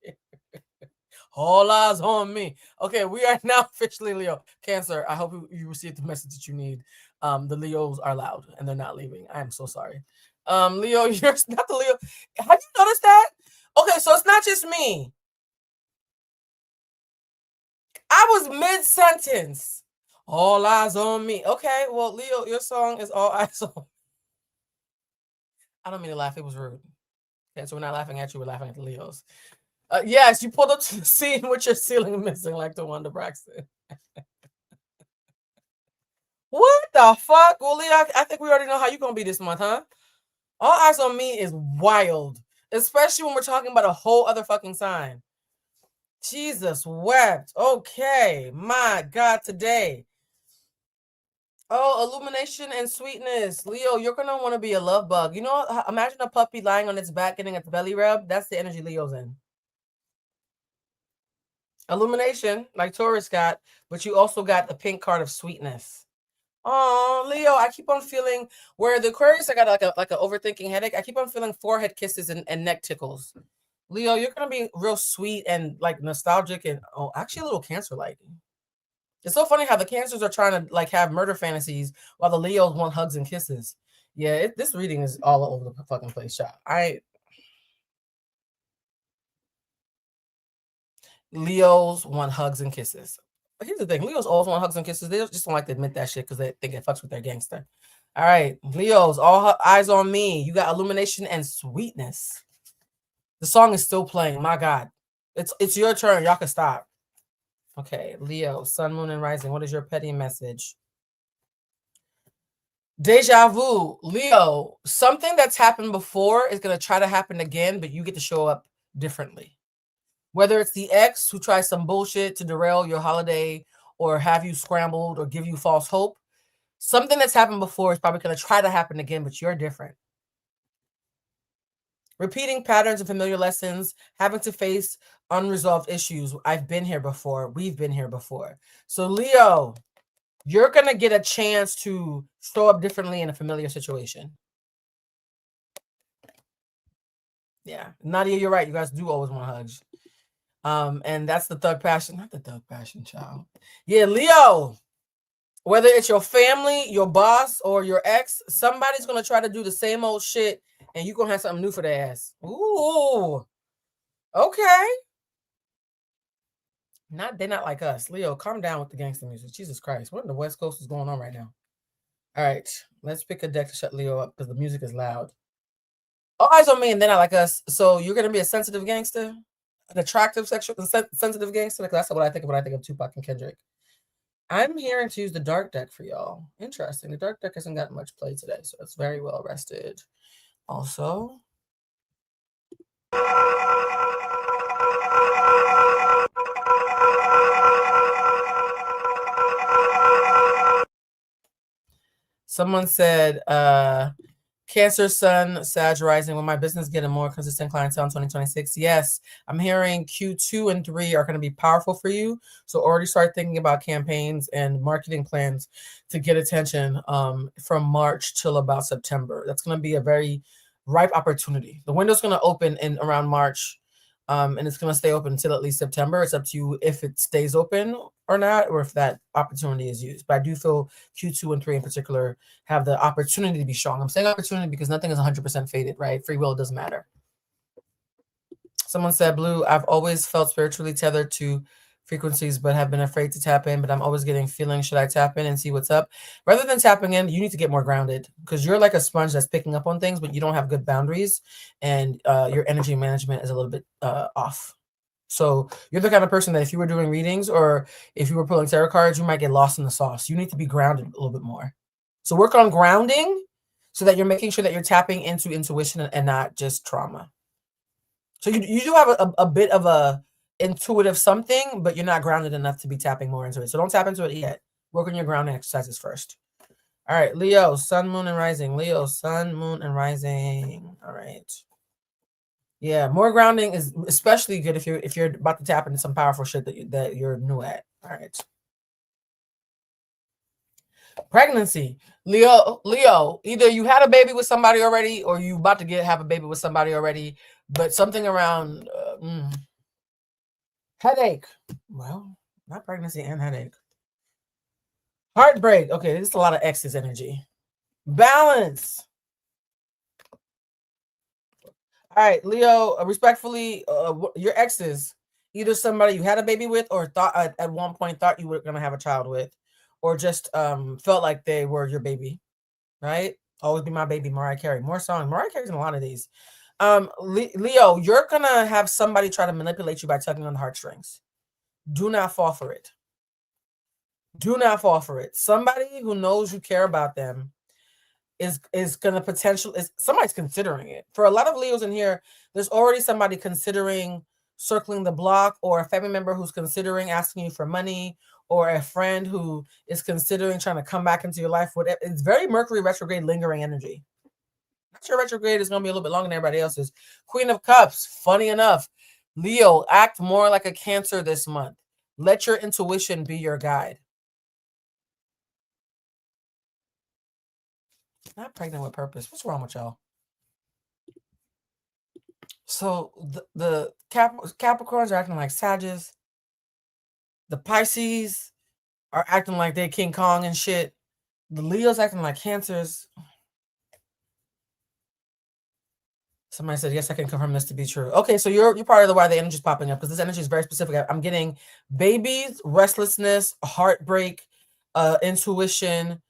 All eyes on me. Okay, we are now officially Leo. Cancer, I hope you received the message that you need. The Leos are loud and they're not leaving. I am so sorry. Leo, you're not the Leo. Have you noticed that? Okay, so it's not just me. I was mid-sentence. All eyes on me. Okay, well, Leo, your song is All Eyes on Me. I don't mean to laugh. It was rude. Okay, so we're not laughing at you. We're laughing at the Leos. Yes, you pulled up to the scene with your ceiling missing like the Wanda Braxton. What the fuck? Well, Leo, I think we already know how you're going to be this month, huh? All Eyes on Me is wild, especially when we're talking about a whole other fucking sign. Jesus wept. Okay, my God, today. Oh, illumination and sweetness. Leo, you're going to want to be a love bug. You know, imagine a puppy lying on its back getting its belly rub. That's the energy Leo's in. Illumination, like Taurus got, but you also got the pink card of sweetness. Oh, Leo, I keep on feeling where the Aquarius, I got like an overthinking headache. I keep on feeling forehead kisses and neck tickles. Leo, you're going to be real sweet and like nostalgic and actually a little Cancer-like. It's so funny how the Cancers are trying to like have murder fantasies while the Leos want hugs and kisses. Yeah, this reading is all over the fucking place, child. Leos want hugs and kisses. But here's the thing. Leos always want hugs and kisses. They just don't like to admit that shit because they think it fucks with their gangster. All right. Leos, all eyes on me. You got illumination and sweetness. The song is still playing. My God. It's your turn. Y'all can stop. Okay. Leo, sun, moon, and rising. What is your petty message? Deja vu. Leo, something that's happened before is going to try to happen again, but you get to show up differently. Whether it's the ex who tries some bullshit to derail your holiday or have you scrambled or give you false hope, something that's happened before is probably going to try to happen again, but you're different. Repeating patterns and familiar lessons, having to face unresolved issues. I've been here before. We've been here before. So Leo, you're going to get a chance to show up differently in a familiar situation. Yeah. Nadia, you're right. You guys do always want hugs. And that's the thug passion, not the thug passion, child. Yeah, Leo, whether it's your family, your boss, or your ex, somebody's going to try to do the same old shit, and you're going to have something new for their ass. Ooh, okay. They're not like us. Leo, calm down with the gangster music. Jesus Christ, what in the West Coast is going on right now? All right, let's pick a deck to shut Leo up because the music is loud. All eyes on me, and they're not like us. So you're going to be a sensitive gangster? An attractive, sexual, sensitive gangster. Like that's what I think of when I think of Tupac and Kendrick. I'm hearing to use the dark deck for y'all. Interesting. The dark deck hasn't gotten much play today, so it's very well rested. Also, someone said, Cancer, Sun, Sag rising. Will my business get a more consistent clientele in 2026? Yes. I'm hearing Q2 and 3 are going to be powerful for you. So already start thinking about campaigns and marketing plans to get attention from March till about September. That's going to be a very ripe opportunity. The window's going to open in around March, and it's going to stay open until at least September. It's up to you if it stays open or not, or if that opportunity is used. But I do feel Q2 and 3 in particular have the opportunity to be strong. I'm saying opportunity because nothing is 100% fated, right? Free will doesn't matter. Someone said, Blue, I've always felt spiritually tethered to frequencies, but have been afraid to tap in, but I'm always getting feelings. Should I tap in and see what's up? Rather than tapping in, you need to get more grounded because you're like a sponge that's picking up on things, but you don't have good boundaries, and your energy management is a little bit off. So you're the kind of person that if you were doing readings or if you were pulling tarot cards, you might get lost in the sauce. You need to be grounded a little bit more. So work on grounding so that you're making sure that you're tapping into intuition and not just trauma. So you do have a bit of a intuitive something, but you're not grounded enough to be tapping more into it. So don't tap into it yet. Work on your grounding exercises first. All right, Leo, Sun, Moon, and Rising. Leo, Sun, Moon, and Rising. All right. Yeah, more grounding is especially good if you're about to tap into some powerful shit that you're new at. All right. Pregnancy. Leo, either you had a baby with somebody already or you about to have a baby with somebody already, but something around headache. Well, not pregnancy and headache. Heartbreak. Okay, this is a lot of X's energy. Balance. All right, Leo, respectfully, your exes, either somebody you had a baby with or thought at one point thought you were going to have a child with, or just felt like they were your baby, right? Always be my baby, Mariah Carey. More songs. Mariah Carey's in a lot of these. Leo, you're going to have somebody try to manipulate you by tugging on the heartstrings. Do not fall for it. Do not fall for it. Somebody who knows you care about them is going to potentially, somebody's considering it. For a lot of Leos in here, there's already somebody considering circling the block, or a family member who's considering asking you for money, or a friend who is considering trying to come back into your life. Whatever. It's very Mercury retrograde lingering energy. Not sure retrograde is going to be a little bit longer than everybody else's. Queen of Cups, funny enough. Leo, act more like a Cancer this month. Let your intuition be your guide. Not pregnant with purpose. What's wrong with y'all? So the Capricorns are acting like Sagittarius. The Pisces are acting like they're King Kong and shit. The Leos acting like Cancers. Somebody said, yes, I can confirm this to be true. Okay, so you're part of the why the energy is popping up, because this energy is very specific. I'm getting babies, restlessness, heartbreak, intuition,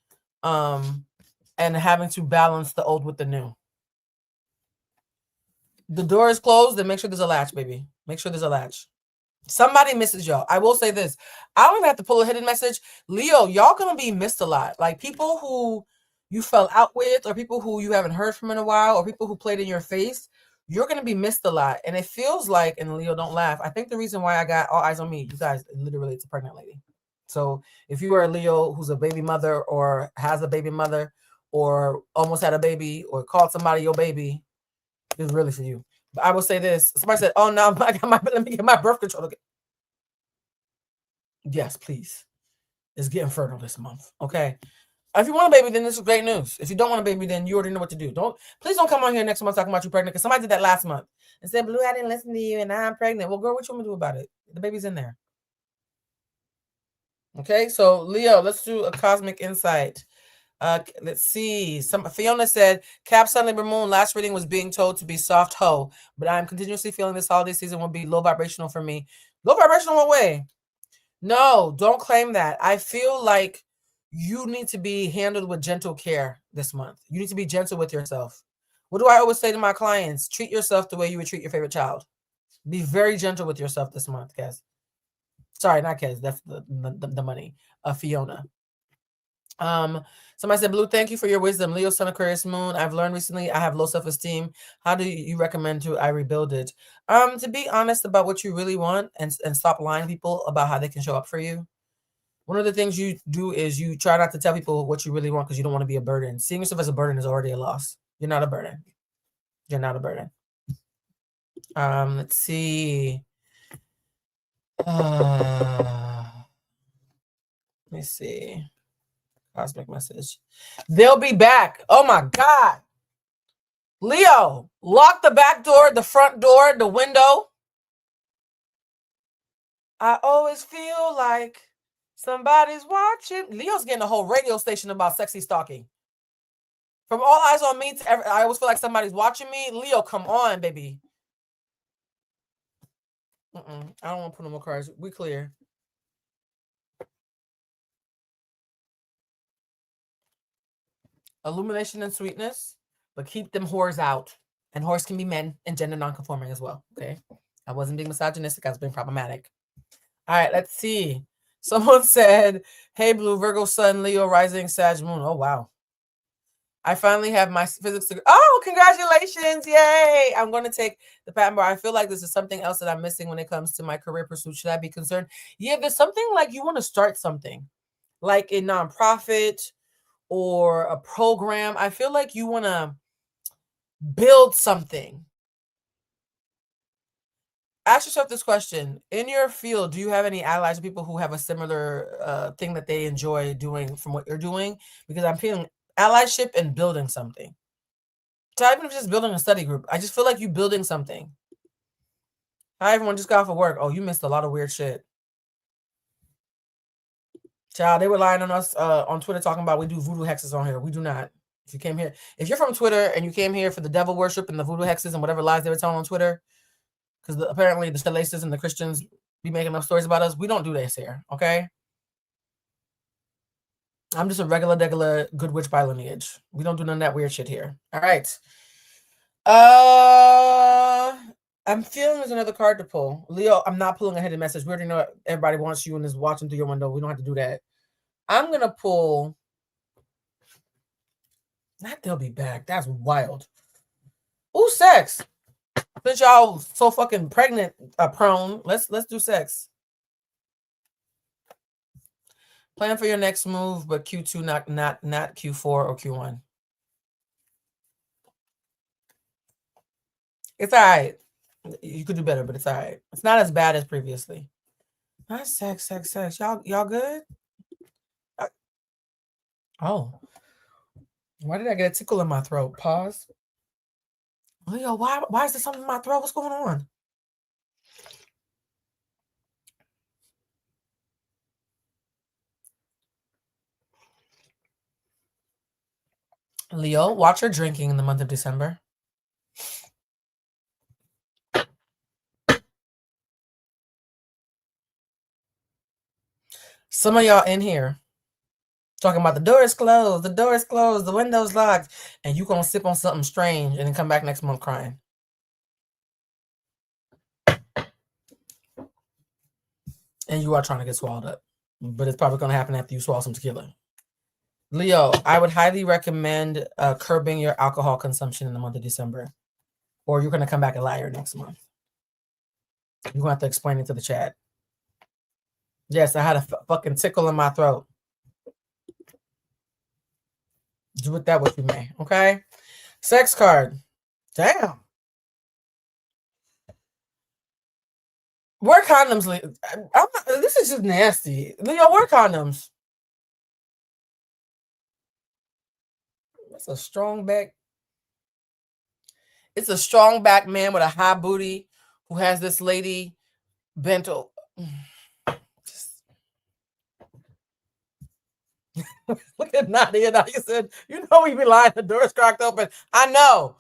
and having to balance the old with the new. The door is closed, then make sure there's a latch, baby. Make sure there's a latch. Somebody misses y'all. I will say this. I don't even have to pull a hidden message. Leo, y'all gonna be missed a lot. Like people who you fell out with, or people who you haven't heard from in a while, or people who played in your face, you're gonna be missed a lot. And it feels like, and Leo, don't laugh, I think the reason why I got all eyes on me, you guys, literally, it's a pregnant lady. So if you are a Leo who's a baby mother, or has a baby mother, or almost had a baby, or called somebody your baby, it's really for you. But I will say this. Somebody said, oh, no, let me get my birth control. Okay. Yes, please. It's getting fertile this month. Okay. If you want a baby, then this is great news. If you don't want a baby, then you already know what to do. Please don't come on here next month talking about you pregnant, because somebody did that last month and said, Blue, I didn't listen to you and now I'm pregnant. Well, girl, what you want me to do about it? The baby's in there. Okay, so Leo, let's do a cosmic insight. Let's see. Fiona said, Cap Sun Libra Moon, last reading was being told to be soft hoe, but I'm continuously feeling this holiday season will be low vibrational for me. Low vibrational what way? No, don't claim that. I feel like you need to be handled with gentle care this month. You need to be gentle with yourself. What do I always say to my clients? Treat yourself the way you would treat your favorite child. Be very gentle with yourself this month, Kez. Sorry, not Kez. That's the money. Fiona. Somebody said, Blue, thank you for your wisdom. Leo, Sun, Aquarius, Moon. I've learned recently I have low self-esteem. How do you recommend I rebuild it? To be honest about what you really want and stop lying to people about how they can show up for you. One of the things you do is you try not to tell people what you really want because you don't want to be a burden. Seeing yourself as a burden is already a loss. You're not a burden. You're not a burden. Let's see. Let me see. Cosmic message. They'll be back. Oh my God. Leo, lock the back door, the front door, the window. I always feel like somebody's watching. Leo's getting a whole radio station about sexy stalking. From All Eyes on Me to I always feel like somebody's watching me. Leo, come on, baby. I don't want to put no more cards. We clear. Illumination and sweetness, but keep them whores out. And whores can be men and gender non-conforming as well. Okay. I wasn't being misogynistic. I was being problematic. All right, let's see. Someone said, hey, Blue, Virgo Sun, Leo, Rising, Sag, Moon. Oh, wow. I finally have my physics degree. Oh, congratulations. Yay. I'm going to take the patent bar. I feel like this is something else that I'm missing when it comes to my career pursuit. Should I be concerned? Yeah, there's something like you want to start something, like a nonprofit or a program. I feel like you want to build something. Ask yourself this question. In your field, do you have any allies, people who have a similar thing that they enjoy doing from what you're doing? Because I'm feeling allyship and building something. So even if it's just building a study group, I just feel like you building something. Hi, everyone just got off of work. Oh, you missed a lot of weird shit. Child, they were lying on us on Twitter talking about we do voodoo hexes on here. We do not. If you came here, if you're from Twitter and you came here for the devil worship and the voodoo hexes and whatever lies they were telling on Twitter, because apparently the Stalaces and the Christians be making up stories about us, we don't do this here, okay? I'm just a regular good witch by lineage. We don't do none of that weird shit here. All right. I'm feeling there's another card to pull. Leo, I'm not pulling a hidden message. We already know everybody wants you and is watching through your window. We don't have to do that. I'm going to pull. Not they'll be back. That's wild. Ooh, sex. Since y'all so fucking pregnant prone, let's do sex. Plan for your next move, but Q2, not Q4 or Q1. It's all right. You could do better, but it's all right. It's not as bad as previously. Not sex. Y'all good? Oh. Why did I get a tickle in my throat? Pause. Leo, why is there something in my throat? What's going on? Leo, watch your drinking in the month of December. Some of y'all in here talking about the door is closed, the window's locked, and you gonna sip on something strange and then come back next month crying. And you are trying to get swallowed up. But it's probably gonna happen after you swallow some tequila. Leo, I would highly recommend curbing your alcohol consumption in the month of December. Or you're gonna come back a liar next month. You're gonna have to explain it to the chat. Yes, I had a fucking tickle in my throat. Do with that what you may, okay? Sex card. Damn. Wear condoms, Leo. This is just nasty. Leo, wear condoms. That's a strong back. It's a strong back man with a high booty who has this lady bent over. Look at Nadia. Nadia said, you know we be lying, the door's cracked open. I know.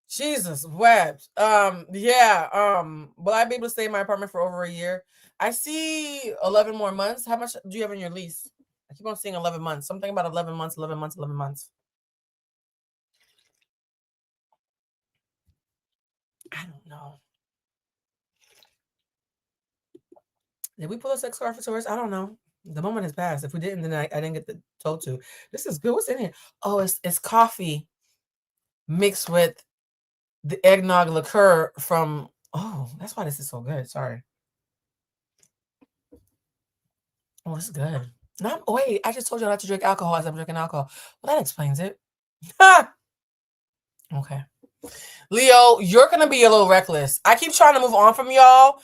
Jesus wept. Yeah. Will I be able to stay in my apartment for over a year? I see 11 more months. How much do you have in your lease? I keep on seeing 11 months. Something about 11 months. I don't know. Did we pull a sex card for tourists? I don't know. The moment has passed. If we didn't, then I didn't get told to. This is good. What's in here? Oh, it's coffee mixed with the eggnog liqueur from. Oh, that's why this is so good. Sorry. Oh, this is good. Wait, I just told you not to drink alcohol as I'm drinking alcohol. Well, that explains it. Okay. Leo, you're going to be a little reckless. I keep trying to move on from y'all.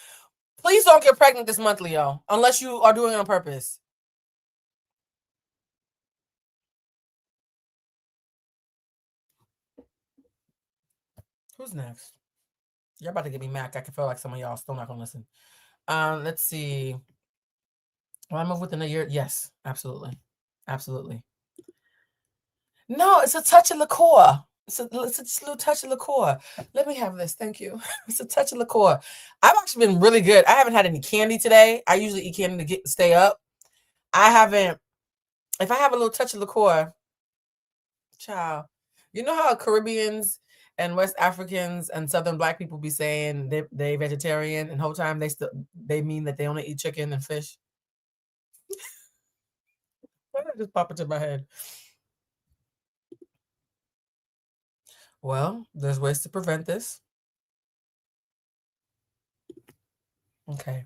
Please don't get pregnant this month, Leo, unless you are doing it on purpose. Who's next? You're about to get me mad. I can feel like some of y'all still not going to listen. Let's see. Will I move within a year? Yes, absolutely. Absolutely. No, it's a touch of liqueur. It's a little touch of liqueur. Let me have this. Thank you. It's a touch of liqueur. I've actually been really good. I haven't had any candy today. I usually eat candy to stay up. I haven't. If I have a little touch of liqueur, child, you know how Caribbeans and West Africans and Southern Black people be saying they vegetarian, and the whole time they mean that they only eat chicken and fish. Why did that just pop into my head? Well, there's ways to prevent this. Okay.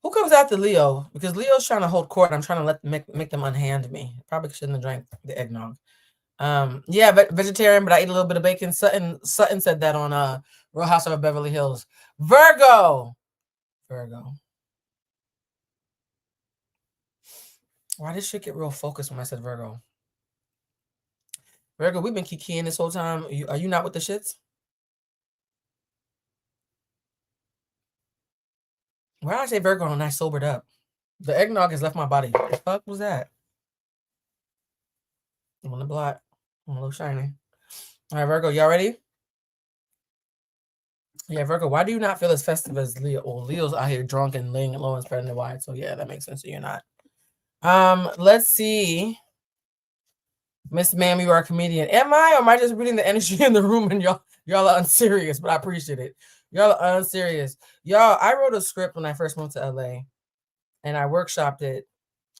Who comes after Leo? Because Leo's trying to hold court. I'm trying to make them unhand me. Probably shouldn't have drank the eggnog. Yeah, vegetarian, but I eat a little bit of bacon. Sutton said that on Real Housewives of Beverly Hills. Virgo. Why did shit get real focused when I said Virgo? Virgo, we've been kikiing this whole time. Are you not with the shits? Why did I say Virgo and I sobered up? The eggnog has left my body. What the fuck was that? I'm on the block. I'm a little shiny. All right, Virgo, y'all ready? Yeah, Virgo, why do you not feel as festive as Leo? Well, Leo's out here drunk and laying low and spreading it wide. So yeah, that makes sense. So you're not. Let's see. Miss Ma'am, you are a comedian. Am I, or am I just reading the energy in the room and y'all are unserious? But I appreciate it. Y'all are unserious. Y'all, I wrote a script when I first moved to LA, and I workshopped it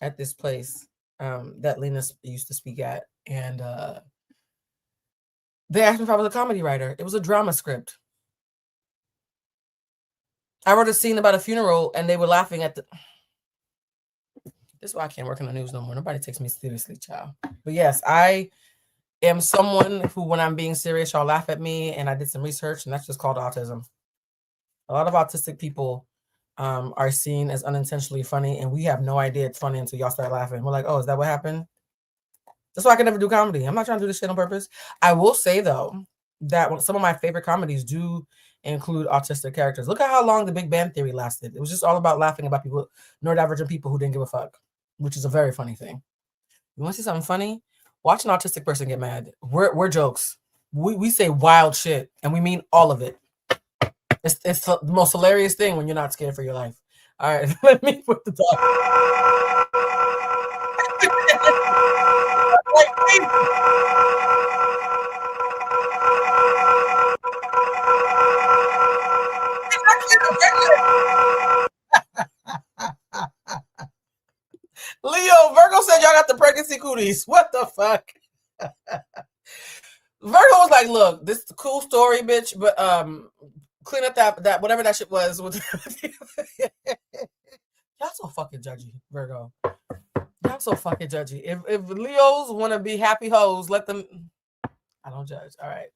at this place that Lena used to speak at. And they asked me if I was a comedy writer. It was a drama script. I wrote a scene about a funeral, and they were laughing at the... This is why I can't work in the news no more. Nobody takes me seriously, child. But yes, I am someone who, when I'm being serious, y'all laugh at me, and I did some research, and that's just called autism. A lot of autistic people are seen as unintentionally funny, and we have no idea it's funny until y'all start laughing. We're like, oh, is that what happened? That's why I can never do comedy. I'm not trying to do this shit on purpose. I will say, though, that some of my favorite comedies do include autistic characters. Look at how long The Big Bang Theory lasted. It was just all about laughing about people, neurodivergent people who didn't give a fuck, which is a very funny thing. You want to see something funny? Watch an autistic person get mad. We're jokes. We say wild shit, and we mean all of it. It's the most hilarious thing when you're not scared for your life. All right, let me put the dog. Leo, Virgo said y'all got the pregnancy cooties. What the fuck? Virgo was like, look, this is a cool story, bitch, but clean up that whatever that shit was. Y'all so fucking judgy, Virgo. Y'all so fucking judgy. If Leos want to be happy hoes, let them. I don't judge. All right,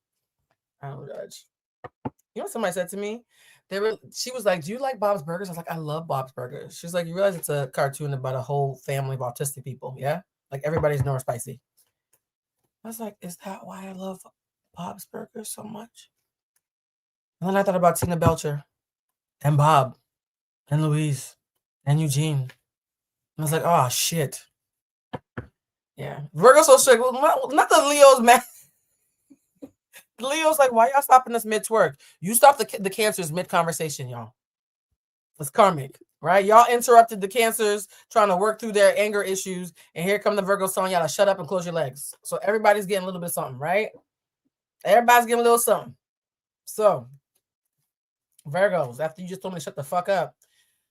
I don't judge. You know what somebody said to me? She was like, do you like Bob's Burgers? I was like, I love Bob's Burgers. She's like, you realize it's a cartoon about a whole family of autistic people, yeah? Like everybody's neurospicy. I was like, is that why I love Bob's Burgers so much? And then I thought about Tina Belcher and Bob and Louise and Eugene. And I was like, oh, shit. Yeah. Virgo's so strict. Well, not the Leo's mad. Leo's like, why y'all stopping us mid-twerk? You stopped the cancers mid-conversation, y'all. It's karmic, right? Y'all interrupted the cancers trying to work through their anger issues, and here come the Virgos telling y'all to shut up and close your legs. So everybody's getting a little bit of something, right? Everybody's getting a little something. So, Virgos, after you just told me to shut the fuck up,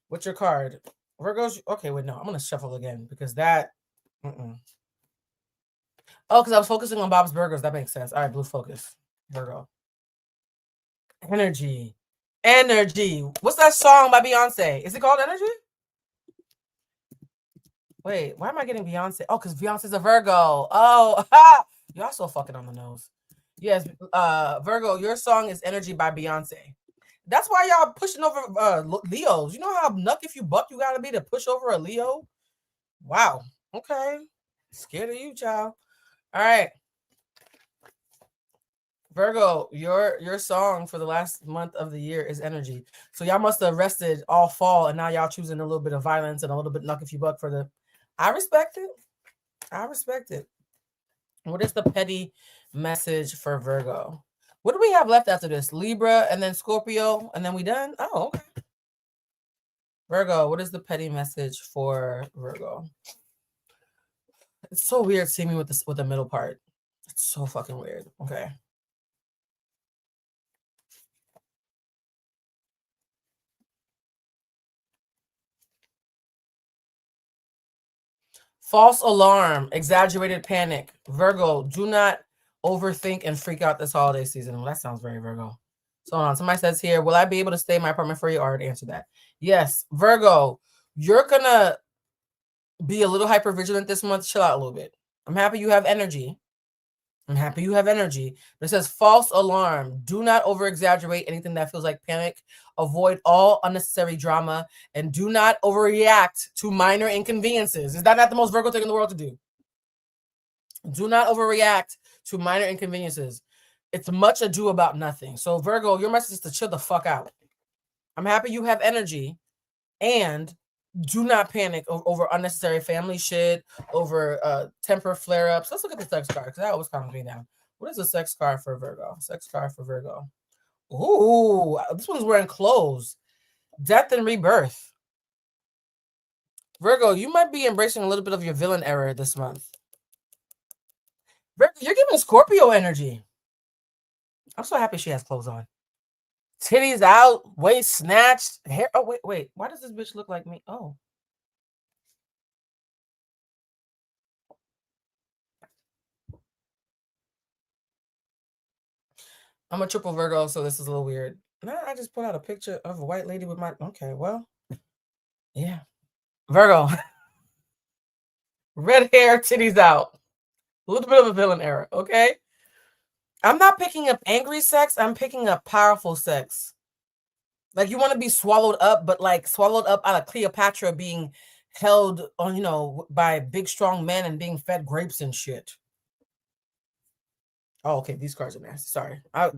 what's your card? Virgos, okay, wait, no, I'm going to shuffle again because that, Oh, because I was focusing on Bob's Burgers. That makes sense. All right, blue focus. Virgo. Energy. What's that song by Beyonce? Is it called Energy? Wait, why am I getting Beyonce? Oh, because Beyonce's a Virgo. Oh, Y'all so fucking on the nose. Yes, Virgo, your song is Energy by Beyonce. That's why y'all pushing over Leos. You know how nuck if you buck you gotta be to push over a Leo? Wow. Okay. Scared of you, child. All right. Virgo, your song for the last month of the year is Energy. So y'all must have rested all fall, and now y'all choosing a little bit of violence and a little bit nuck if you buck for the. I respect it. I respect it. What is the petty message for Virgo? What do we have left after this? Libra and then Scorpio, and then we done? Oh, okay. Virgo, what is the petty message for Virgo? It's so weird seeing me with the middle part. It's so fucking weird. Okay. False alarm, exaggerated panic. Virgo, do not overthink and freak out this holiday season. Well, that sounds very Virgo. So hold on. Somebody says here, will I be able to stay in my apartment for you? I already answered that. Yes. Virgo, you're going to be a little hyper vigilant this month. Chill out a little bit. I'm happy you have energy. But it says false alarm. Do not over exaggerate anything that feels like panic. Avoid all unnecessary drama and do not overreact to minor inconveniences. Is that not the most Virgo thing in the world to do? Do not overreact to minor inconveniences. It's much ado about nothing. So Virgo, your message is to chill the fuck out. I'm happy you have energy, and do not panic over unnecessary family shit, over temper flare-ups. Let's look at the sex card, because that always calms me down. What is the sex card for Virgo? Sex card for Virgo. Ooh, this one's wearing clothes. Death and rebirth. Virgo, you might be embracing a little bit of your villain era this month. Virgo, you're giving Scorpio energy. I'm so happy she has clothes on. Titties out, waist snatched, hair. Oh, wait. Why does this bitch look like me? Oh. I'm a triple Virgo, so this is a little weird. Now I just put out a picture of a white lady with my. Okay, well, yeah. Virgo. Red hair, titties out. A little bit of a villain era, okay? I'm not picking up angry sex. I'm picking up powerful sex. Like, you want to be swallowed up, but like swallowed up out of Cleopatra being held on, by big, strong men and being fed grapes and shit. Oh, okay. These cards are nasty. Sorry. I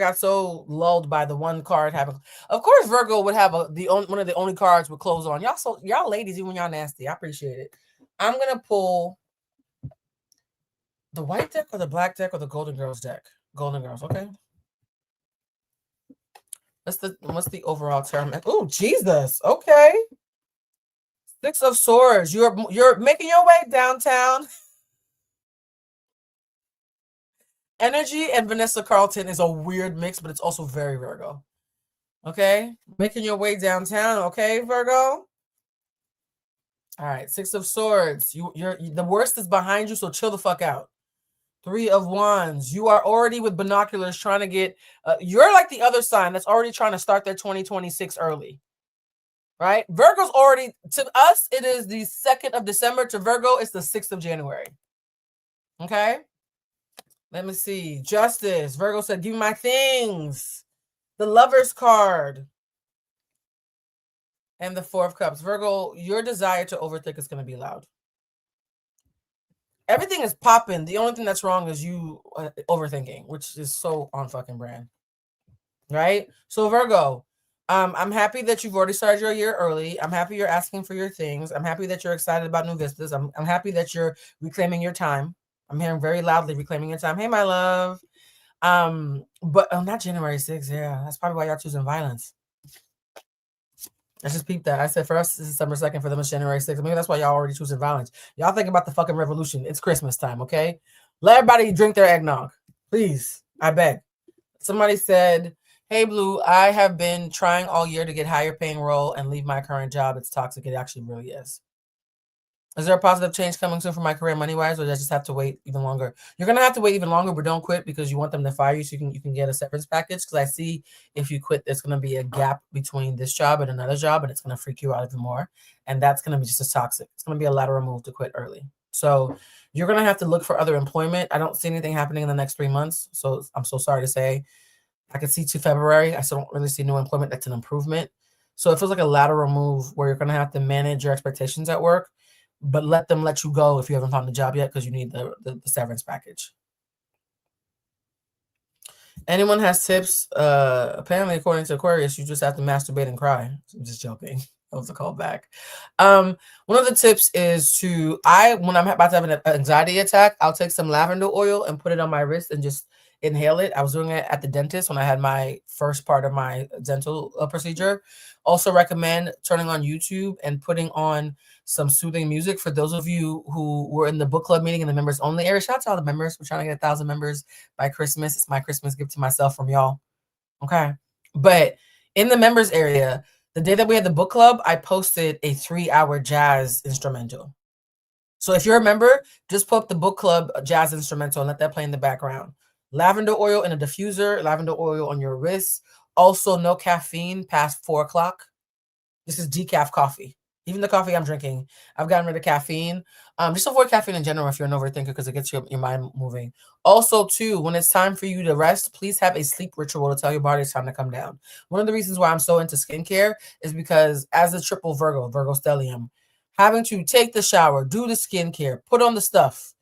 got so lulled by the one card having. Of course, Virgo would have one of the only cards with clothes on. Y'all ladies, even y'all nasty. I appreciate it. I'm going to pull the white deck or the black deck or the Golden Girls deck. Golden Girls, okay. What's the overall term? Oh, Jesus. Okay. Six of Swords. You're making your way downtown. Energy and Vanessa Carlton is a weird mix, but it's also very Virgo. Okay? Making your way downtown, okay, Virgo? All right, Six of Swords. The worst is behind you, so chill the fuck out. Three of Wands. You are already with binoculars trying to get... you're like the other sign that's already trying to start their 2026 early. Right? Virgo's already... To us, it is the 2nd of December. To Virgo, it's the 6th of January. Okay? Let me see. Justice. Virgo said, give me my things. The Lover's card. And the Four of Cups. Virgo, your desire to overthink is going to be loud. Everything is popping. The only thing that's wrong is you overthinking, which is so on fucking brand. Right? So Virgo, I'm happy that you've already started your year early. I'm happy you're asking for your things. I'm happy that you're excited about new vistas. I'm happy that you're reclaiming your time. I'm hearing very loudly reclaiming your time. Hey, my love. But not January 6th. Yeah, that's probably why y'all choosing violence. I just peeped that. I said for us, it's December 2nd. For them, it's January 6th. Maybe that's why y'all already choosing violence. Y'all think about the fucking revolution. It's Christmas time, okay? Let everybody drink their eggnog. Please. I beg. Somebody said, hey, Blue, I have been trying all year to get higher paying role and leave my current job. It's toxic. It actually really is. Is there a positive change coming soon for my career money-wise, or do I just have to wait even longer? You're going to have to wait even longer, but don't quit because you want them to fire you so you can get a severance package. Because I see if you quit, there's going to be a gap between this job and another job, and it's going to freak you out even more. And that's going to be just as toxic. It's going to be a lateral move to quit early. So you're going to have to look for other employment. I don't see anything happening in the next 3 months. So I'm so sorry to say. I can see to February. I still don't really see new employment. That's an improvement. So it feels like a lateral move where you're going to have to manage your expectations at work, but let them let you go if you haven't found a job yet because you need the severance package. Anyone has tips? Apparently, according to Aquarius, you just have to masturbate and cry. I'm just joking. That was a callback. One of the tips is when I'm about to have an anxiety attack, I'll take some lavender oil and put it on my wrist and just inhale it. I was doing it at the dentist when I had my first part of my dental procedure. Also recommend turning on YouTube and putting on some soothing music for those of you who were in the book club meeting in the members only area. Shout out to all the members. We're trying to get 1,000 members by Christmas. It's my Christmas gift to myself from y'all. Okay. But in the members area, the day that we had the book club, I posted a 3-hour jazz instrumental. So if you're a member, just put up the book club jazz instrumental and let that play in the background. Lavender oil in a diffuser, lavender oil on your wrists. Also, no caffeine past 4 o'clock. This is decaf coffee. Even the coffee I'm drinking, I've gotten rid of caffeine. Just avoid caffeine in general if you're an overthinker because it gets your mind moving. Also, too, when it's time for you to rest, please have a sleep ritual to tell your body it's time to come down. One of the reasons why I'm so into skincare is because as a triple Virgo stellium, having to take the shower, do the skincare, put on the stuff,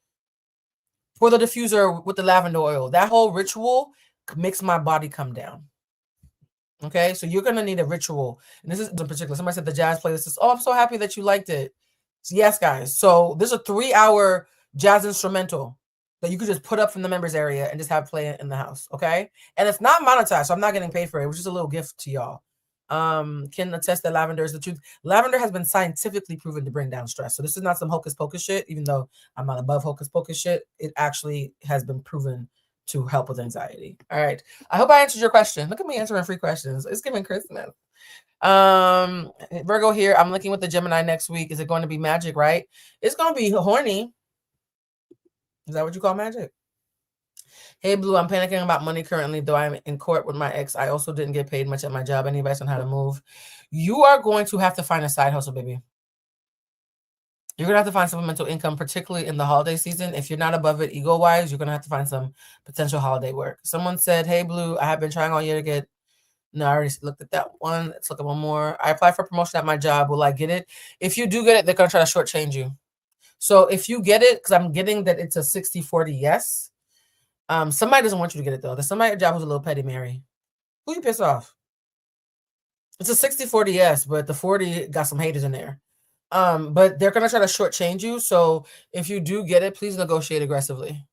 pour the diffuser with the lavender oil, that whole ritual makes my body come down. Okay, so you're going to need a ritual. And this is in particular. Somebody said the jazz playlist is, I'm so happy that you liked it. So yes, guys. So there's a 3-hour jazz instrumental that you could just put up from the members area and just have play it in the house. Okay. And it's not monetized, so I'm not getting paid for it. It was just a little gift to y'all. Can attest that lavender is the truth. Lavender has been scientifically proven to bring down stress. So this is not some hocus pocus shit, even though I'm not above hocus pocus shit. It actually has been proven to help with anxiety. All right. I hope I answered your question. Look at me answering free questions. It's giving Christmas. Virgo here. I'm looking with the Gemini next week. Is it going to be magic, right? It's going to be horny. Is that what you call magic? Hey, Blue, I'm panicking about money currently, though I'm in court with my ex. I also didn't get paid much at my job. Any advice on how to move? You are going to have to find a side hustle, baby. You're going to have to find supplemental income, particularly in the holiday season. If you're not above it ego-wise, you're going to have to find some potential holiday work. Someone said, hey, Blue, I have been trying all year to get... No, I already looked at that one. Let's look at one more. I applied for promotion at my job. Will I get it? If you do get it, they're going to try to shortchange you. So if you get it, because I'm getting that it's a 60-40 yes. Somebody doesn't want you to get it, though. There's somebody at your job who's a little petty, Mary. Who you piss off? It's a 60-40 yes, but the 40 got some haters in there. But they're gonna try to shortchange you. So if you do get it, please negotiate aggressively.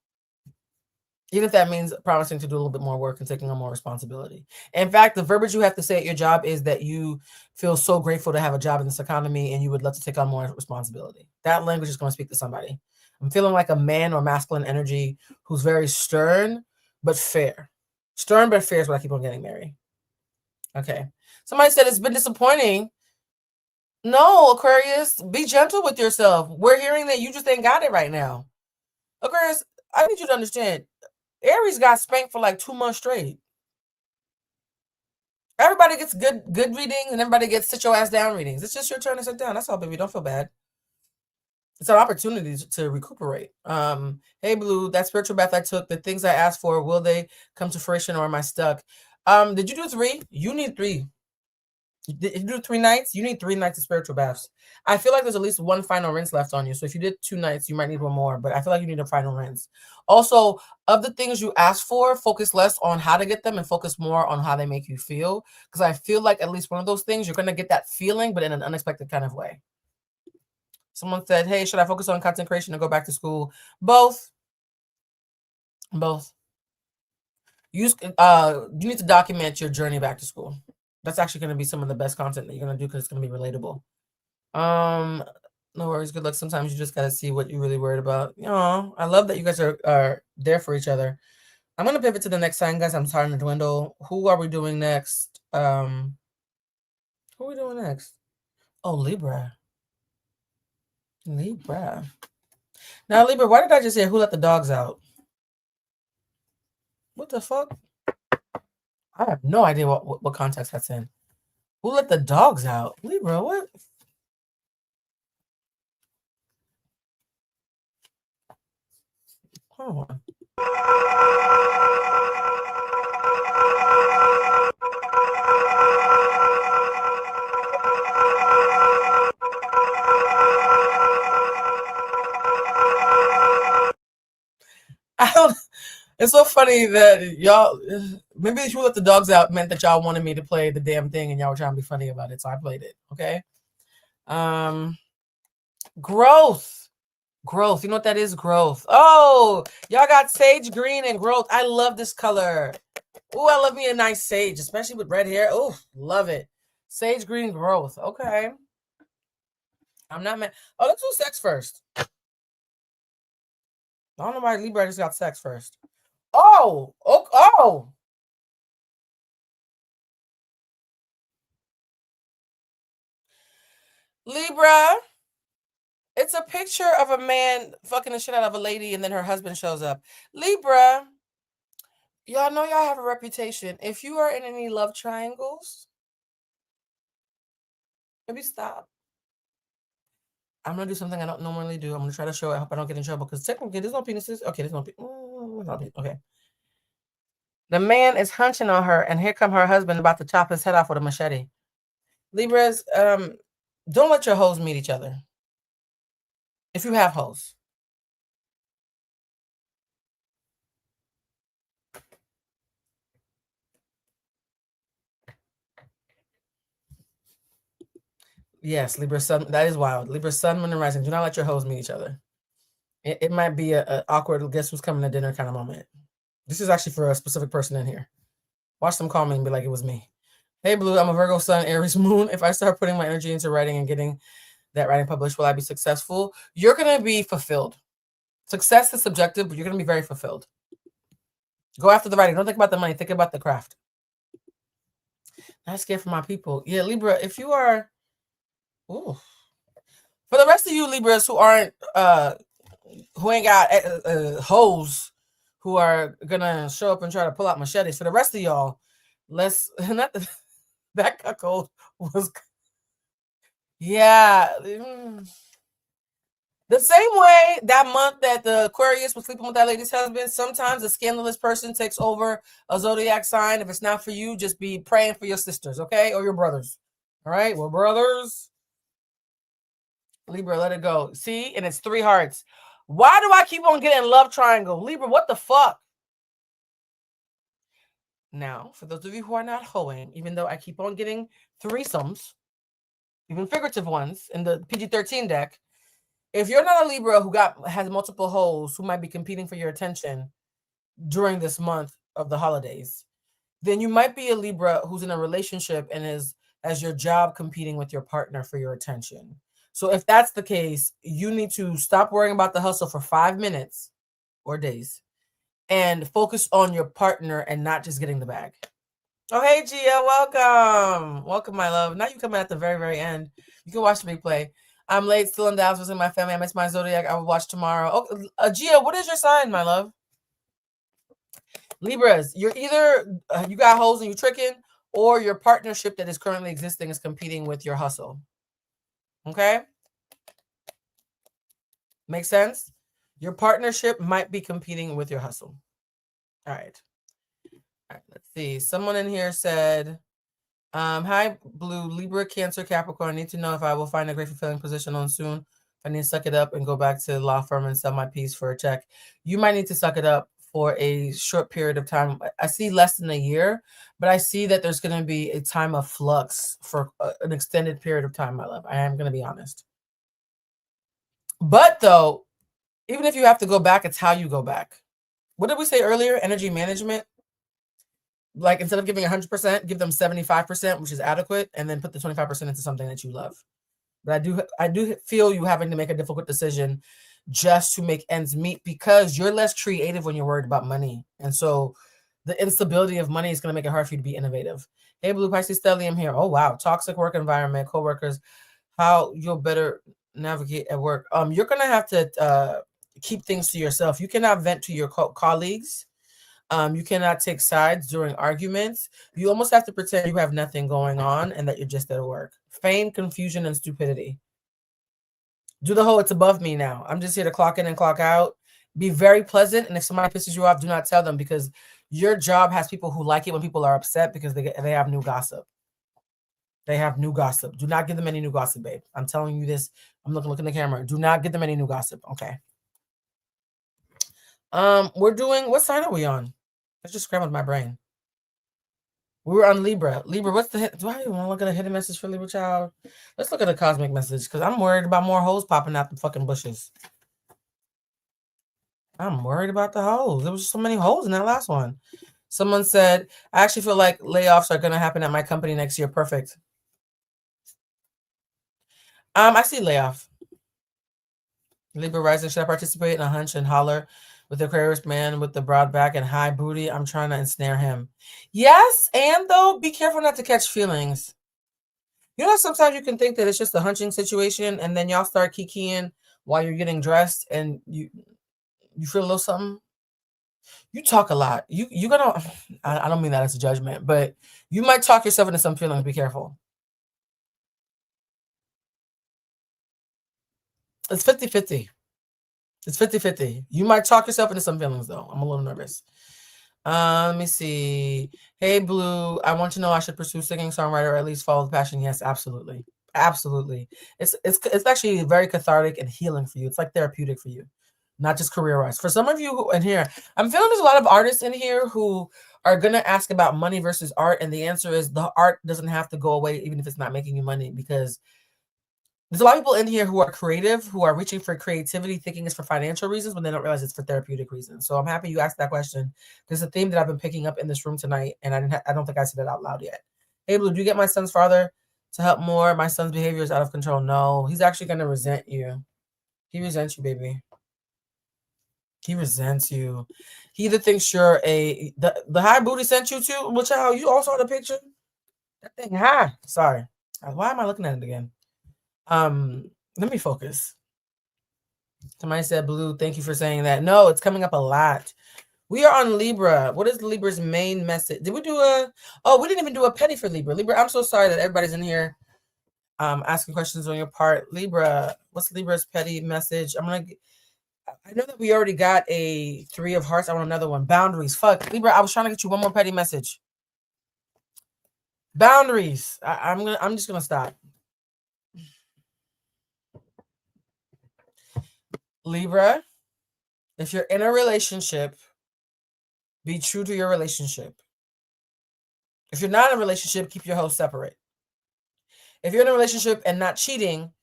Even if that means promising to do a little bit more work and taking on more responsibility. In fact, the verbiage you have to say at your job is that you feel so grateful to have a job in this economy and you would love to take on more responsibility. That language is going to speak to somebody. I'm feeling like a man or masculine energy who's very stern but fair. Stern but fair is what I keep on getting, Mary. Okay. Somebody said it's been disappointing. No, Aquarius, be gentle with yourself. We're hearing that you just ain't got it right now. Aquarius, I need you to understand. Aries got spanked for like 2 months straight. Everybody gets good readings and everybody gets sit your ass down readings. It's just your turn to sit down. That's all, baby. Don't feel bad. It's an opportunity to recuperate. Hey, Blue, that spiritual bath I took, the things I asked for, will they come to fruition or am I stuck? Did you do 3? You need 3. Did you do 3 nights? You need 3 nights of spiritual baths. I feel like there's at least 1 final rinse left on you. So if you did 2 nights, you might need 1 more, but I feel like you need a final rinse. Also, of the things you asked for, focus less on how to get them and focus more on how they make you feel. Because I feel like at least one of those things, you're going to get that feeling, but in an unexpected kind of way. Someone said, hey, should I focus on content creation or go back to school? Both. Both. You need to document your journey back to school. That's actually going to be some of the best content that you're going to do because it's going to be relatable. No worries. Good luck. Sometimes you just got to see what you're really worried about. I love that you guys are there for each other. I'm going to pivot to the next sign, guys. I'm starting to dwindle. Who are we doing next? Who are we doing next? Oh, Libra. Libra. Now, Libra, why did I just say who let the dogs out? What the fuck? I have no idea what context that's in. Who let the dogs out? Libra, what? Hold on. I don't. It's so funny that y'all. Maybe if you let the dogs out meant that y'all wanted me to play the damn thing, and y'all were trying to be funny about it, so I played it. Okay. Growth. Growth. You know what that is? Growth. Oh, y'all got sage green and growth. I love this color. Oh, I love me a nice sage, especially with red hair. Oh, love it. Sage green growth. Okay. I'm not mad. Oh, let's do sex first. I don't know why Libra just got sex first. Oh. Libra. It's a picture of a man fucking the shit out of a lady and then her husband shows up. Libra, y'all know y'all have a reputation. If you are in any love triangles, maybe stop. I'm going to do something I don't normally do. I'm going to try to show it. I hope I don't get in trouble because technically there's no penises. Okay, there's no penis. Okay. The man is hunching on her and here come her husband about to chop his head off with a machete. Libras, don't let your hoes meet each other. If you have hoes. Yes, Libra sun. That is wild. Libra sun, moon, and rising. Do not let your hoes meet each other. It might be a awkward guess who's coming to dinner kind of moment. This is actually for a specific person in here. Watch them call me and be like, it was me. Hey, Blue, I'm a Virgo sun, Aries moon. If I start putting my energy into writing and getting that writing published, will I be successful? You're going to be fulfilled. Success is subjective, but you're going to be very fulfilled. Go after the writing. Don't think about the money. Think about the craft. Not scared for my people. Yeah, Libra, if you are... Ooh. For the rest of you Libras who aren't... who ain't got hoes who are gonna show up and try to pull out machetes. For the rest of y'all, let's not that cuckold was the same way that month that the Aquarius was sleeping with that lady's husband. Sometimes a scandalous person takes over a zodiac sign. If it's not for you, just be praying for your sisters, okay, or your brothers. All right, we're brothers. Libra, let it go. See, and it's 3 hearts. Why do I keep on getting love triangle? Libra, what the fuck? Now, for those of you who are not hoeing, even though I keep on getting threesomes, even figurative ones in the PG-13 deck, if you're not a Libra who has multiple hoes who might be competing for your attention during this month of the holidays, then you might be a Libra who's in a relationship and is as your job competing with your partner for your attention. So if that's the case, you need to stop worrying about the hustle for 5 minutes or days and focus on your partner and not just getting the bag. Oh, hey, Gia, welcome. Welcome, my love. Now you come at the very, very end. You can watch the replay. I'm late, still in Dallas visiting my family. I miss my zodiac. I will watch tomorrow. Oh, Gia, what is your sign, my love? Libras, you're either you got hoes and you tricking, or your partnership that is currently existing is competing with your hustle. Okay? Make sense? Your partnership might be competing with your hustle. All right. All right, let's see. Someone in here said, hi, Blue, Libra, Cancer, Capricorn. I need to know if I will find a great fulfilling position on soon. If I need to suck it up and go back to the law firm and sell my piece for a check. You might need to suck it up for a short period of time. I see less than a year, but I see that there's going to be a time of flux for an extended period of time, my love. I am going to be honest. But though, even if you have to go back, it's how you go back. What did we say earlier? Energy management. Like instead of giving 100%, give them 75%, which is adequate, and then put the 25% into something that you love. But I do feel you having to make a difficult decision just to make ends meet because you're less creative when you're worried about money. And so the instability of money is going to make it hard for you to be innovative. Hey, Blue Pisces Stellium here. Oh, wow. Toxic work environment, coworkers, how you'll better navigate at work. You're going to have to keep things to yourself. You cannot vent to your colleagues. You cannot take sides during arguments. You almost have to pretend you have nothing going on and that you're just at work. Feign confusion and stupidity. Do the whole it's above me now. I'm just here to clock in and clock out Be very pleasant, and if somebody pisses you off, do not tell them, because your job has people who like it when people are upset because they have new gossip. They have new gossip. Do not give them any new gossip, babe. I'm telling you this. I'm looking in the camera. Do not give them any new gossip. Okay. We're doing, what sign are we on? I just scrambled my brain. We were on Libra. Libra, what's the hit? Do I even want to look at a hidden message for Libra child? Let's look at a cosmic message, because I'm worried about more hoes popping out the fucking bushes. I'm worried about the hoes. There was so many hoes in that last one. Someone said, I actually feel like layoffs are going to happen at my company next year. Perfect. I see layoff. Libra rising, should I participate in a hunch and holler with the Aquarius man with the broad back and high booty? I'm trying to ensnare him. Yes, and though, be careful not to catch feelings. You know, sometimes you can think that it's just a hunching situation, and then y'all start kikiing while you're getting dressed, and you feel a little something. You talk a lot. You're gonna, I don't mean that as a judgment, but you might talk yourself into some feelings. Be careful. It's 50-50. It's 50-50. You might talk yourself into some feelings, though. I'm a little nervous. Let me see. Hey, Blue, I want to know I should pursue singing, songwriter, or at least follow the passion. Yes, absolutely. Absolutely. It's actually very cathartic and healing for you. It's like therapeutic for you, not just career-wise. For some of you who in here, I'm feeling there's a lot of artists in here who are going to ask about money versus art, and the answer is the art doesn't have to go away even if it's not making you money, because there's a lot of people in here who are creative, who are reaching for creativity, thinking it's for financial reasons when they don't realize it's for therapeutic reasons. So I'm happy you asked that question. There's a theme that I've been picking up in this room tonight, and I don't think I said it out loud yet. Hey, Blue, do you get my son's father to help more? My son's behavior is out of control. No, he's actually going to resent you. He resents you, baby. He resents you. He either thinks you're the high booty sent you to, which how you also saw the picture. That thing high. Sorry. Why am I looking at it again? Let me focus. Somebody said, Blue, thank you for saying that. No, it's coming up a lot. We are on Libra. What is Libra's main message? Did we do we didn't even do a petty for Libra. Libra, I'm so sorry that everybody's in here asking questions on your part. Libra, what's Libra's petty message? I know that we already got a 3 of hearts. I want another one. Boundaries. Fuck. Libra, I was trying to get you one more petty message. Boundaries. I'm just gonna stop. Libra, if you're in a relationship, be true to your relationship. If you're not in a relationship, keep your hoes separate. If you're in a relationship and not cheating,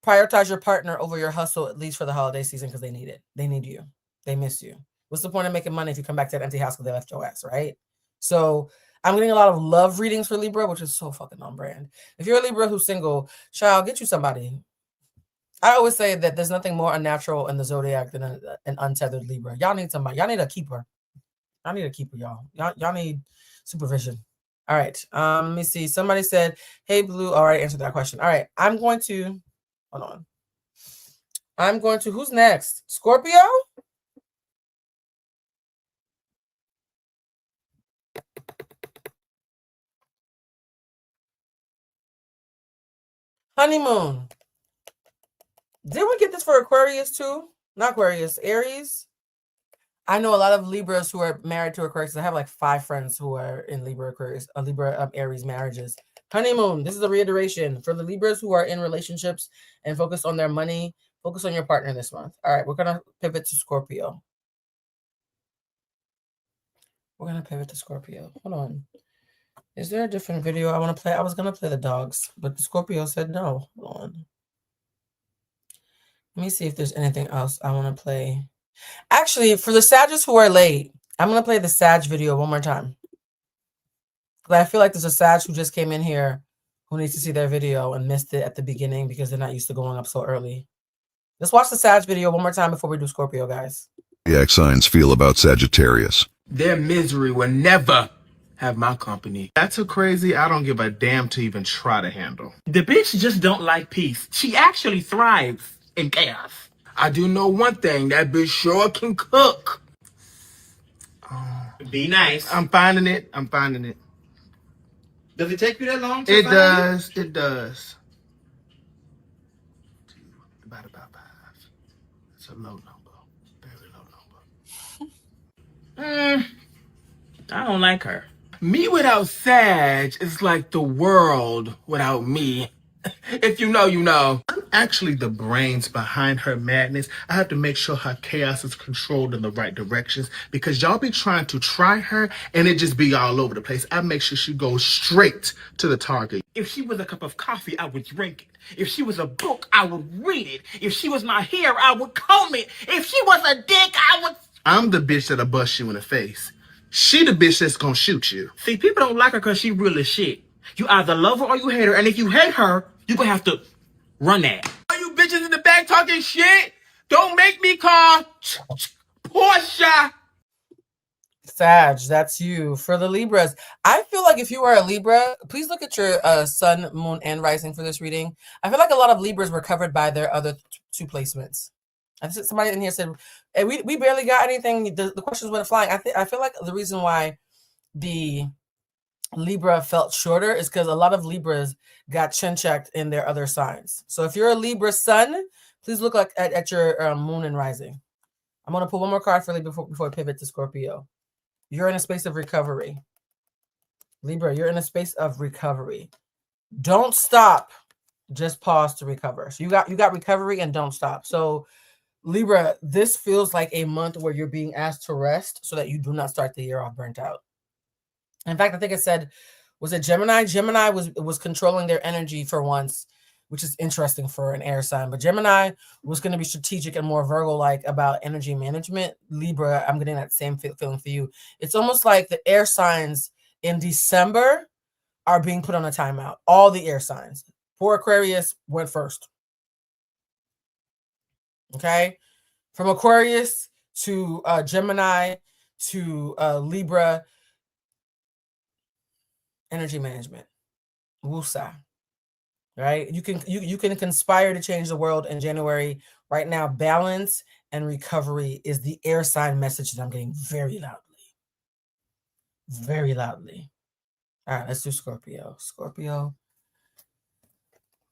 prioritize your partner over your hustle, at least for the holiday season, because they need it. They need you. They miss you. What's the point of making money if you come back to that empty house because they left your ass, right? So I'm getting a lot of love readings for Libra, which is so fucking on brand. If you're a Libra who's single, child, get you somebody. I always say that there's nothing more unnatural in the zodiac than an untethered Libra. Y'all need somebody. Y'all need a keeper. I need a keeper, y'all. Y'all need supervision. All right. Let me see. Somebody said, hey, Blue. All right, answered that question. All right. Hold on. Who's next? Scorpio? Honeymoon. Did we get this for Aquarius too? Not Aquarius, Aries. I know a lot of Libras who are married to Aquarius. I have like 5 friends who are in Libra Aquarius, Aries marriages. Honeymoon. This is a reiteration for the Libras who are in relationships and focus on their money. Focus on your partner this month. All right, we're gonna pivot to Scorpio. Hold on. Is there a different video I want to play? I was gonna play the dogs, but the Scorpio said no. Hold on. Let me see if there's anything else I want to play. Actually, for the Sagittarius who are late, I'm going to play the Sag video one more time. I feel like there's a Sag who just came in here who needs to see their video and missed it at the beginning because they're not used to going up so early. Let's watch the Sag video one more time before we do Scorpio, guys. Zodiac signs feel about Sagittarius. Their misery will never have my company. That's too crazy. I don't give a damn to even try to handle. The bitch just don't like peace. She actually thrives in chaos. I do know one thing. That bitch sure can cook. Be nice. I'm finding it. Does it take you that long to It find it? It does. About 5. It's a low number. Very low I don't like her. Me without Sag is like the world without me. If you know, you know. I'm actually the brains behind her madness. I have to make sure her chaos is controlled in the right directions because y'all be trying to try her and it just be all over the place. I make sure she goes straight to the target. If she was a cup of coffee, I would drink it. If she was a book, I would read it. If she was my hair, I would comb it. If she was a dick, I would... I'm the bitch that'll bust you in the face. She the bitch that's gonna shoot you. See, people don't like her because she real as shit. You either love her or you hate her. And if you hate her, you're going to have to run that. Are you bitches in the back talking shit? Don't make me call Portia. Sag, that's you. For the Libras, I feel like if you are a Libra, please look at your sun, moon, and rising for this reading. I feel like a lot of Libras were covered by their other two placements. I think somebody in here said, hey, we barely got anything. The questions went flying. I feel like the reason why the Libra felt shorter is because a lot of Libras got chin checked in their other signs. So if you're a Libra sun, please look at your moon and rising. I'm going to pull one more card for Libra before I pivot to Scorpio. You're in a space of recovery. Libra, you're in a space of recovery. Don't stop. Just pause to recover. So you got recovery and don't stop. So Libra, this feels like a month where you're being asked to rest so that you do not start the year off burnt out. In fact, I think it said, was it Gemini? Gemini was controlling their energy for once, which is interesting for an air sign. But Gemini was going to be strategic and more Virgo-like about energy management. Libra, I'm getting that same feeling for you. It's almost like the air signs in December are being put on a timeout. All the air signs. Poor Aquarius went first. Okay? From Aquarius to Gemini to Libra, energy management. Wusa. Right? You can conspire to change the world in January. Right now, balance and recovery is the air sign message that I'm getting very loudly. Very loudly. All right, let's do Scorpio. Scorpio.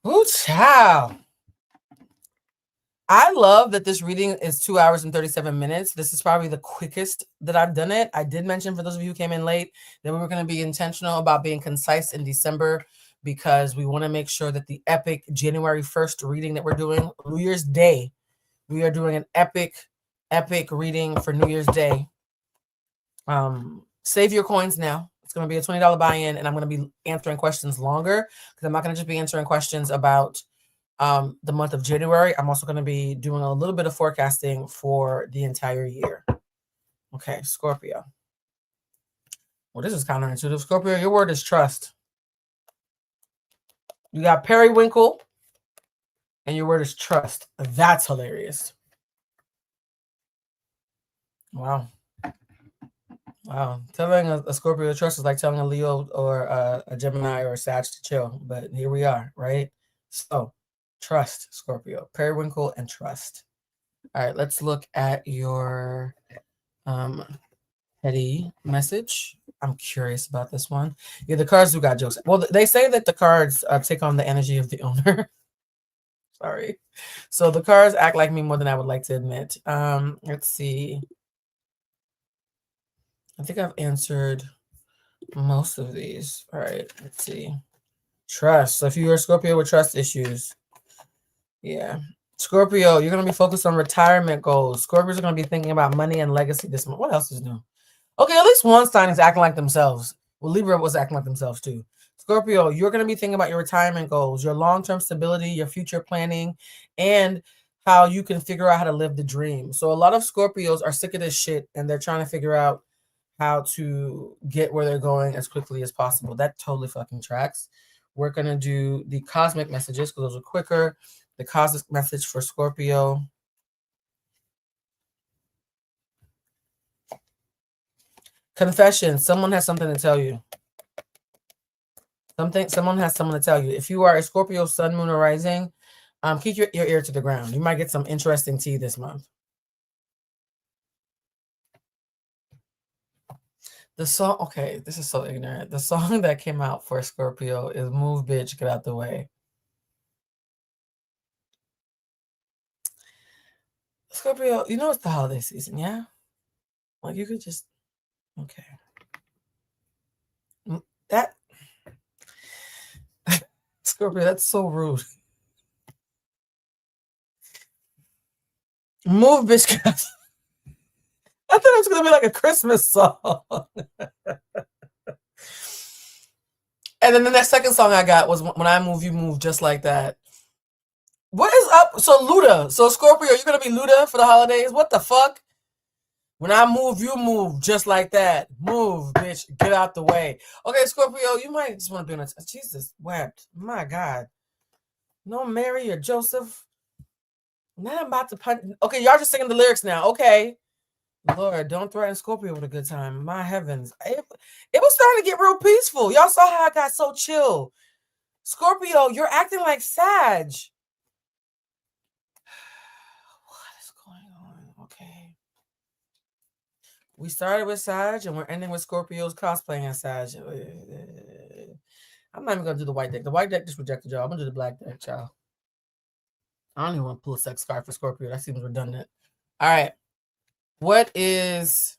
Ooh, child. I love that this reading is 2 hours and 37 minutes. This is probably the quickest that I've done it. I did mention for those of you who came in late that we were going to be intentional about being concise in December because we want to make sure that the epic January 1st reading that we're doing, New Year's Day, we are doing an epic reading for New Year's Day. Save your coins now. It's going to be a $20 buy-in, and I'm going to be answering questions longer because I'm not going to just be answering questions about the month of January. I'm also going to be doing a little bit of forecasting for the entire year. Okay, Scorpio. Well, this is counterintuitive. Scorpio, your word is trust. You got periwinkle, and your word is trust. That's hilarious. Wow. Wow. Telling a Scorpio to trust is like telling a Leo or a Gemini or a Sag to chill. But here we are, right? So, trust, Scorpio. Periwinkle and trust. All right, let's look at your heady message. I'm curious about this one. Yeah, the cards do got jokes. Well, they say that the cards take on the energy of the owner. Sorry. So the cards act like me more than I would like to admit. Let's see. I think I've answered most of these. All right, let's see. Trust. So if you're a Scorpio with trust issues, yeah. Scorpio, you're going to be focused on retirement goals. Scorpios are going to be thinking about money and legacy this month. What else is new? Okay, at least one sign is acting like themselves. Well, Libra was acting like themselves too. Scorpio, you're going to be thinking about your retirement goals, your long-term stability, your future planning, and how you can figure out how to live the dream. So a lot of Scorpios are sick of this shit, and they're trying to figure out how to get where they're going as quickly as possible. That totally fucking tracks. We're going to do the cosmic messages because those are quicker. The cosmic message for Scorpio. Confession. Someone has something to tell you. Someone has someone to tell you. If you are a Scorpio sun, moon, or rising, keep your ear to the ground. You might get some interesting tea this month. The song, okay, this is so ignorant. The song that came out for Scorpio is Move Bitch, Get Out the Way. Scorpio, you know it's the holiday season, yeah? Like you could just Okay. That Scorpio, that's so rude. Move, bitch. I thought it was gonna be like a Christmas song. And then the second song I got was When I Move, You Move, Just Like That. What is up? So Luda. So Scorpio, you're gonna be Luda for the holidays? What the fuck? When I move, you move just like that. Move, bitch. Get out the way. Okay, Scorpio, you might just want to be on a Jesus wept. My God. No Mary or Joseph. Now I'm about to punch. Okay, y'all just singing the lyrics now. Okay. Lord, don't threaten Scorpio with a good time. My heavens. It was starting to get real peaceful. Y'all saw how I got so chill. Scorpio, you're acting like Sag. What is going on? Okay. We started with Sag and we're ending with Scorpios cosplaying as Sag. I'm not even gonna do the white deck. The white deck just rejected y'all. I'm gonna do the black deck, y'all. I don't even want to pull a sex card for Scorpio. That seems redundant. All right. What is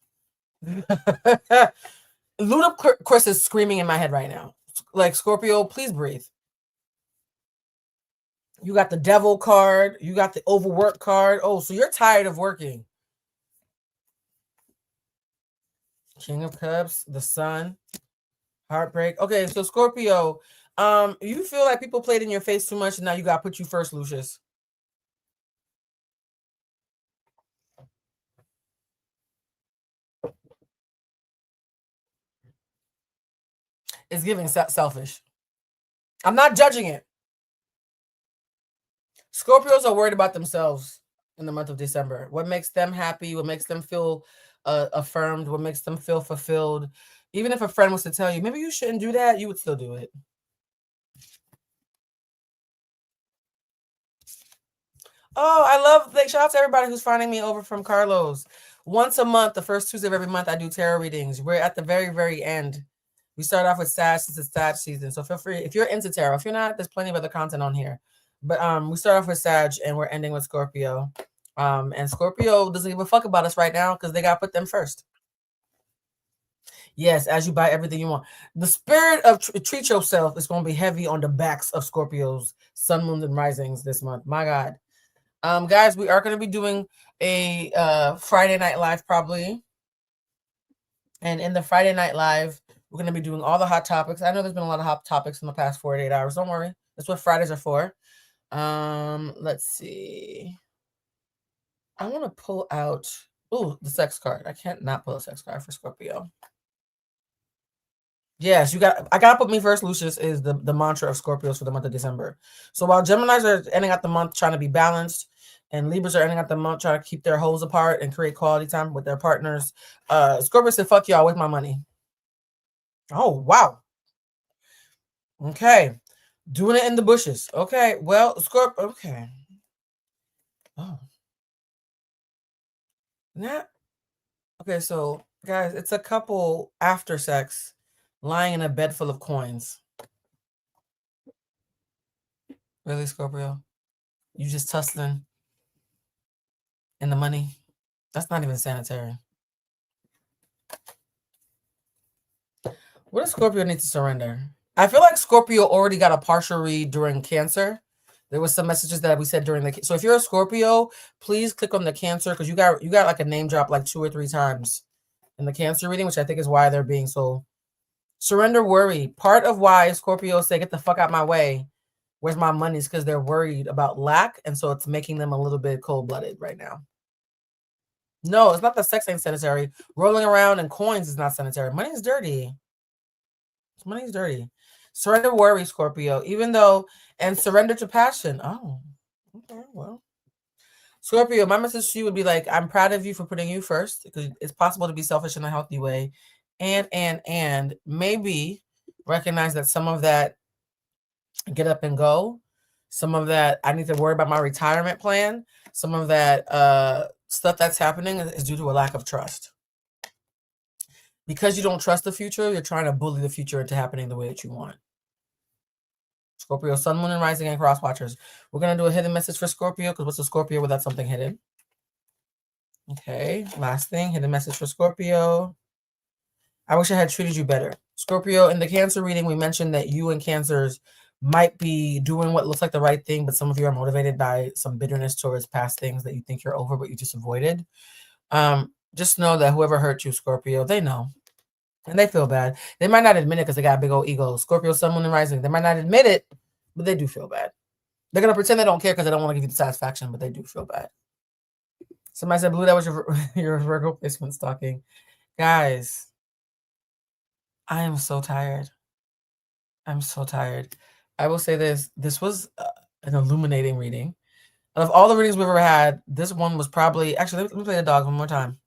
Ludacris is screaming in my head right now. Like, Scorpio, please breathe. You got the devil card. You got the overwork card. Oh, so you're tired of working. King of Cups, the Sun, heartbreak. Okay, so Scorpio, you feel like people played in your face too much, and now you got to put you first, Lucius. It's giving selfish. I'm not judging it. Scorpios are worried about themselves in the month of December. What makes them happy? What makes them feel affirmed? What makes them feel fulfilled? Even if a friend was to tell you, maybe you shouldn't do that, you would still do it. Oh, I love, like, shout out to everybody who's finding me over from Carlos. Once a month, the first Tuesday of every month, I do tarot readings. We're at the very, very end. We start off with Sag since it's Sag season. So feel free, if you're into tarot. If you're not, there's plenty of other content on here. But we start off with Sag and we're ending with Scorpio. And Scorpio doesn't give a fuck about us right now because they got to put them first. Yes, as you buy everything you want. The spirit of treat yourself is going to be heavy on the backs of Scorpios, sun, moons, and risings this month. My God. Guys, we are going to be doing a Friday Night Live probably. And in the Friday Night Live, we're going to be doing all the hot topics. I know there's been a lot of hot topics in the past 48 hours. Don't worry. That's what Fridays are for. Let's see. I want to pull out the sex card. I can't not pull a sex card for Scorpio. Yes, I gotta put me first, Lucius, is the mantra of Scorpios for the month of December. So while Geminis are ending out the month trying to be balanced, and Libras are ending out the month trying to keep their holes apart and create quality time with their partners, Scorpio said, fuck y'all with my money. Oh, wow. Okay. Doing it in the bushes. Okay. Well, Scorpio. Okay. Oh. Okay, so guys, it's a couple after sex lying in a bed full of coins. Really, Scorpio? You just tussling in the money? That's not even sanitary. What does Scorpio need to surrender? I feel like Scorpio already got a partial read during Cancer. There was some messages that we said during the... So if you're a Scorpio, please click on the Cancer because you got like a name drop like 2 or 3 times in the Cancer reading, which I think is why they're being so... Surrender worry. Part of why Scorpios say, get the fuck out my way, where's my money, is because they're worried about lack, and so it's making them a little bit cold-blooded right now. No, it's not that sex ain't sanitary. Rolling around in coins is not sanitary. Money is dirty. Money is dirty. Surrender worry, Scorpio, even though... And surrender to passion. Oh, okay, well. Scorpio, my message to you would be like, I'm proud of you for putting you first, because it's possible to be selfish in a healthy way. And maybe recognize that some of that get up and go, some of that I need to worry about my retirement plan, some of that stuff that's happening is due to a lack of trust. Because you don't trust the future, you're trying to bully the future into happening the way that you want. Scorpio, Sun, Moon, and Rising, and Cross Watchers. We're going to do a hidden message for Scorpio, because what's a Scorpio without something hidden? Okay, last thing, hidden message for Scorpio. I wish I had treated you better. Scorpio, in the Cancer reading, we mentioned that you and Cancers might be doing what looks like the right thing, but some of you are motivated by some bitterness towards past things that you think you're over, but you just avoided. Just know that whoever hurt you, Scorpio, they know. And they feel bad. They might not admit it because they got a big old ego. Scorpio, Sun, Moon, and Rising. They might not admit it, but they do feel bad. They're going to pretend they don't care because they don't want to give you the satisfaction, but they do feel bad. Somebody said, Blue, that was your Virgo placement stalking. Guys, I am so tired. I'm so tired. I will say this. This was an illuminating reading. Out of all the readings we've ever had, this one was probably... Actually, let me play the dog one more time.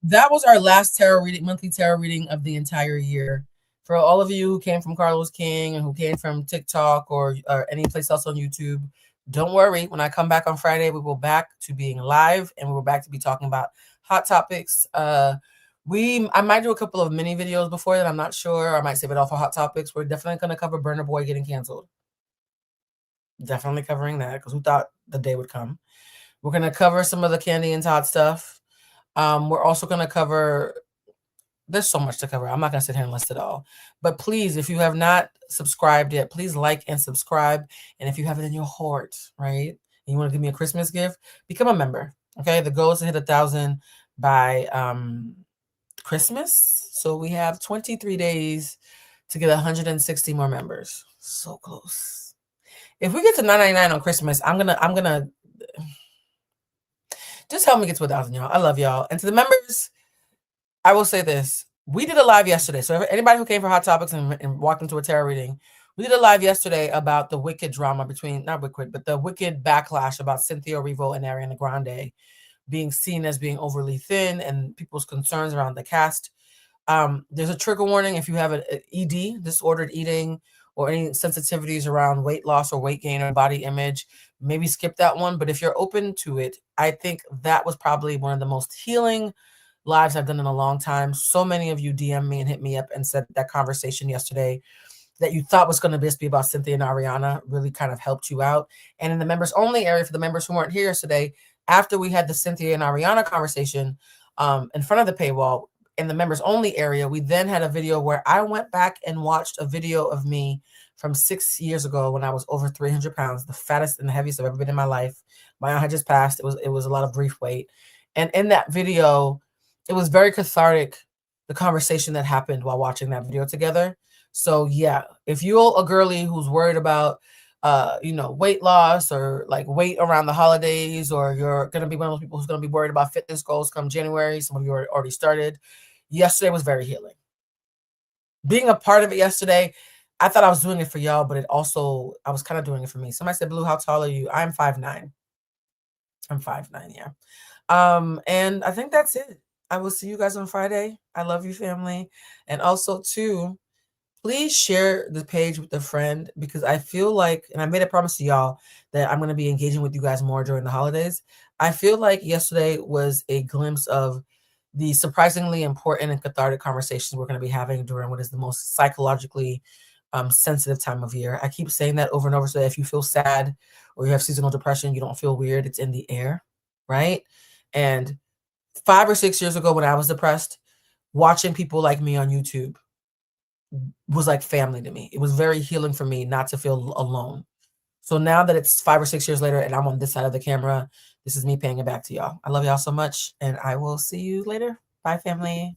That was our last tarot reading, monthly tarot reading of the entire year. For all of you who came from Carlos King and who came from TikTok or any place else on YouTube, don't worry. When I come back on Friday, we will back to being live and we will back to be talking about hot topics. I might do a couple of mini videos before that. I'm not sure. I might save it all for hot topics. We're definitely going to cover Burner Boy getting canceled. Definitely covering that because who thought the day would come? We're going to cover some of the Candy and Todd stuff. We're also going to cover, there's so much to cover. I'm not going to sit here and list it all. But please, if you have not subscribed yet, please like and subscribe. And if you have it in your heart, right, and you want to give me a Christmas gift, become a member. Okay, the goal is to hit 1,000 by Christmas. So we have 23 days to get 160 more members. So close. If we get to $9.99 on Christmas, I'm gonna just help me get to 1,000, y'all. I love y'all. And to the members, I will say this. We did a live yesterday. So anybody who came for Hot Topics and walked into a tarot reading, we did a live yesterday about the wicked drama between, not wicked, but the wicked backlash about Cynthia Erivo and Ariana Grande being seen as being overly thin and people's concerns around the cast. There's a trigger warning if you have an ED, disordered eating, or any sensitivities around weight loss or weight gain or body image, maybe skip that one. But if you're open to it, I think that was probably one of the most healing lives I've done in a long time. So many of you DM me and hit me up and said that conversation yesterday that you thought was going to just be about Cynthia and Ariana really kind of helped you out. And in the members only area, for the members who weren't here yesterday, after we had the Cynthia and Ariana conversation in front of the paywall, in the members only area, we then had a video where I went back and watched a video of me from 6 years ago when I was over 300 pounds, the fattest and the heaviest I've ever been in my life. My aunt had just passed. It was a lot of brief weight. And in that video, it was very cathartic, the conversation that happened while watching that video together. So yeah, if you're a girly who's worried about weight loss or like weight around the holidays, or you're going to be one of those people who's going to be worried about fitness goals come January, some of you already started. Yesterday was very healing. Being a part of it yesterday, I thought I was doing it for y'all, but I was kind of doing it for me. Somebody said, Blue, how tall are you? I'm 5'9". I'm 5'9", yeah. And I think that's it. I will see you guys on Friday. I love you, family. And also, too, please share the page with a friend, because I feel like, and I made a promise to y'all that I'm going to be engaging with you guys more during the holidays. I feel like yesterday was a glimpse of the surprisingly important and cathartic conversations we're going to be having during what is the most psychologically sensitive time of year. I keep saying that over and over, so that if you feel sad or you have seasonal depression, you don't feel weird. It's in the air, right? And 5 or 6 years ago when I was depressed, watching people like me on YouTube was like family to me. It was very healing for me not to feel alone. So now that it's 5 or 6 years later and I'm on this side of the camera, this is me paying it back to y'all. I love y'all so much, and I will see you later. Bye, family.